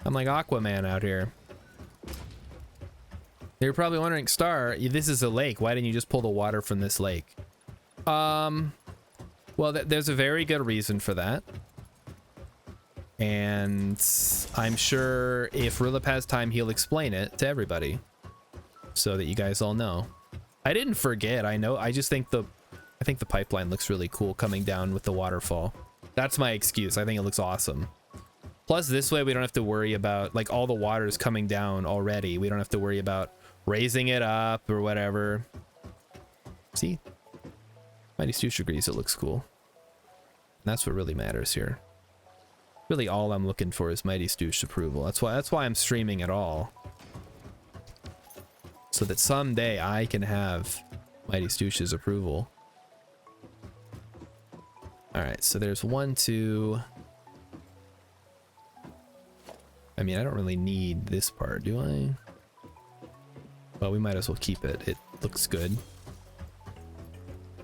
I'm like Aquaman out here. You're probably wondering, Star, this is a lake. Why didn't you just pull the water from this lake? Well, there's a very good reason for that. And I'm sure if Rilip has time, he'll explain it to everybody so that you guys all know. I didn't forget. I know. I just think the pipeline looks really cool coming down with the waterfall. That's my excuse. I think it looks awesome. Plus, this way we don't have to worry about, like, all the water is coming down already. We don't have to worry about raising it up or whatever. See? Mighty Stoosh agrees it looks cool. And that's what really matters here. Really all I'm looking for is Mighty Stoosh approval. That's why I'm streaming at all. So that someday I can have Mighty Stoosh's approval. Alright, so there's 1, 2... I mean, I don't really need this part, do I? Well, we might as well keep it. It looks good.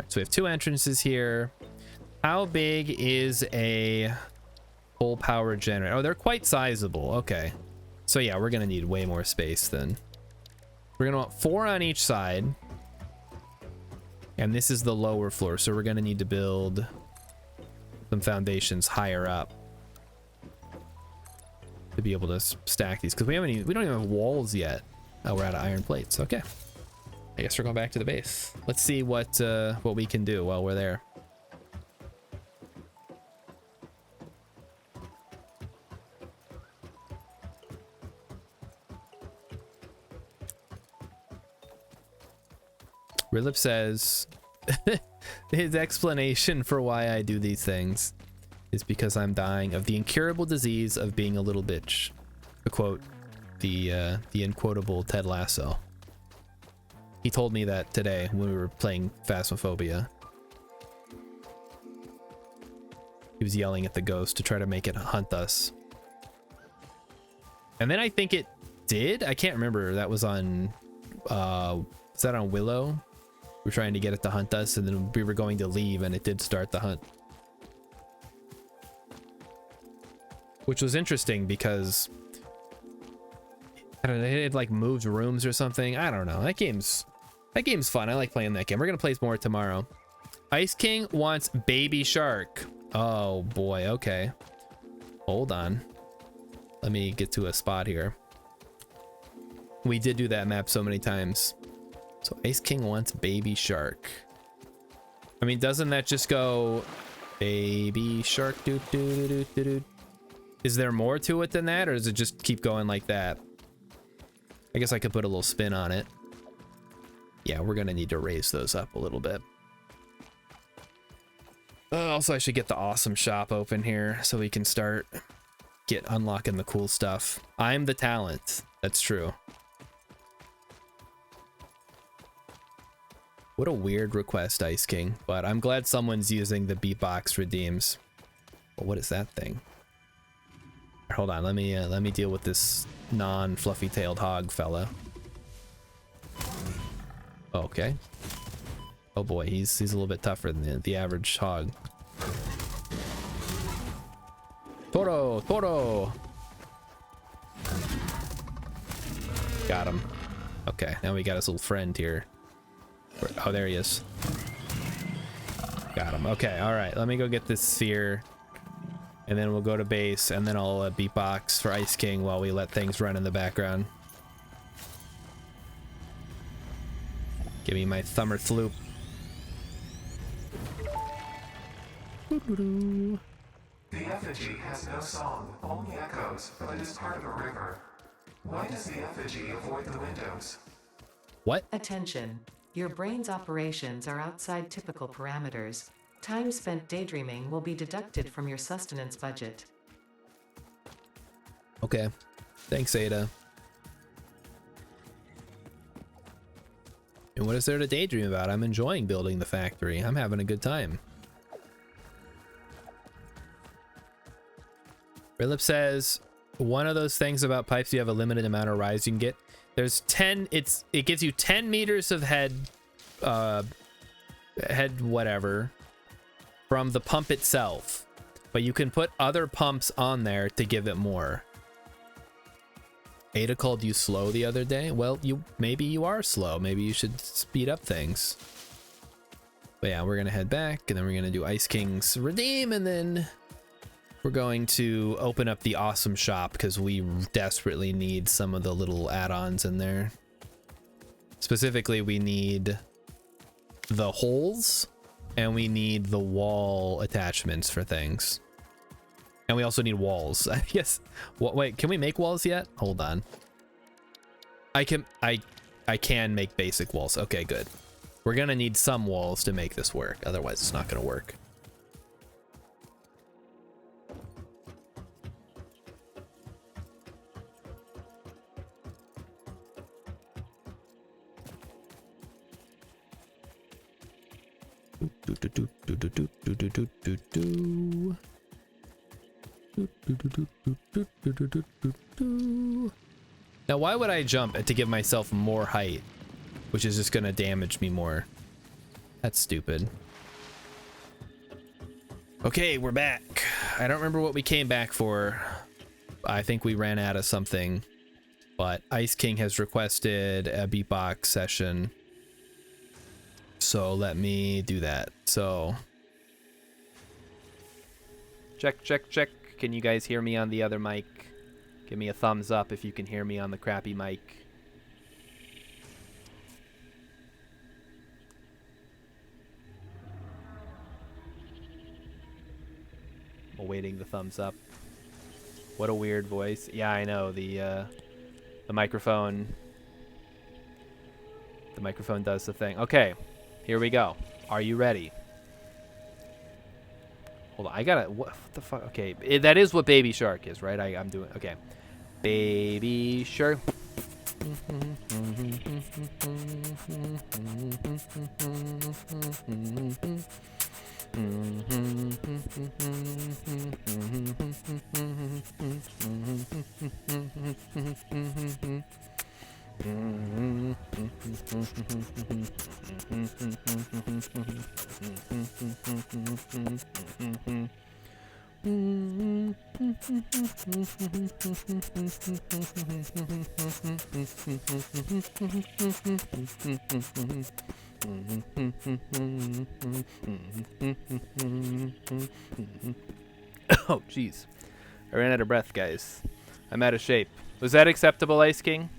So we have 2 entrances here. How big is a full power generator? Oh, they're quite sizable. Okay. So yeah, we're going to need way more space then. We're going to want 4 on each side. And this is the lower floor. So we're going to need to build some foundations higher up to be able to stack these, because we don't even have walls yet. Oh, we're out of iron plates. Okay, I guess we're going back to the base. Let's see what we can do while we're there. Rilip says his explanation for why I do these things is because I'm dying of the incurable disease of being a little bitch. To quote the unquotable Ted Lasso. He told me that today when we were playing Phasmophobia. He was yelling at the ghost to try to make it hunt us. And then I think it did? I can't remember. That was on... is that on Willow? We were trying to get it to hunt us, and then we were going to leave, and it did start the hunt. Which was interesting because... I don't know, it like moves rooms or something. I don't know. That game's fun. I like playing that game. We're gonna play more tomorrow. Ice King wants Baby Shark. Oh boy, okay. Hold on. Let me get to a spot here. We did do that map so many times. So Ice King wants Baby Shark. I mean, doesn't that just go Baby Shark doo doo doo doo doo? Is there more to it than that, or does it just keep going like that? I guess I could put a little spin on it. Yeah, we're gonna need to raise those up a little bit. Also, I should get the awesome shop open here so we can start unlocking the cool stuff. I'm the talent. That's true. What a weird request, Ice King, but I'm glad someone's using the beatbox redeems. Well, what is that thing? Hold on, let me deal with this non-fluffy-tailed hog fella. Okay. Oh boy, he's a little bit tougher than the average hog. Toro! Got him. Okay, now we got his little friend here. Oh, there he is. Got him. Okay, all right. Let me go get this sphere. And then we'll go to base, and then I'll beatbox for Ice King while we let things run in the background. Give me my thumber floop. The effigy has no song, only echoes, but it is part of a river. Why does the effigy avoid the windows? What? Attention. Your brain's operations are outside typical parameters. Time spent daydreaming will be deducted from your sustenance budget. Okay. Thanks, Ada. And what is there to daydream about? I'm enjoying building the factory. I'm having a good time. Rilip says, one of those things about pipes, you have a limited amount of rise you can get. There's 10, it gives you 10 meters of head whatever from the pump itself, but you can put other pumps on there to give it more. Ada called you slow the other day. Well, maybe you are slow. Maybe you should speed up things. But yeah, we're gonna head back, and then we're gonna do Ice King's redeem, and then we're going to open up the awesome shop because we desperately need some of the little add-ons in there. Specifically, we need the holes, and we need the wall attachments for things. And we also need walls. I guess. Wait, can we make walls yet? Hold on. I can make basic walls. Okay, good. We're gonna need some walls to make this work. Otherwise, it's not gonna work. Now, why would I jump to give myself more height, which is just gonna damage me more? That's stupid. Okay, we're back. I don't remember what we came back for. I think we ran out of something, but Ice King has requested a beatbox session. So let me do that. So Check, check, check. Can you guys hear me on the other mic? Give me a thumbs up if you can hear me on the crappy mic. Awaiting the thumbs up. What a weird voice. Yeah, I know. The microphone. The microphone does the thing. Okay, here we go. Are you ready? Hold on, I gotta. What the fuck? Okay, that is what Baby Shark is, right? I'm doing. Okay, Baby Shark. Oh, jeez. I ran out of breath, guys. I'm out of shape. Was that acceptable, Ice King?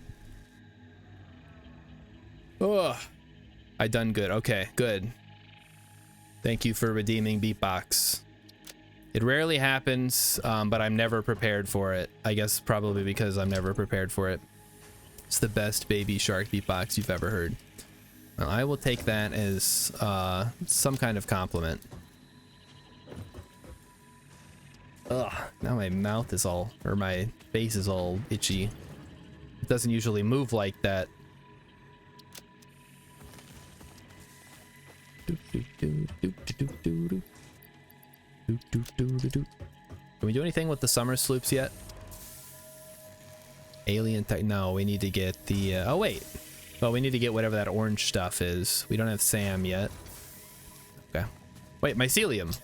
Ugh. I done good. Okay, good. Thank you for redeeming Beatbox. It rarely happens, but I'm never prepared for it. I guess probably because I'm never prepared for it. It's the best Baby Shark beatbox you've ever heard. Well, I will take that as some kind of compliment. Ugh, now my mouth is all, or my face is all itchy. It doesn't usually move like that. Can we do anything with the summer sloops yet? Alien tech. No, we need to get the. Oh wait. Well, we need to get whatever that orange stuff is. We don't have Sam yet. Okay. Wait, mycelium.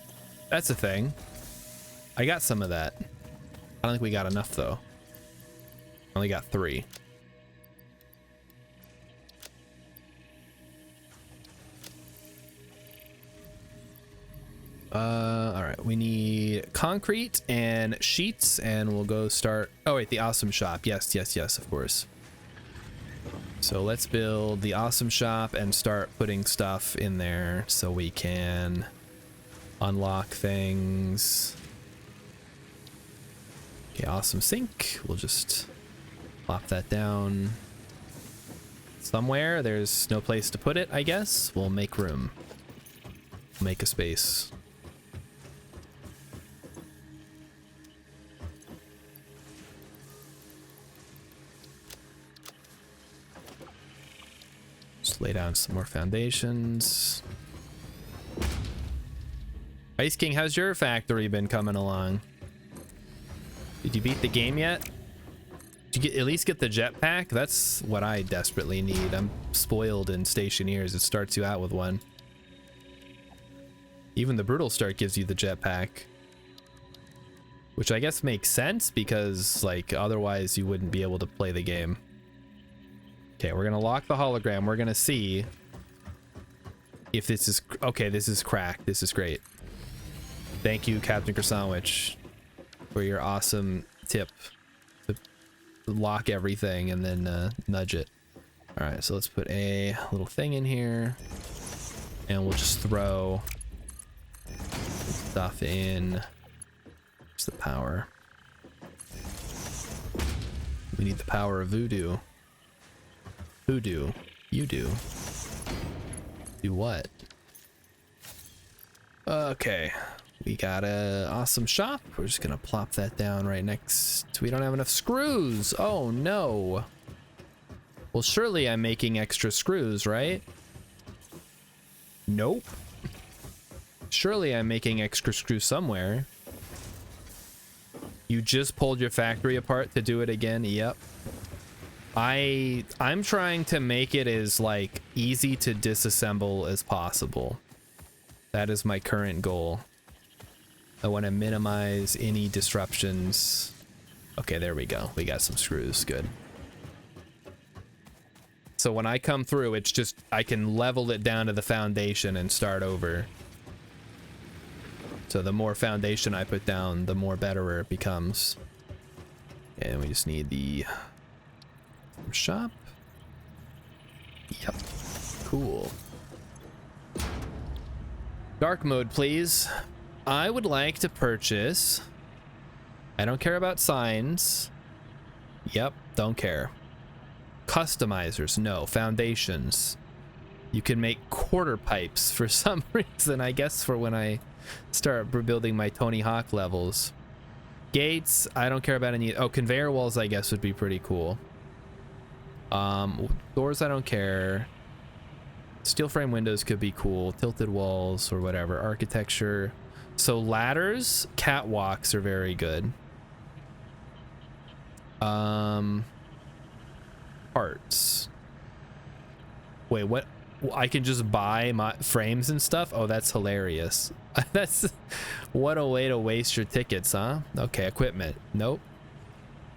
That's a thing. I got some of that. I don't think we got enough though. Only got 3. All right, we need concrete and sheets, and we'll go start. Oh wait, the awesome shop. Yes, yes, yes, of course. So let's build the awesome shop and start putting stuff in there so we can unlock things. Okay, awesome sink. We'll just plop that down somewhere. There's no place to put it, I guess. We'll make room. Make a space. Just lay down some more foundations. Ice King, how's your factory been coming along? Did you beat the game yet? Did you at least get the jetpack? That's what I desperately need. I'm spoiled in Stationeers. It starts you out with one. Even the Brutal Start gives you the jetpack. Which I guess makes sense because, like, otherwise you wouldn't be able to play the game. Okay, we're gonna lock the hologram. We're gonna see if this is... Okay, this is cracked. This is great. Thank you, Captain Sandwich, for your awesome tip to lock everything and then nudge it. All right, so let's put a little thing in here, and we'll just throw stuff in. Where's the power? We need the power of voodoo. Voodoo, you do. Do what? Okay. We got a awesome shop. We're just gonna plop that down right next. We don't have enough screws. Oh no. Well, surely I'm making extra screws, right? Nope. Surely I'm making extra screws somewhere. You just pulled your factory apart to do it again? Yep. I'm trying to make it as like easy to disassemble as possible. That is my current goal. I want to minimize any disruptions. Okay, there we go. We got some screws. Good. So when I come through, it's just I can level it down to the foundation and start over. So the more foundation I put down, the more better it becomes. And we just need the shop. Yep. Cool. Dark mode, please. I would like to purchase. I don't care about signs. Yep, don't care. Customizers, no. Foundations. You can make quarter pipes for some reason, I guess for when I start building my Tony Hawk levels. Gates, I don't care about any. Oh, conveyor walls, I guess would be pretty cool. Doors, I don't care. Steel frame windows could be cool. Tilted walls or whatever. Architecture. So ladders, catwalks are very good. Parts. Wait, what? I can just buy my frames and stuff? Oh, that's hilarious. That's what a way to waste your tickets, huh? Okay, equipment. Nope.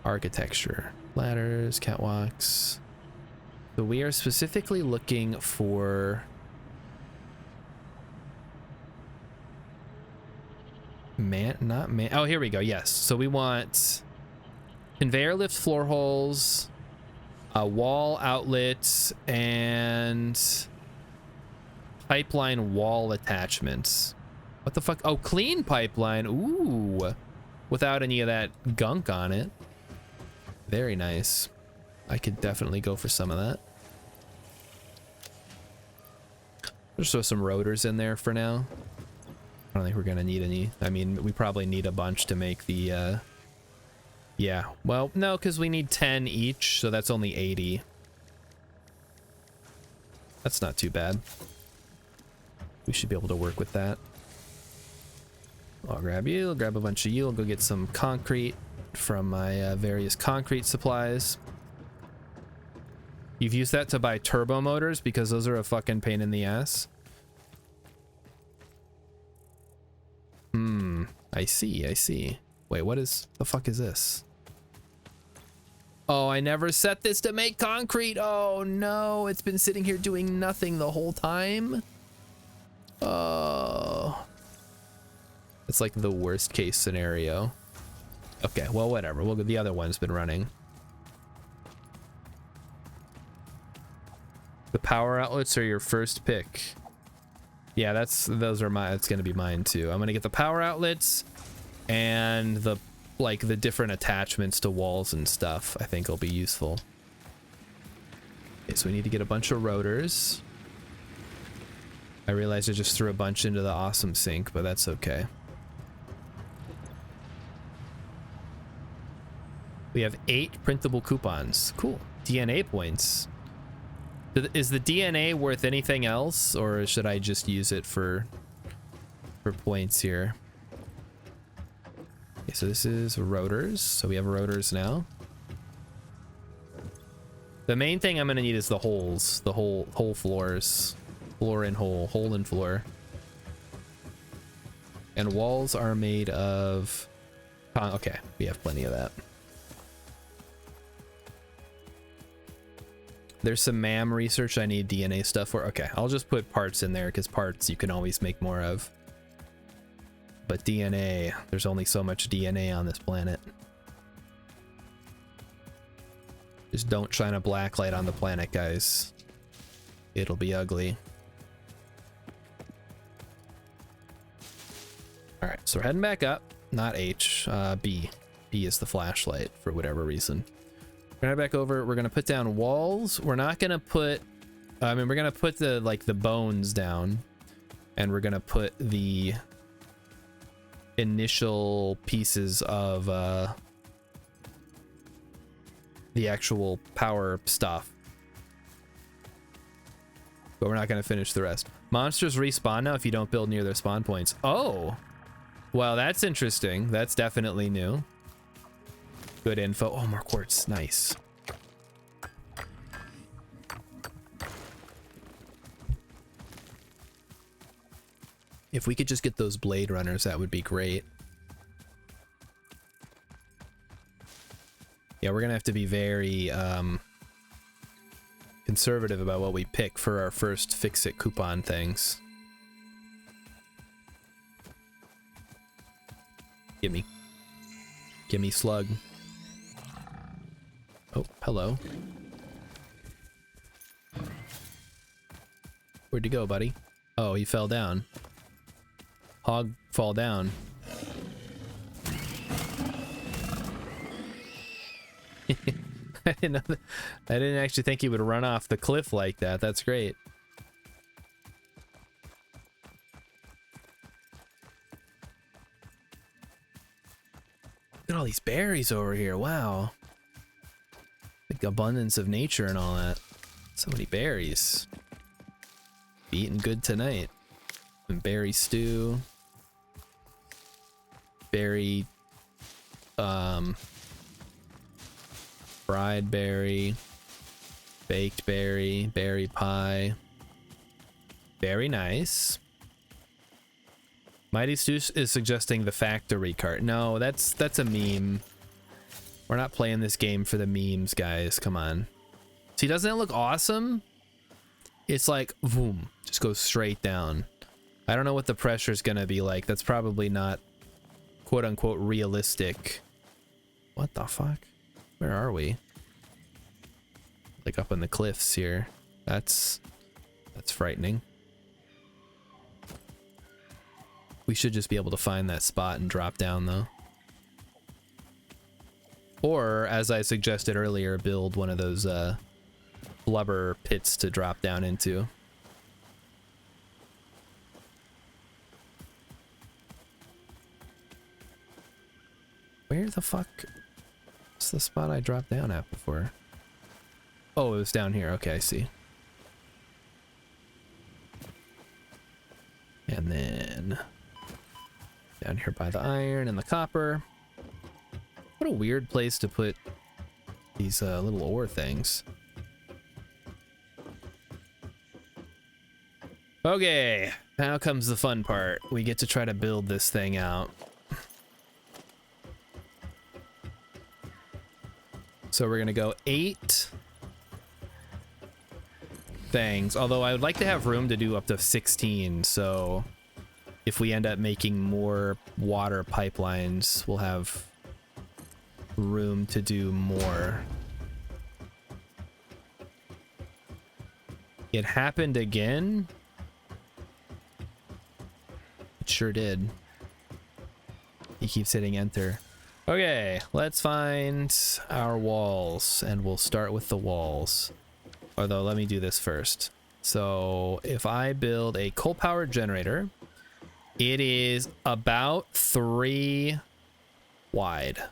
Architecture. Ladders, catwalks. So we are specifically looking for oh, here we go. Yes. So we want conveyor lift floor holes, wall outlets, and pipeline wall attachments. What the fuck? Oh, clean pipeline. Ooh. Without any of that gunk on it. Very nice. I could definitely go for some of that. Just throw some rotors in there for now. I don't think we're gonna need any. I mean, we probably need a bunch to make the, yeah. Well, no, because we need 10 each, so that's only 80. That's not too bad. We should be able to work with that. I'll grab you, I'll grab a bunch of you, I'll go get some concrete from my various concrete supplies. You've used that to buy turbo motors because those are a fucking pain in the ass. I see, I see. Wait, what is the fuck is this? Oh, I never set this to make concrete. Oh no, it's been sitting here doing nothing the whole time. Oh. It's like the worst case scenario. Okay, well, whatever. Well, the other one's been running. The power outlets are your first pick. Yeah, those are mine. It's gonna be mine too. I'm gonna get the power outlets and the different attachments to walls and stuff. I think will be useful. Okay, so we need to get a bunch of rotors. I realized I just threw a bunch into the awesome sink, but that's okay. We have 8 printable coupons. Cool. DNA points. Is the DNA worth anything else, or should I just use it for points here? Okay, so this is rotors. So we have rotors now. The main thing I'm gonna need is the holes, the whole floors, floor and hole and floor. And walls are made of. Okay, we have plenty of that. There's some MAM research I need DNA stuff for. Okay, I'll just put parts in there because parts you can always make more of. But DNA, there's only so much DNA on this planet. Just don't shine a black light on the planet, guys. It'll be ugly. All right, so we're heading back up. Not H, B. B is the flashlight for whatever reason. We're gonna back over. We're gonna put down walls. We're not gonna put. I mean, we're gonna put the the bones down, and we're gonna put the initial pieces of the actual power stuff. But we're not gonna finish the rest. Monsters respawn now if you don't build near their spawn points. Oh, well, that's interesting. That's definitely new. Good info. Oh, more quartz. Nice. If we could just get those blade runners, that would be great. Yeah, we're gonna have to be very conservative about what we pick for our first fix-it coupon things. Gimme. Gimme slug. Oh, hello. Where'd you go, buddy? Oh, he fell down. Hog fall down. I didn't know that. I didn't actually think he would run off the cliff like that. That's great. Look at all these berries over here. Wow. Like abundance of nature and all that. So many berries. Be eating good tonight. And berry stew. Berry fried berry, baked berry, berry pie. Very nice. Mighty Stu is suggesting the factory cart. No, that's a meme. We're not playing this game for the memes, guys. Come on. See, doesn't it look awesome? It's like, boom, just goes straight down. I don't know what the pressure is gonna be like. That's probably not quote unquote realistic. What the fuck? Where are we? Like up on the cliffs here. That's frightening. We should just be able to find that spot and drop down though. Or, as I suggested earlier, build one of those blubber pits to drop down into. Where the fuck? What's the spot I dropped down at before? Oh, it was down here. Okay, I see. And then down here by the iron and the copper. What a weird place to put these little ore things. Okay, now comes the fun part. We get to try to build this thing out. So we're gonna go 8 things, although I would like to have room to do up to 16, so if we end up making more water pipelines, we'll have room to do more. It happened again? It sure did. He keeps hitting enter. Okay, let's find our walls, and we'll start with the walls. Although, let me do this first. So, if I build a coal-powered generator, it is about 3 wide.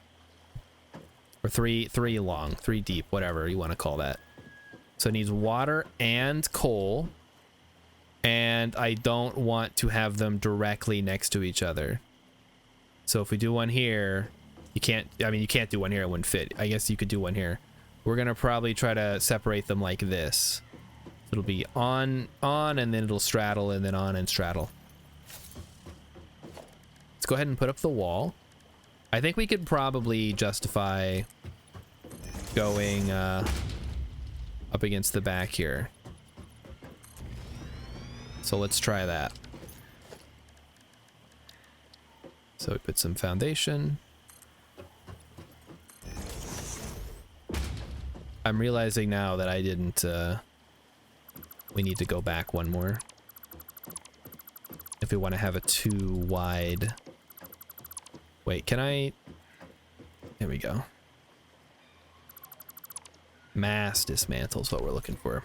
Or 3 long, 3 deep, whatever you want to call that. So it needs water and coal. And I don't want to have them directly next to each other. So if we do one here, you can't, I mean, you can't do one here, it wouldn't fit. I guess you could do one here. We're gonna probably try to separate them like this. It'll be on, and then it'll straddle, and then on and straddle. Let's go ahead and put up the wall. I think we could probably justify going up against the back here. So let's try that. So we put some foundation. I'm realizing now that I didn't, we need to go back one more. If we want to have a 2 wide. Wait, can I? There we go. Mass dismantle is what we're looking for.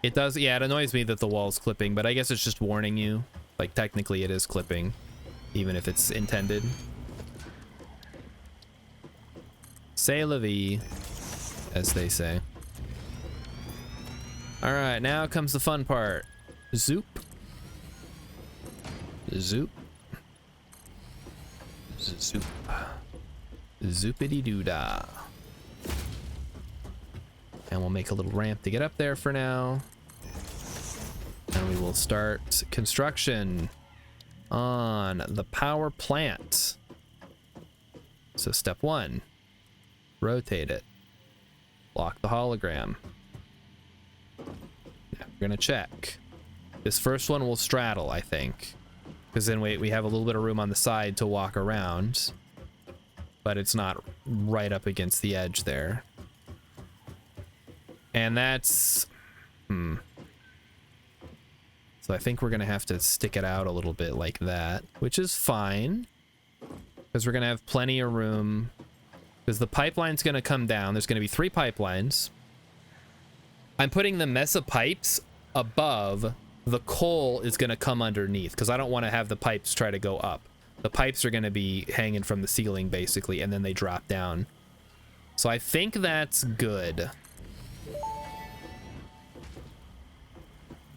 It does, yeah, it annoys me that the wall's clipping, but I guess it's just warning you. Like, technically it is clipping, even if it's intended. C'est la vie, as they say. All right, now comes the fun part. Zoop. Zoop. Zoop. Zoopity-doo-dah. And we'll make a little ramp to get up there for now. And we will start construction on the power plant. So step 1, rotate it. Block the hologram. Now we're gonna check. This first one will straddle, I think. because then we have a little bit of room on the side to walk around, but it's not right up against the edge there. And that's so I think we're gonna have to stick it out a little bit like that, which is fine because we're gonna have plenty of room, because the pipeline's gonna come down. There's gonna be 3 pipelines. I'm putting the mesa pipes above. The coal is gonna come underneath because I don't want to have the pipes try to go up. The pipes are gonna be hanging from the ceiling basically, and then they drop down. So I think that's good.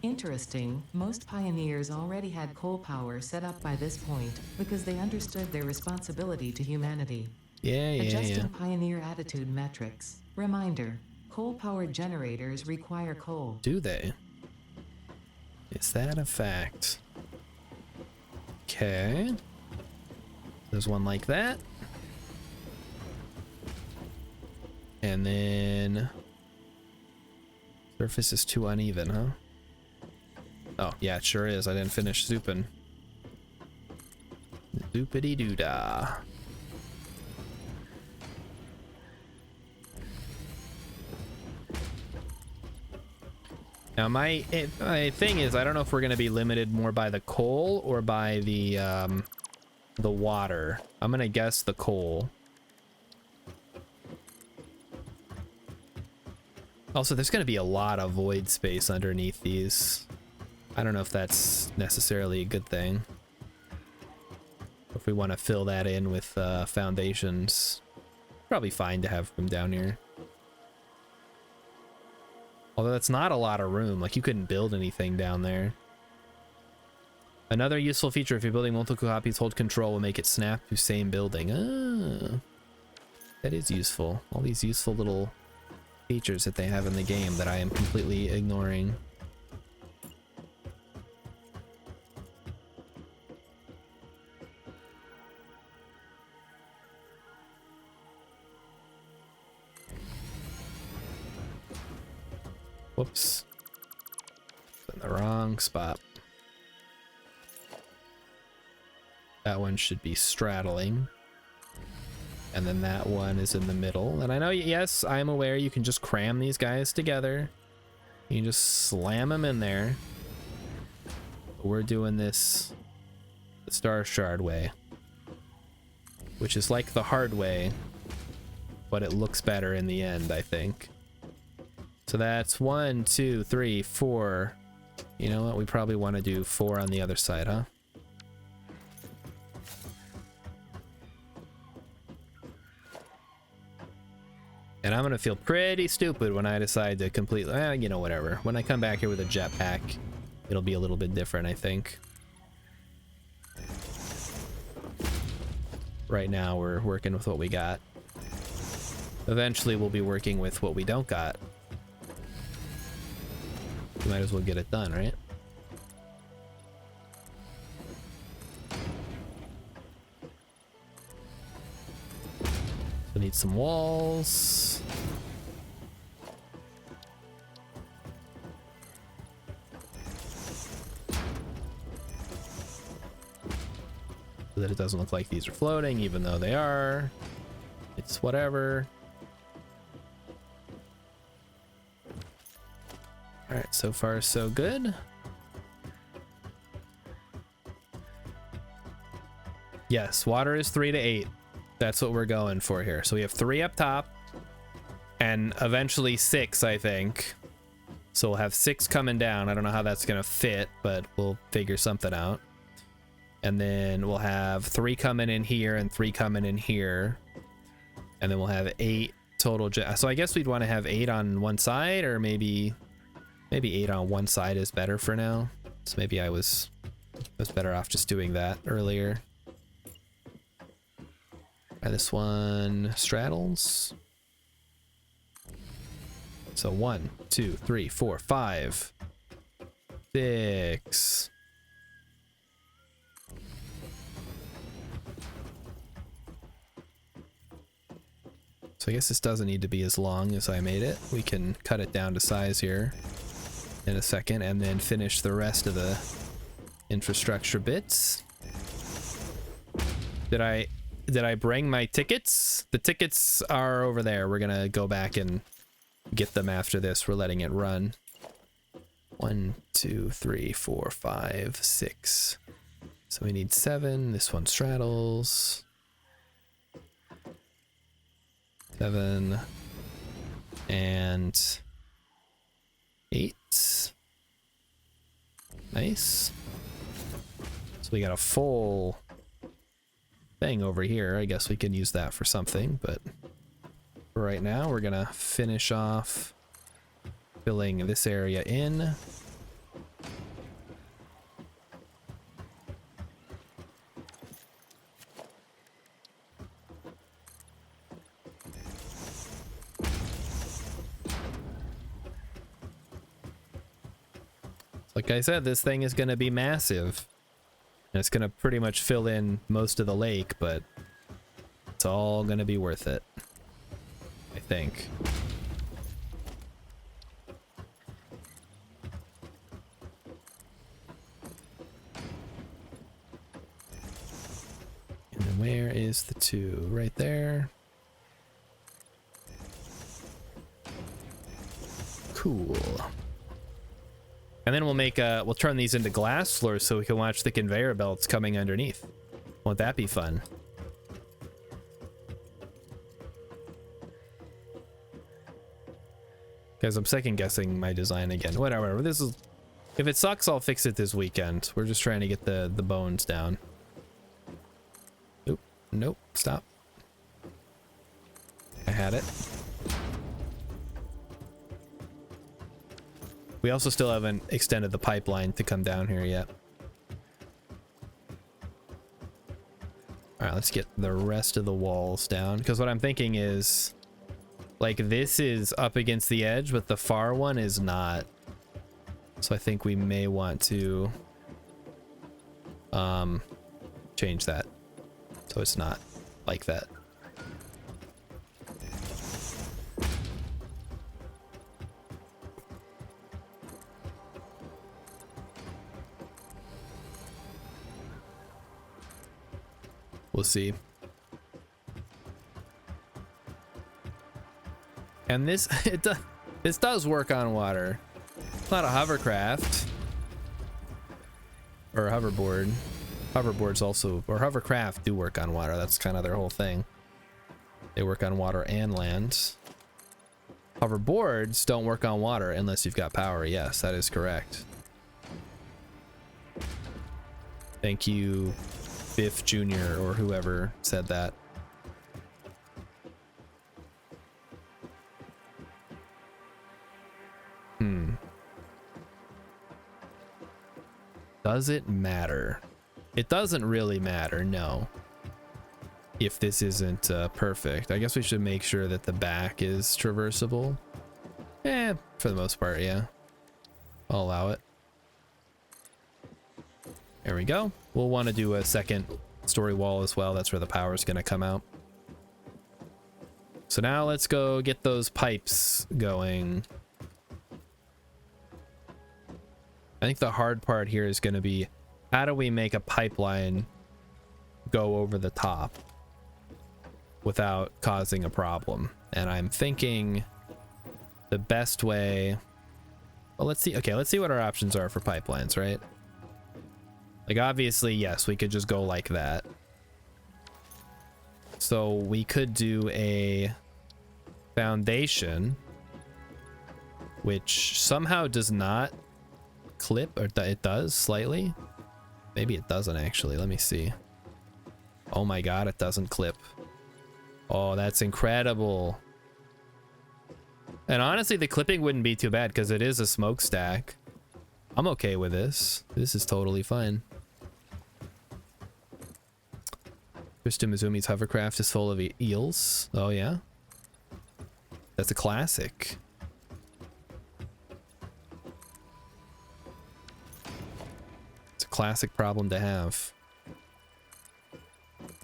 Interesting, most pioneers already had coal power set up by this point because they understood their responsibility to humanity. Adjusting pioneer attitude metrics. Reminder, coal-powered generators require coal. Do they? Is that a fact? Okay. There's one like that. And then surface is too uneven, huh? Oh, yeah, it sure is. I didn't finish zooping. Zoopity doo dah. Now my thing is, I don't know if we're gonna be limited more by the coal or by the water. I'm gonna guess the coal. Also, there's gonna be a lot of void space underneath these. I don't know if that's necessarily a good thing. If we want to fill that in with foundations, probably fine to have them down here. Although that's not a lot of room, like you couldn't build anything down there. Another useful feature, if you're building multiple copies, hold control will make it snap to same building. Ah, that is useful. All these useful little features that they have in the game that I am completely ignoring. Whoops. In the wrong spot. That one should be straddling. And then that one is in the middle. And I know, yes, I'm aware you can just cram these guys together. You can just slam them in there. But we're doing this the Star Shard way. Which is like the hard way, but it looks better in the end, I think. So that's 1, 2, 3, 4. You know what? We probably want to do 4 on the other side, huh? And I'm gonna feel pretty stupid when I decide to completely, you know, whatever. When I come back here with a jetpack, it'll be a little bit different, I think. Right now, we're working with what we got. Eventually, we'll be working with what we don't got. We might as well get it done, right? So need some walls. So that it doesn't look like these are floating, even though they are. It's whatever. All right, so far so good. Yes, water is 3 to 8. That's what we're going for here. So we have 3 up top and eventually 6, I think. So we'll have 6 coming down. I don't know how that's gonna fit, but we'll figure something out. And then we'll have 3 coming in here and 3 coming in here. And then we'll have 8 total. So I guess we'd want to have 8 on one side, or maybe 8 on one side is better for now. So maybe I was better off just doing that earlier. This one straddles. So 1, 2, 3, 4, 5, 6. So I guess this doesn't need to be as long as I made it. We can cut it down to size here in a second and then finish the rest of the infrastructure bits. Did I bring my tickets? The tickets are over there. We're gonna go back and get them after this. We're letting it run. 1, 2, 3, 4, 5, 6. So we need 7. This one straddles. 7 and 8. Nice. So we got a full thing over here. I guess we can use that for something, but for right now we're gonna finish off filling this area in. Like I said, this thing is gonna be massive. And it's gonna pretty much fill in most of the lake, but it's all gonna be worth it, I think. And then where is the 2? Right there. Cool. And then we'll turn these into glass floors so we can watch the conveyor belts coming underneath. Won't that be fun? Guys, I'm second guessing my design again. Whatever. If it sucks, I'll fix it this weekend. We're just trying to get the bones down. Oop. Nope. Stop. I had it. We also still haven't extended the pipeline to come down here yet. All right, let's get the rest of the walls down. Because what I'm thinking is, like, this is up against the edge, but the far one is not. So I think we may want to change that so it's not like that. We'll see. And this does work on water. It's not a hovercraft or a hoverboard. Hoverboards also, or hovercraft do work on water. That's kind of their whole thing. They work on water and land. Hoverboards don't work on water unless you've got power. Yes, that is correct. Thank you, Biff Jr. or whoever said that. Does it matter? It doesn't really matter, no. If this isn't perfect. I guess we should make sure that the back is traversable. For the most part, yeah. I'll allow it. There we go. We'll want to do a second story wall as well. That's where the power is going to come out. So now let's go get those pipes going. I think the hard part here is going to be, how do we make a pipeline go over the top without causing a problem? And I'm thinking the best way, well, let's see. Okay, let's see what our options are for pipelines, right? Like, obviously, yes, we could just go like that. So we could do a foundation, which somehow does not clip, or it does slightly. Maybe it doesn't actually. Let me see. Oh my god, it doesn't clip. Oh, that's incredible. And honestly, the clipping wouldn't be too bad because it is a smokestack. I'm okay with this. This is totally fine. Krista Mizumi's hovercraft is full of eels. Oh yeah? That's a classic. Classic problem to have.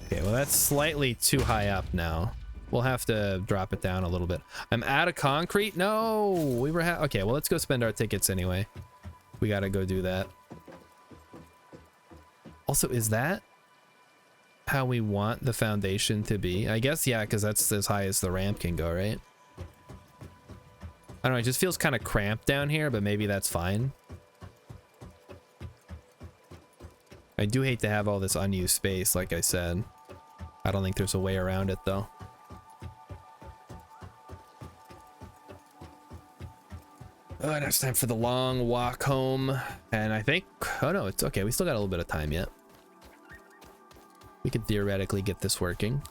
Okay, well that's slightly too high up now. We'll have to drop it down a little bit. I'm out of concrete? No! Okay, well let's go spend our tickets anyway. We gotta go do that. Also, is that how we want the foundation to be? I guess, yeah, because that's as high as the ramp can go, right? I don't know, it just feels kind of cramped down here, but maybe that's fine. I do hate to have all this unused space, like I said. I don't think there's a way around it, though. Oh, now it's time for the long walk home. And I think... Oh, no, it's okay. We still got a little bit of time yet. We could theoretically get this working.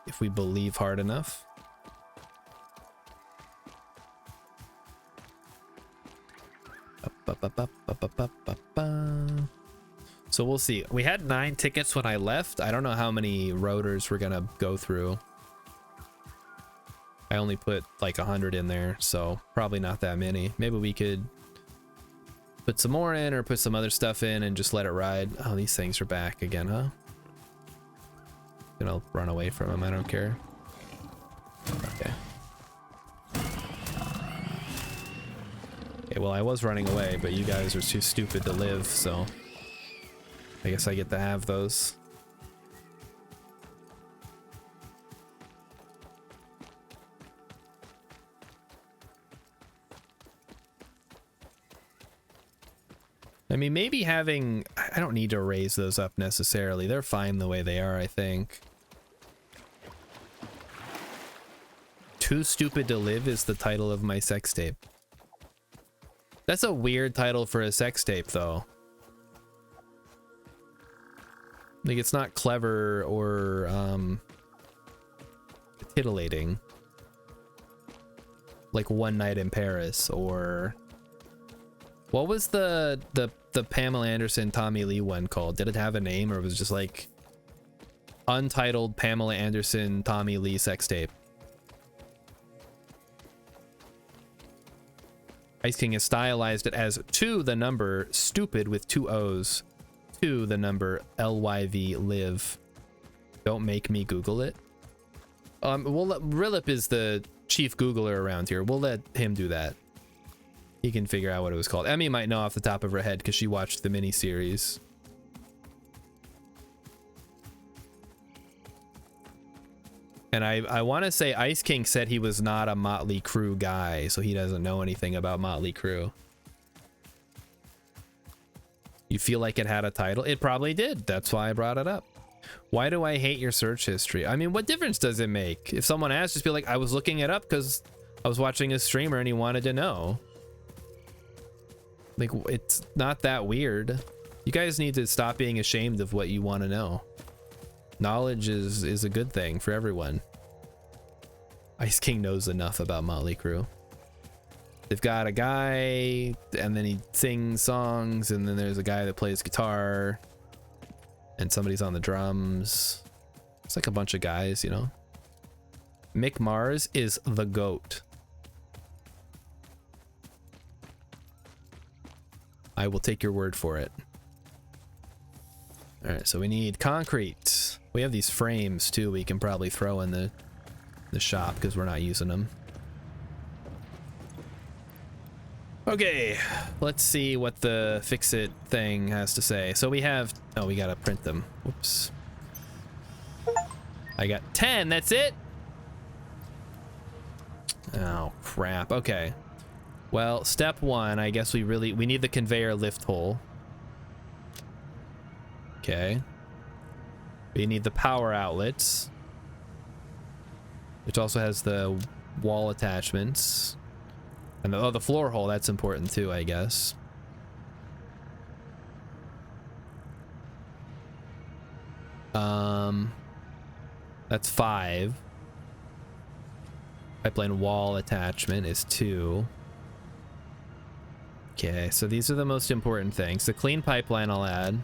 If we believe hard enough. So we'll see. We had 9 tickets when I left. I don't know how many rotors we're gonna go through. I only put like 100 in there, so probably not that many. Maybe we could put some more in or put some other stuff in and just let it ride. Oh, these things are back again, huh? Gonna run away from them. I don't care. Okay. Okay, well, I was running away, but you guys are too stupid to live, so I guess I get to have those. I mean, maybe having... I don't need to raise those up necessarily. They're fine the way they are, I think. Too Stupid to Live is the title of my sex tape. That's a weird title for a sex tape, though. Like, it's not clever or, titillating. Like One Night in Paris, or... What was the Pamela Anderson, Tommy Lee one called? Did it have a name, or was it just like Untitled Pamela Anderson, Tommy Lee sex tape? Ice King has stylized it as to the number stupid with 2 O's. To the number LYV live. Don't make me Google it. We'll let Rilip is the chief Googler around here. We'll let him do that. He can figure out what it was called. Emmy might know off the top of her head because she watched the miniseries. And I want to say Ice King said he was not a Motley Crue guy, so he doesn't know anything about Motley Crue. You feel like it had a title? It probably did. That's why I brought it up. Why do I hate your search history? I mean, what difference does it make? If someone asks, just be like, I was looking it up because I was watching a streamer and he wanted to know. Like, it's not that weird. You guys need to stop being ashamed of what you want to know. Knowledge is a good thing for everyone. Ice King knows enough about Motley Crue. They've got a guy, and then he sings songs, and then there's a guy that plays guitar, and somebody's on the drums. It's like a bunch of guys, you know? Mick Mars is the GOAT. I will take your word for it. All right, so we need concrete. We have these frames too we can probably throw in the shop because we're not using them. Okay, let's see what the fix-it thing has to say. So we have... Oh, we gotta print them. Whoops. I got 10, that's it? Oh, crap. Okay. Well, step 1, I guess we need the conveyor lift hole. Okay. We need the power outlets, which also has the wall attachments. And the floor hole, that's important too, I guess. That's 5. Pipeline wall attachment is 2. Okay, so these are the most important things. The clean pipeline I'll add.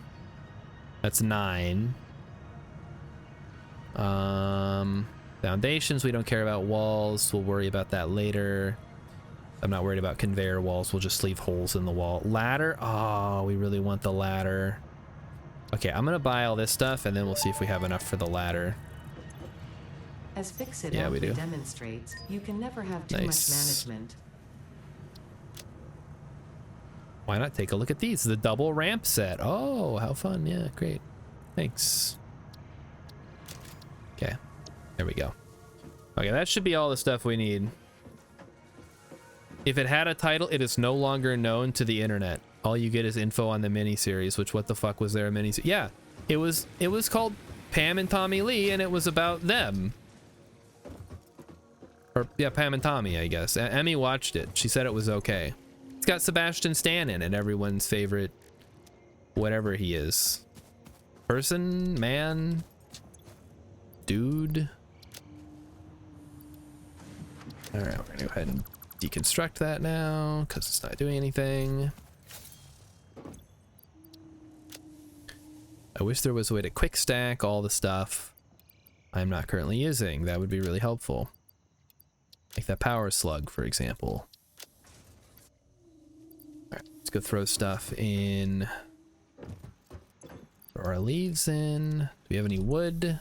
That's 9. Foundations, we don't care about. Walls, we'll worry about that later. I'm not worried about conveyor walls. We'll just leave holes in the wall. Ladder, oh, we really want the ladder. Okay, I'm gonna buy all this stuff and then we'll see if we have enough for the ladder. As Fix-It yeah, we do. Demonstrates, you can never have too Nice. much management. Why not take a look at these? The double ramp set. Oh, how fun. Yeah, great. Thanks. Okay, there we go. Okay, that should be all the stuff we need. If it had a title, it is no longer known to the internet. All you get is info on the miniseries, which what the fuck was there a miniseries? Yeah, it was called Pam and Tommy Lee, and it was about them. Or yeah, Pam and Tommy, I guess. Emmy watched it. She said it was okay. It's got Sebastian Stan in it, everyone's favorite, whatever he is. Person, man, dude. All right, we're gonna go ahead and deconstruct that now because it's not doing anything. I wish there was a way to quick stack all the stuff I'm not currently using. That would be really helpful. Like that power slug, for example. All right, let's go throw stuff in. Throw our leaves in. Do we have any wood?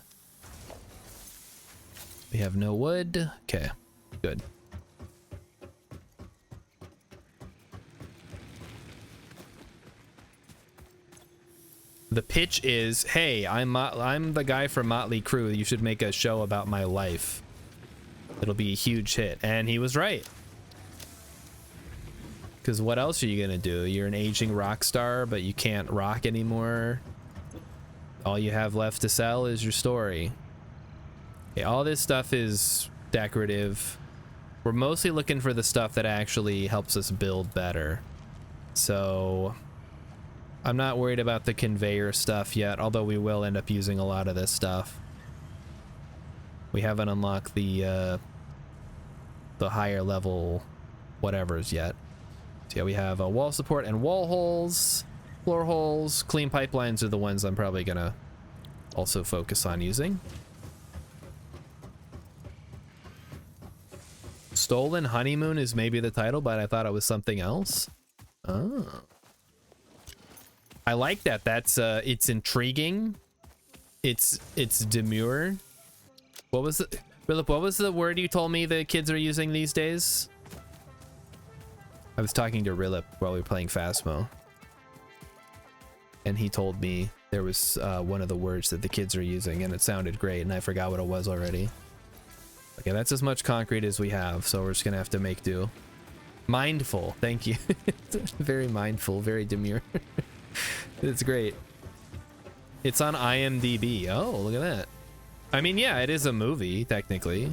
We have no wood. Okay, good. The pitch is, hey, I'm the guy from Motley Crue. You should make a show about my life. It'll be a huge hit. And he was right. Because what else are you gonna do? You're an aging rock star, but you can't rock anymore. All you have left to sell is your story. Okay, all this stuff is decorative. We're mostly looking for the stuff that actually helps us build better. So I'm not worried about the conveyor stuff yet, although we will end up using a lot of this stuff. We haven't unlocked the higher level whatevers yet. So yeah, we have a wall support and wall holes, floor holes. Clean pipelines are the ones I'm probably gonna also focus on using. Stolen Honeymoon is maybe the title, but I thought it was something else. Oh. I like that. That's it's intriguing. It's demure. What was the Philip, what was the word you told me the kids are using these days? I was talking to Rilip while we were playing Phasmo. And he told me there was one of the words that the kids are using, and it sounded great, and I forgot what it was already. Okay, that's as much concrete as we have, so we're just gonna have to make do. Mindful, thank you. Very mindful, very demure. It's great. It's on IMDb. Oh, look at that. I mean, yeah, it is a movie, technically.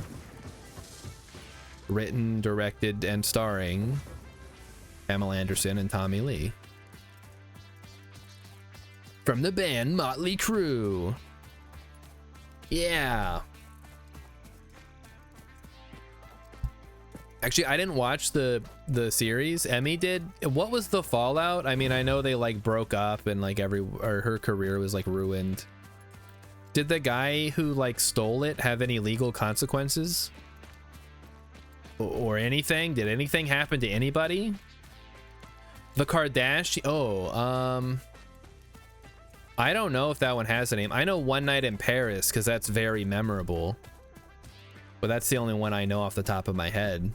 Written, directed, and starring Pamela Anderson and Tommy Lee. From the band Motley Crue. Yeah. Actually, I didn't watch the series. Emmy did. What was the fallout? I mean, I know they like broke up and like her career was like ruined. Did the guy who like stole it have any legal consequences? Or anything? Did anything happen to anybody? The Kardashian. Oh, I don't know if that one has a name. I know One Night in Paris because that's very memorable. But that's the only one I know off the top of my head.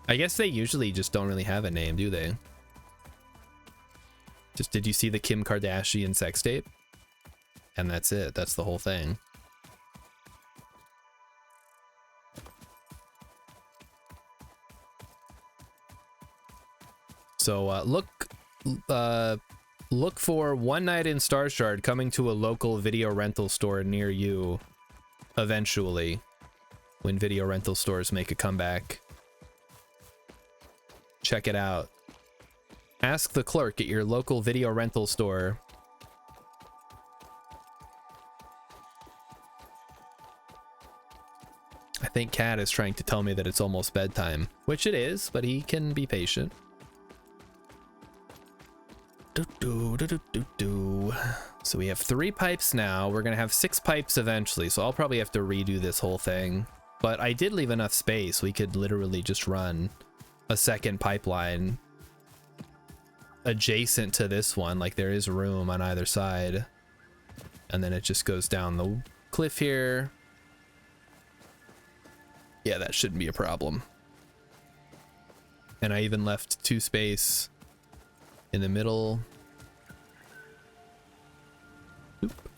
I guess they usually just don't really have a name, do they? Just, did you see the Kim Kardashian sex tape? And that's it. That's the whole thing. So look for One Night in Starshard coming to a local video rental store near you eventually, when video rental stores make a comeback. Check it out. Ask the clerk at your local video rental store. I think Kat is trying to tell me that it's almost bedtime, which it is, but he can be patient. So we have 3 pipes now. We're gonna have 6 pipes eventually, so I'll probably have to redo this whole thing. But I did leave enough space. We could literally just run a second pipeline adjacent to this one. Like there is room on either side. And then it just goes down the cliff here. Yeah, that shouldn't be a problem. And I even left 2 space in the middle. Oop.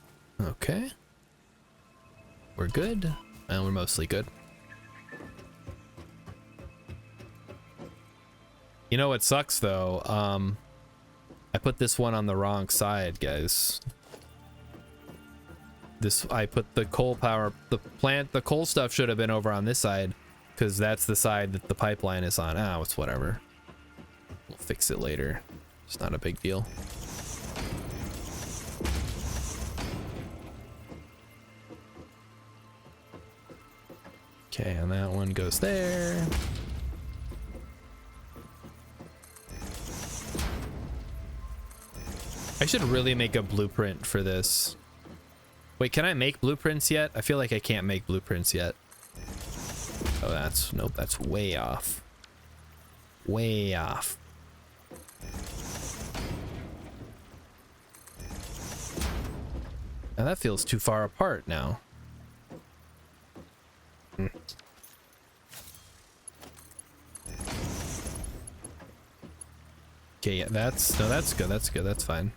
Okay. We're good. And we're mostly good. You know what sucks though? I put this one on the wrong side, guys. I put the coal power, the coal stuff should have been over on this side, because that's the side that the pipeline is on. Ah, it's whatever. We'll fix it later. It's not a big deal. Okay, and that one goes there. I should really make a blueprint for this. Wait, can I make blueprints yet? I feel like I can't make blueprints yet. Oh, nope, that's way off. Way off. Now that feels too far apart now. Okay, yeah, that's good, that's fine.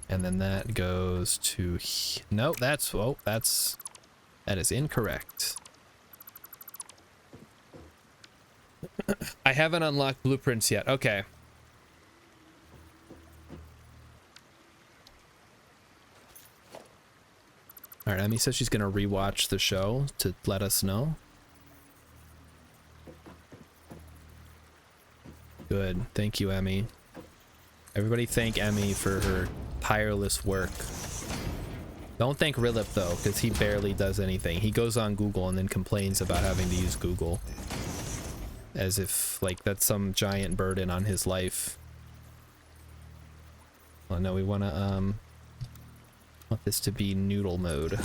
And then that goes to, no, that is incorrect. I haven't unlocked blueprints yet. Okay. All right, Emmy says she's gonna rewatch the show to let us know. Good, thank you, Emmy. Everybody thank Emmy for her tireless work. Don't thank Rilip though, because he barely does anything. He goes on Google and then complains about having to use Google. As if, like, that's some giant burden on his life. Oh no, we want this to be noodle mode.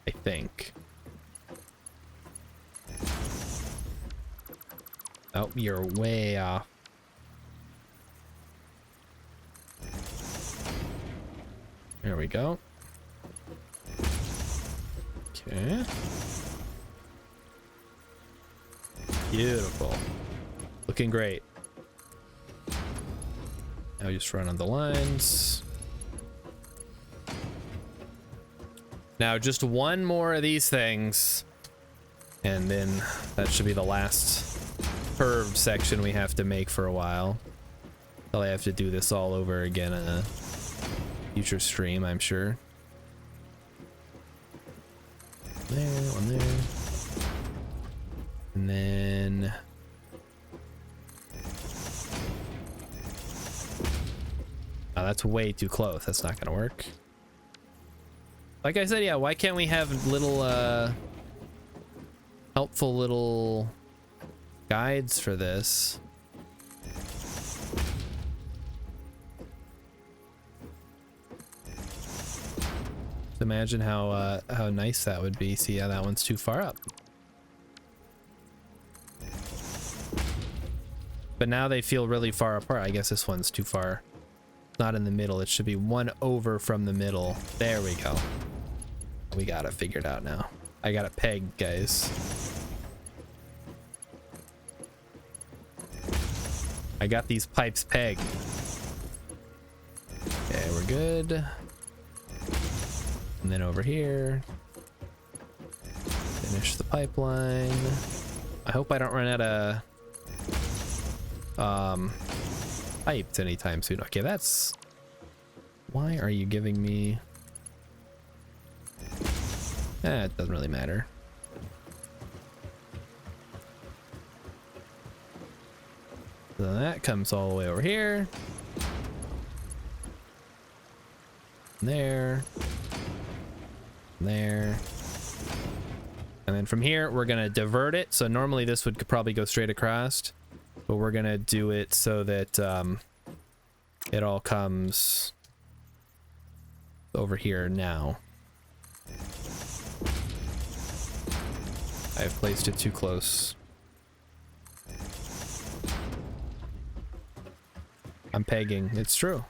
I think. Oh, you're way off. There we go. Okay. Beautiful. Looking great. Now just run on the lines. Now just one more of these things, and then that should be the last curved section we have to make for a while. I'll have to do this all over again in a future stream, I'm sure. There, one there. And then oh, that's way too close. That's not gonna work. Like I said, yeah, why can't we have little helpful little guides for this? Just imagine how nice that would be. See, yeah, that one's too far up. But now they feel really far apart. I guess this one's too far. Not in the middle. It should be one over from the middle. There we go. We got it figured out now. I got it pegged, guys. I got these pipes pegged. Okay, we're good. And then over here, finish the pipeline. I hope I don't run out of pipes anytime soon. Okay, that's, why are you giving me, it doesn't really matter. So that comes all the way over here, there, there, and then from here we're gonna divert it. So normally this would probably go straight across, but we're gonna do it so that it all comes over here now. I've placed it too close. I'm pegging. It's true.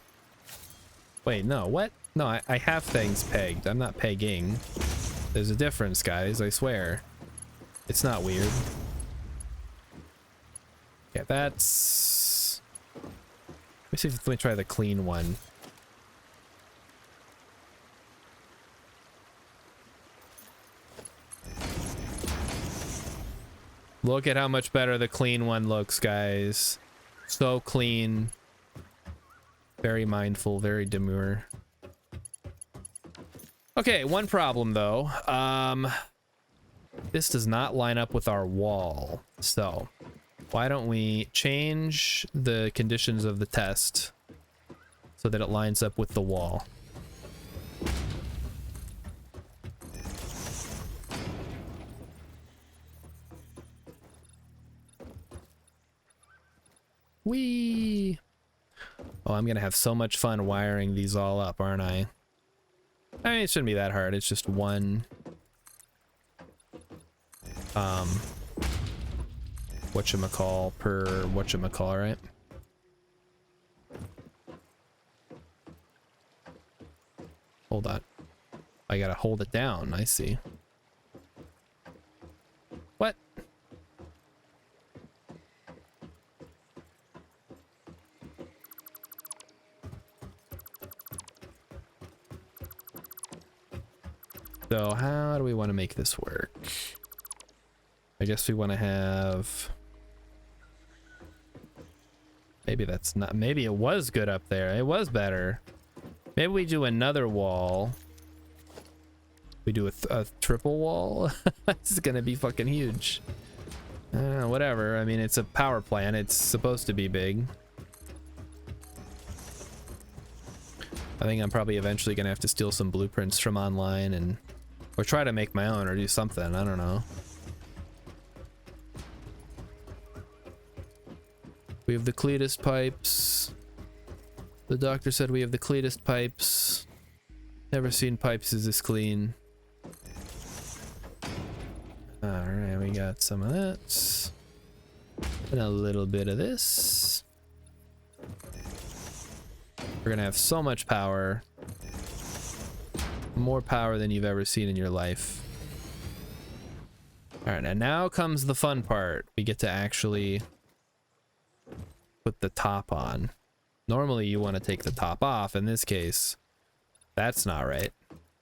Wait, no, what? No, I have things pegged. I'm not pegging. There's a difference, guys, I swear. It's not weird. Yeah, that's... let me try the clean one. Look at how much better the clean one looks, guys. So clean. Very mindful, very demure. Okay, one problem though. This does not line up with our wall. So, why don't we change the conditions of the test so that it lines up with the wall? Whee! Oh, I'm gonna have so much fun wiring these all up, aren't I? I mean, it shouldn't be that hard. It's just one... whatchamacall per whatchamacall, right? Hold on. I gotta hold it down. I see. What? So how do we want to make this work? I guess we want to have... Maybe that's not... Maybe it was good up there. It was better. Maybe we do another wall. We do a triple wall? This is gonna be fucking huge. Whatever. I mean, it's a power plant. It's supposed to be big. I think I'm probably eventually gonna have to steal some blueprints from online and... Or try to make my own or do something. I don't know. We have the cleanest pipes. The doctor said we have the cleanest pipes. Never seen pipes as this clean. Alright, we got some of that. And a little bit of this. We're gonna have so much power. More power than you've ever seen in your life. Alright, and now comes the fun part. We get to actually put the top on. Normally you want to take the top off. In this case, that's not right.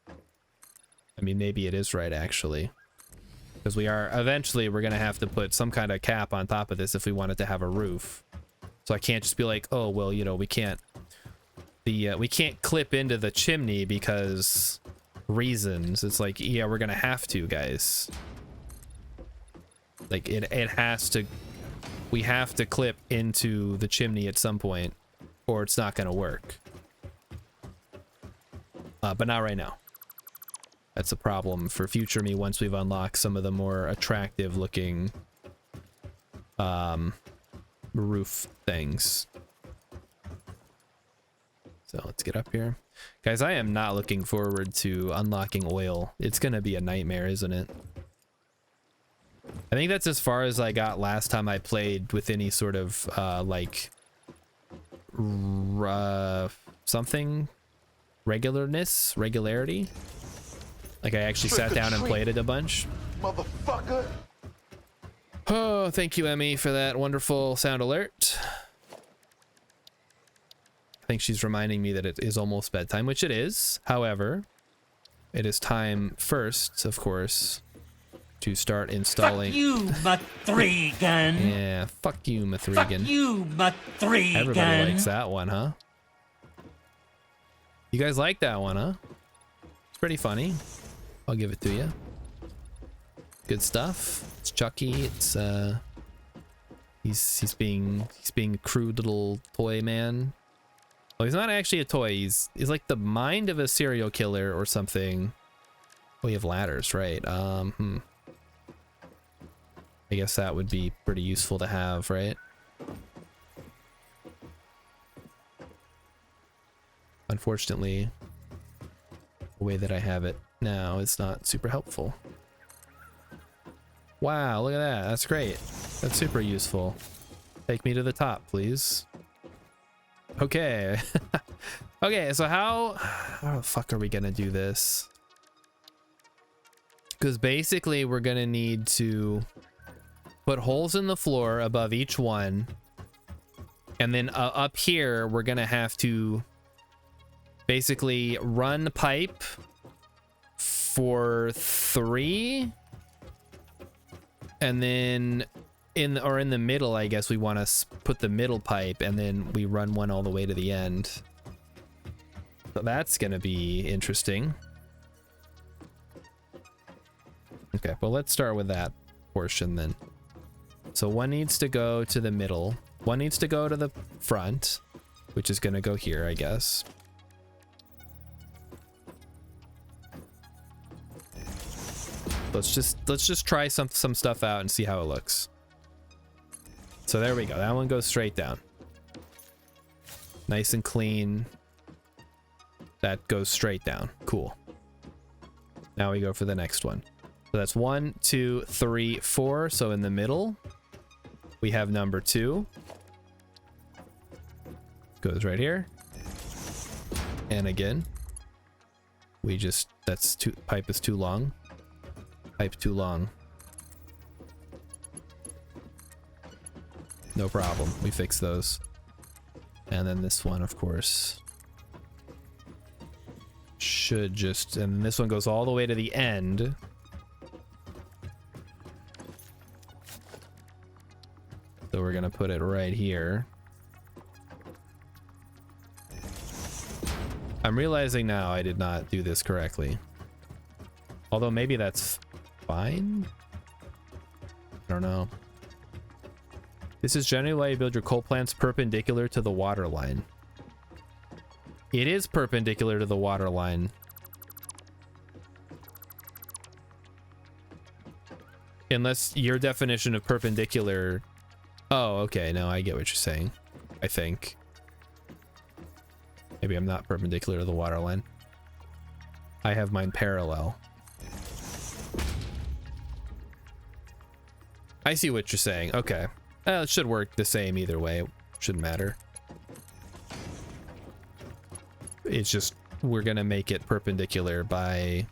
I mean, maybe it is right actually. Because eventually we're going to have to put some kind of cap on top of this if we want it to have a roof. So I can't just be like, oh, well, you know, we can't clip into the chimney because reasons. It's like, yeah, we're going to have to, guys. Like it has to, we have to clip into the chimney at some point or it's not going to work. But not right now. That's a problem for future me once we've unlocked some of the more attractive looking roof things. So let's get up here. Guys, I am not looking forward to unlocking oil. It's gonna be a nightmare, isn't it? I think that's as far as I got last time I played with any sort of like something regularity. Like I actually sat down and played it a bunch. Motherfucker. Oh, thank you, Emmy, for that wonderful sound alert. I think she's reminding me that it is almost bedtime, which it is. However, it is time first, of course, to start installing. Fuck you, Mathregan. Yeah, fuck you, Mathregan. Fuck you, Mathregan. Everybody likes that one, huh? You guys like that one, huh? It's pretty funny. I'll give it to you. Good stuff. It's Chucky. It's he's being a crude little toy man. Well, he's not actually a toy. He's like the mind of a serial killer or something. Oh, you have ladders, right? I guess that would be pretty useful to have, right? Unfortunately, the way that I have it now is not super helpful. Wow, look at that. That's great. That's super useful. Take me to the top, please. Okay. Okay, so how the fuck are we gonna do this? Because basically we're gonna need to put holes in the floor above each one, and then up here we're gonna have to basically run pipe for 3, and then in the middle, I guess we want to put the middle pipe, and then we run one all the way to the end. So that's gonna be interesting. Okay, well, let's start with that portion then. So one needs to go to the middle, one needs to go to the front, which is gonna go here, I guess. Let's just try some stuff out and see how it looks. So there we go. That one goes straight down. Nice and clean. That goes straight down. Cool. Now we go for the next one. So that's 1, 2, 3, 4. So in the middle, we have number 2. Goes right here. And again, we just, pipe is too long. Pipe too long. No problem. We fix those. And then this one, of course, should just, and this one goes all the way to the end. So we're gonna put it right here. I'm realizing now I did not do this correctly. Although maybe that's fine? I don't know. This is generally why you build your coal plants perpendicular to the water line. It is perpendicular to the water line. Unless your definition of perpendicular... Oh, okay. No, I get what you're saying. I think. Maybe I'm not perpendicular to the water line. I have mine parallel. I see what you're saying. Okay. It should work the same either way. It shouldn't matter. It's just we're gonna make it perpendicular by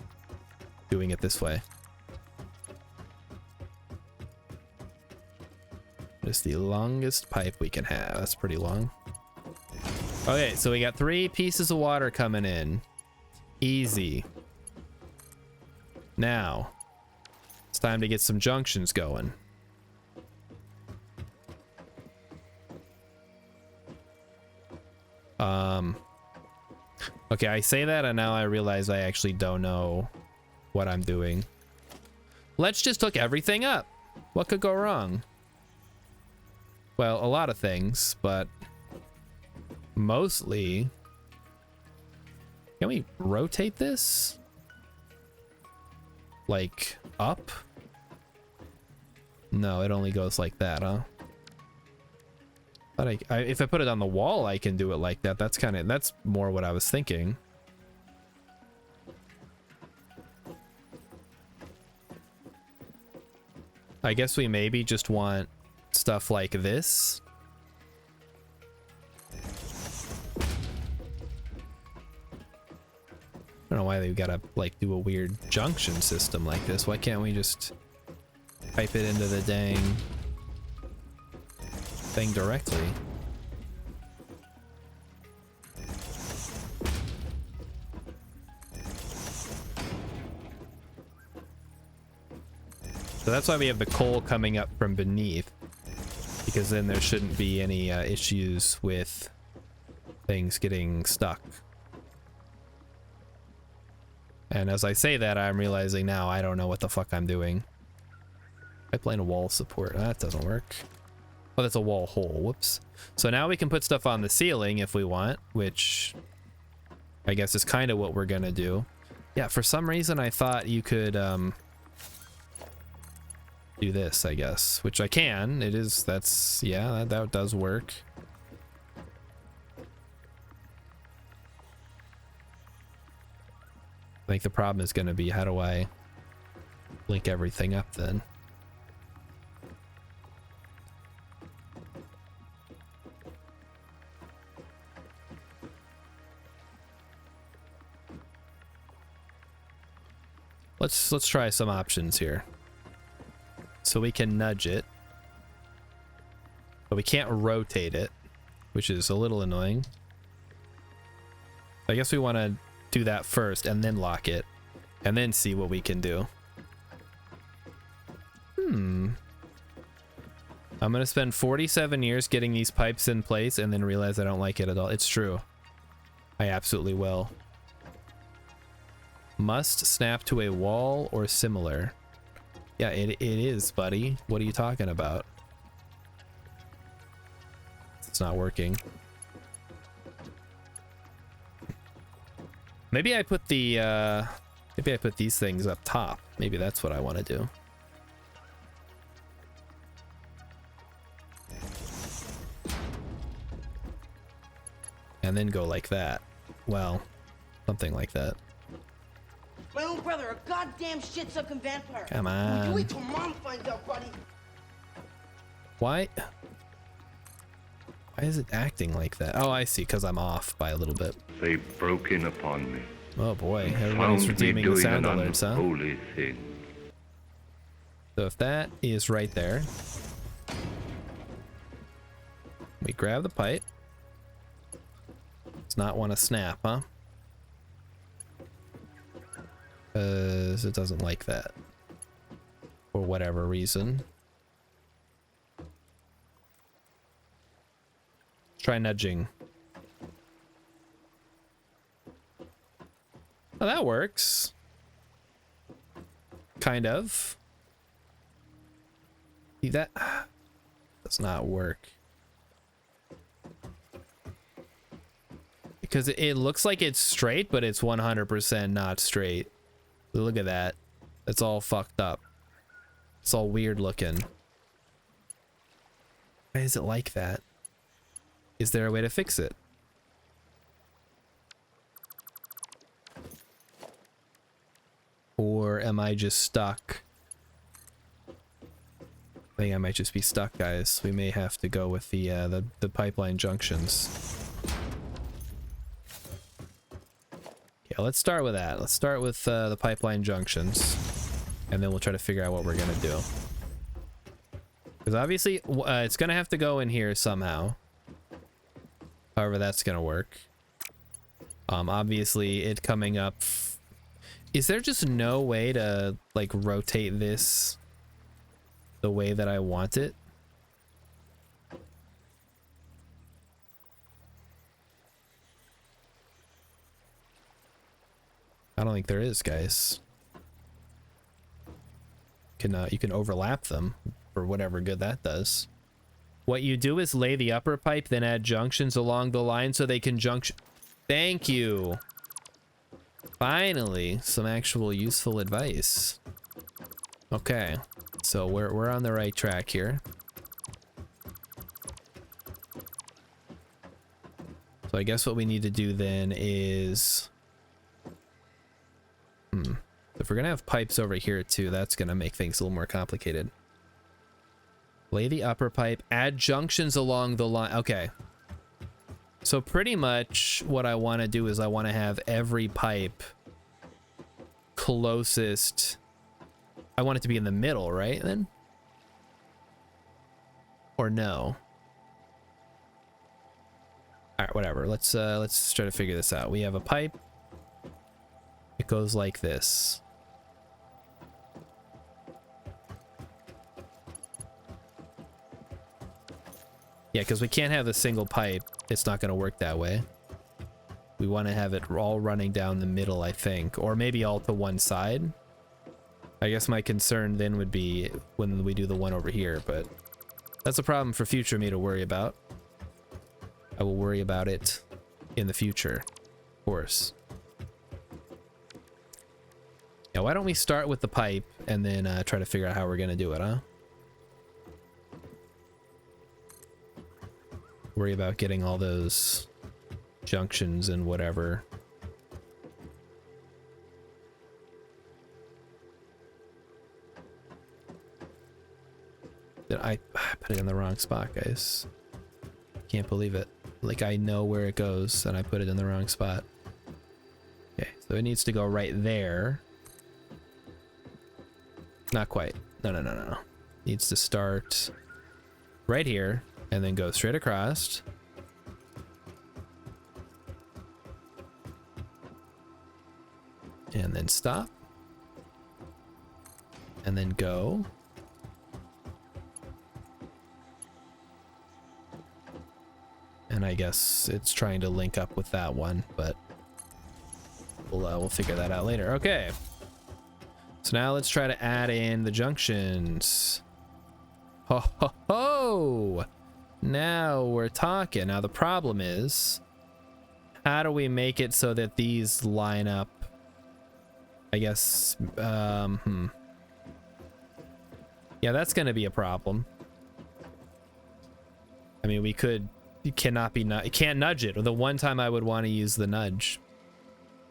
doing it this way. It's the longest pipe we can have. That's pretty long. Okay, so we got 3 pieces of water coming in. Easy. Now, it's time to get some junctions going. Okay, I say that and now I realize I actually don't know what I'm doing. Let's just hook everything up. What could go wrong? Well, a lot of things, but mostly... Can we rotate this? Like, up? No, it only goes like that, huh? But if I put it on the wall, I can do it like that. That's more what I was thinking. I guess we maybe just want stuff like this. I don't know why they've got to like do a weird junction system like this. Why can't we just pipe it into the dang thing directly? So that's why we have the coal coming up from beneath, because then there shouldn't be any issues with things getting stuck. And as I say that, I'm realizing now I don't know what the fuck I'm doing. Pipeline wall support. That doesn't work. Oh, that's a wall hole. Whoops. So now we can put stuff on the ceiling if we want, which I guess is kind of what we're gonna do. Yeah, for some reason I thought you could do this, I guess, which I can. It is, that's, yeah, that does work. I think the problem is going to be, how do I link everything up then? Let's try some options here. So we can nudge it, but we can't rotate it, which is a little annoying. I guess we want to do that first and then lock it and then see what we can do. I'm gonna spend 47 years getting these pipes in place and then realize I don't like it at all. It's true. I absolutely will. Must snap to a wall or similar. Yeah, it is, buddy. What are you talking about? It's not working. Maybe I put the maybe I put these things up top. Maybe that's what I want to do. And then go like that. Well, something like that. My own brother, a goddamn shit-sucking vampire. Come on. You wait till Mom finds out, buddy. Why is it acting like that? Oh, I see, because I'm off by a little bit. They broke in upon me. Oh boy, everybody's redeeming the sound alerts, huh? Holy thing. So if that is right there, we grab the pipe. Does not want to snap, huh? Because it doesn't like that. For whatever reason. Try nudging. Oh, that works. Kind of. See, that does not work. Because it looks like it's straight, but it's 100% not straight. Look at that. It's all fucked up. It's all weird looking. Why is it like that? Is there a way to fix it? Or am I just stuck? I think I might just be stuck, guys. We may have to go with the pipeline junctions. Yeah, let's start with that. Let's start with the pipeline junctions, and then we'll try to figure out what we're gonna do. Because obviously, it's gonna have to go in here somehow. However, that's gonna work. Obviously, it coming up. Is there just no way to like rotate this the way that I want it? I don't think there is, guys. You can overlap them for whatever good that does. What you do is lay the upper pipe, then add junctions along the line so they can junction. Thank you. Finally, some actual useful advice. Okay, so we're on the right track here. So I guess what we need to do then is... If we're gonna have pipes over here too, that's gonna make things a little more complicated. Lay the upper pipe, add junctions along the line. Okay. So pretty much what I want to do is I want to have every pipe closest. I want it to be in the middle, right? Then? Or no? All right, whatever. Let's try to figure this out. We have a pipe. It goes like this. Yeah, because we can't have a single pipe. It's not going to work that way. We want to have it all running down the middle, I think. Or maybe all to one side. I guess my concern then would be when we do the one over here, but that's a problem for future me to worry about. I will worry about it in the future, of course. Yeah, why don't we start with the pipe and then try to figure out how we're going to do it, huh? Worry about getting all those junctions and whatever. Did I put it in the wrong spot, guys? Can't believe it. Like, I know where it goes and I put it in the wrong spot. Okay, so it needs to go right there. Not quite. No. Needs to start right here and then go straight across. And then stop. And then go. And I guess it's trying to link up with that one, but we'll figure that out later. Okay. So now let's try to add in the junctions. Ho ho ho! Now we're talking. Now the problem is, how do we make it so that these line up? I guess, yeah, that's gonna be a problem. I mean, you can't nudge it. Or the one time I would want to use the nudge.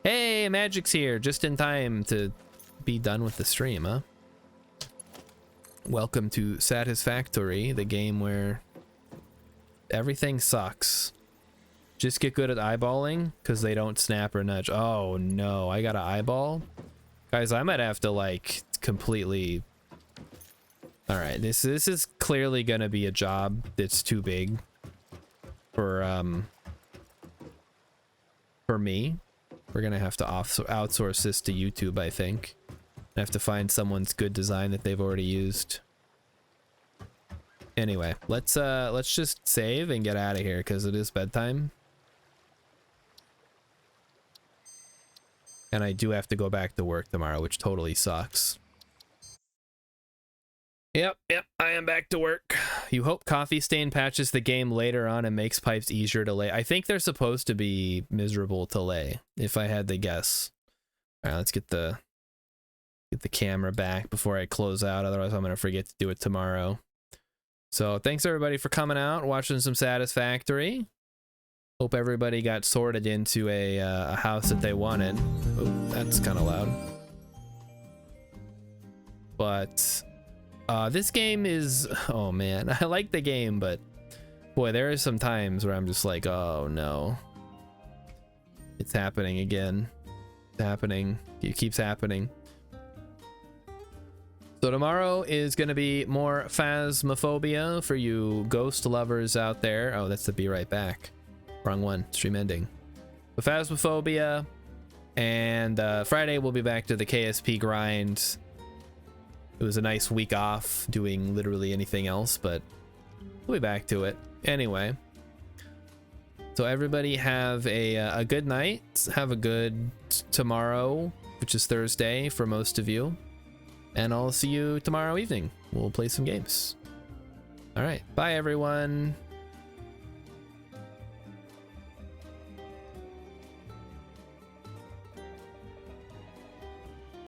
Hey, Magic's here, just in time to be done with the stream, huh? Welcome to Satisfactory, the game where everything sucks. Just get good at eyeballing, because they don't snap or nudge. Oh no, I got an eyeball? Guys, I might have to like completely... Alright, this is clearly gonna be a job that's too big for me. We're gonna have to outsource this to YouTube, I think. I have to find someone's good design that they've already used. Anyway, let's just save and get out of here because it is bedtime. And I do have to go back to work tomorrow, which totally sucks. Yep, I am back to work. You hope Coffee Stain patches the game later on and makes pipes easier to lay. I think they're supposed to be miserable to lay, if I had to guess. All right, let's get the camera back before I close out. Otherwise, I'm gonna forget to do it tomorrow. So thanks everybody for coming out, watching some Satisfactory. Hope everybody got sorted into a house that they wanted. Oh, that's kind of loud. But this game is, oh man, I like the game, but boy, there are some times where I'm just like, oh no, it's happening again. It's happening. It keeps happening. So tomorrow is going to be more Phasmophobia for you ghost lovers out there. Oh, that's the Be Right Back. Wrong one. Stream ending. The Phasmophobia. And Friday we'll be back to the KSP grind. It was a nice week off doing literally anything else, but we'll be back to it. Anyway. So everybody have a good night. Have a good tomorrow, which is Thursday for most of you. And I'll see you tomorrow evening. We'll play some games. All right. Bye, everyone.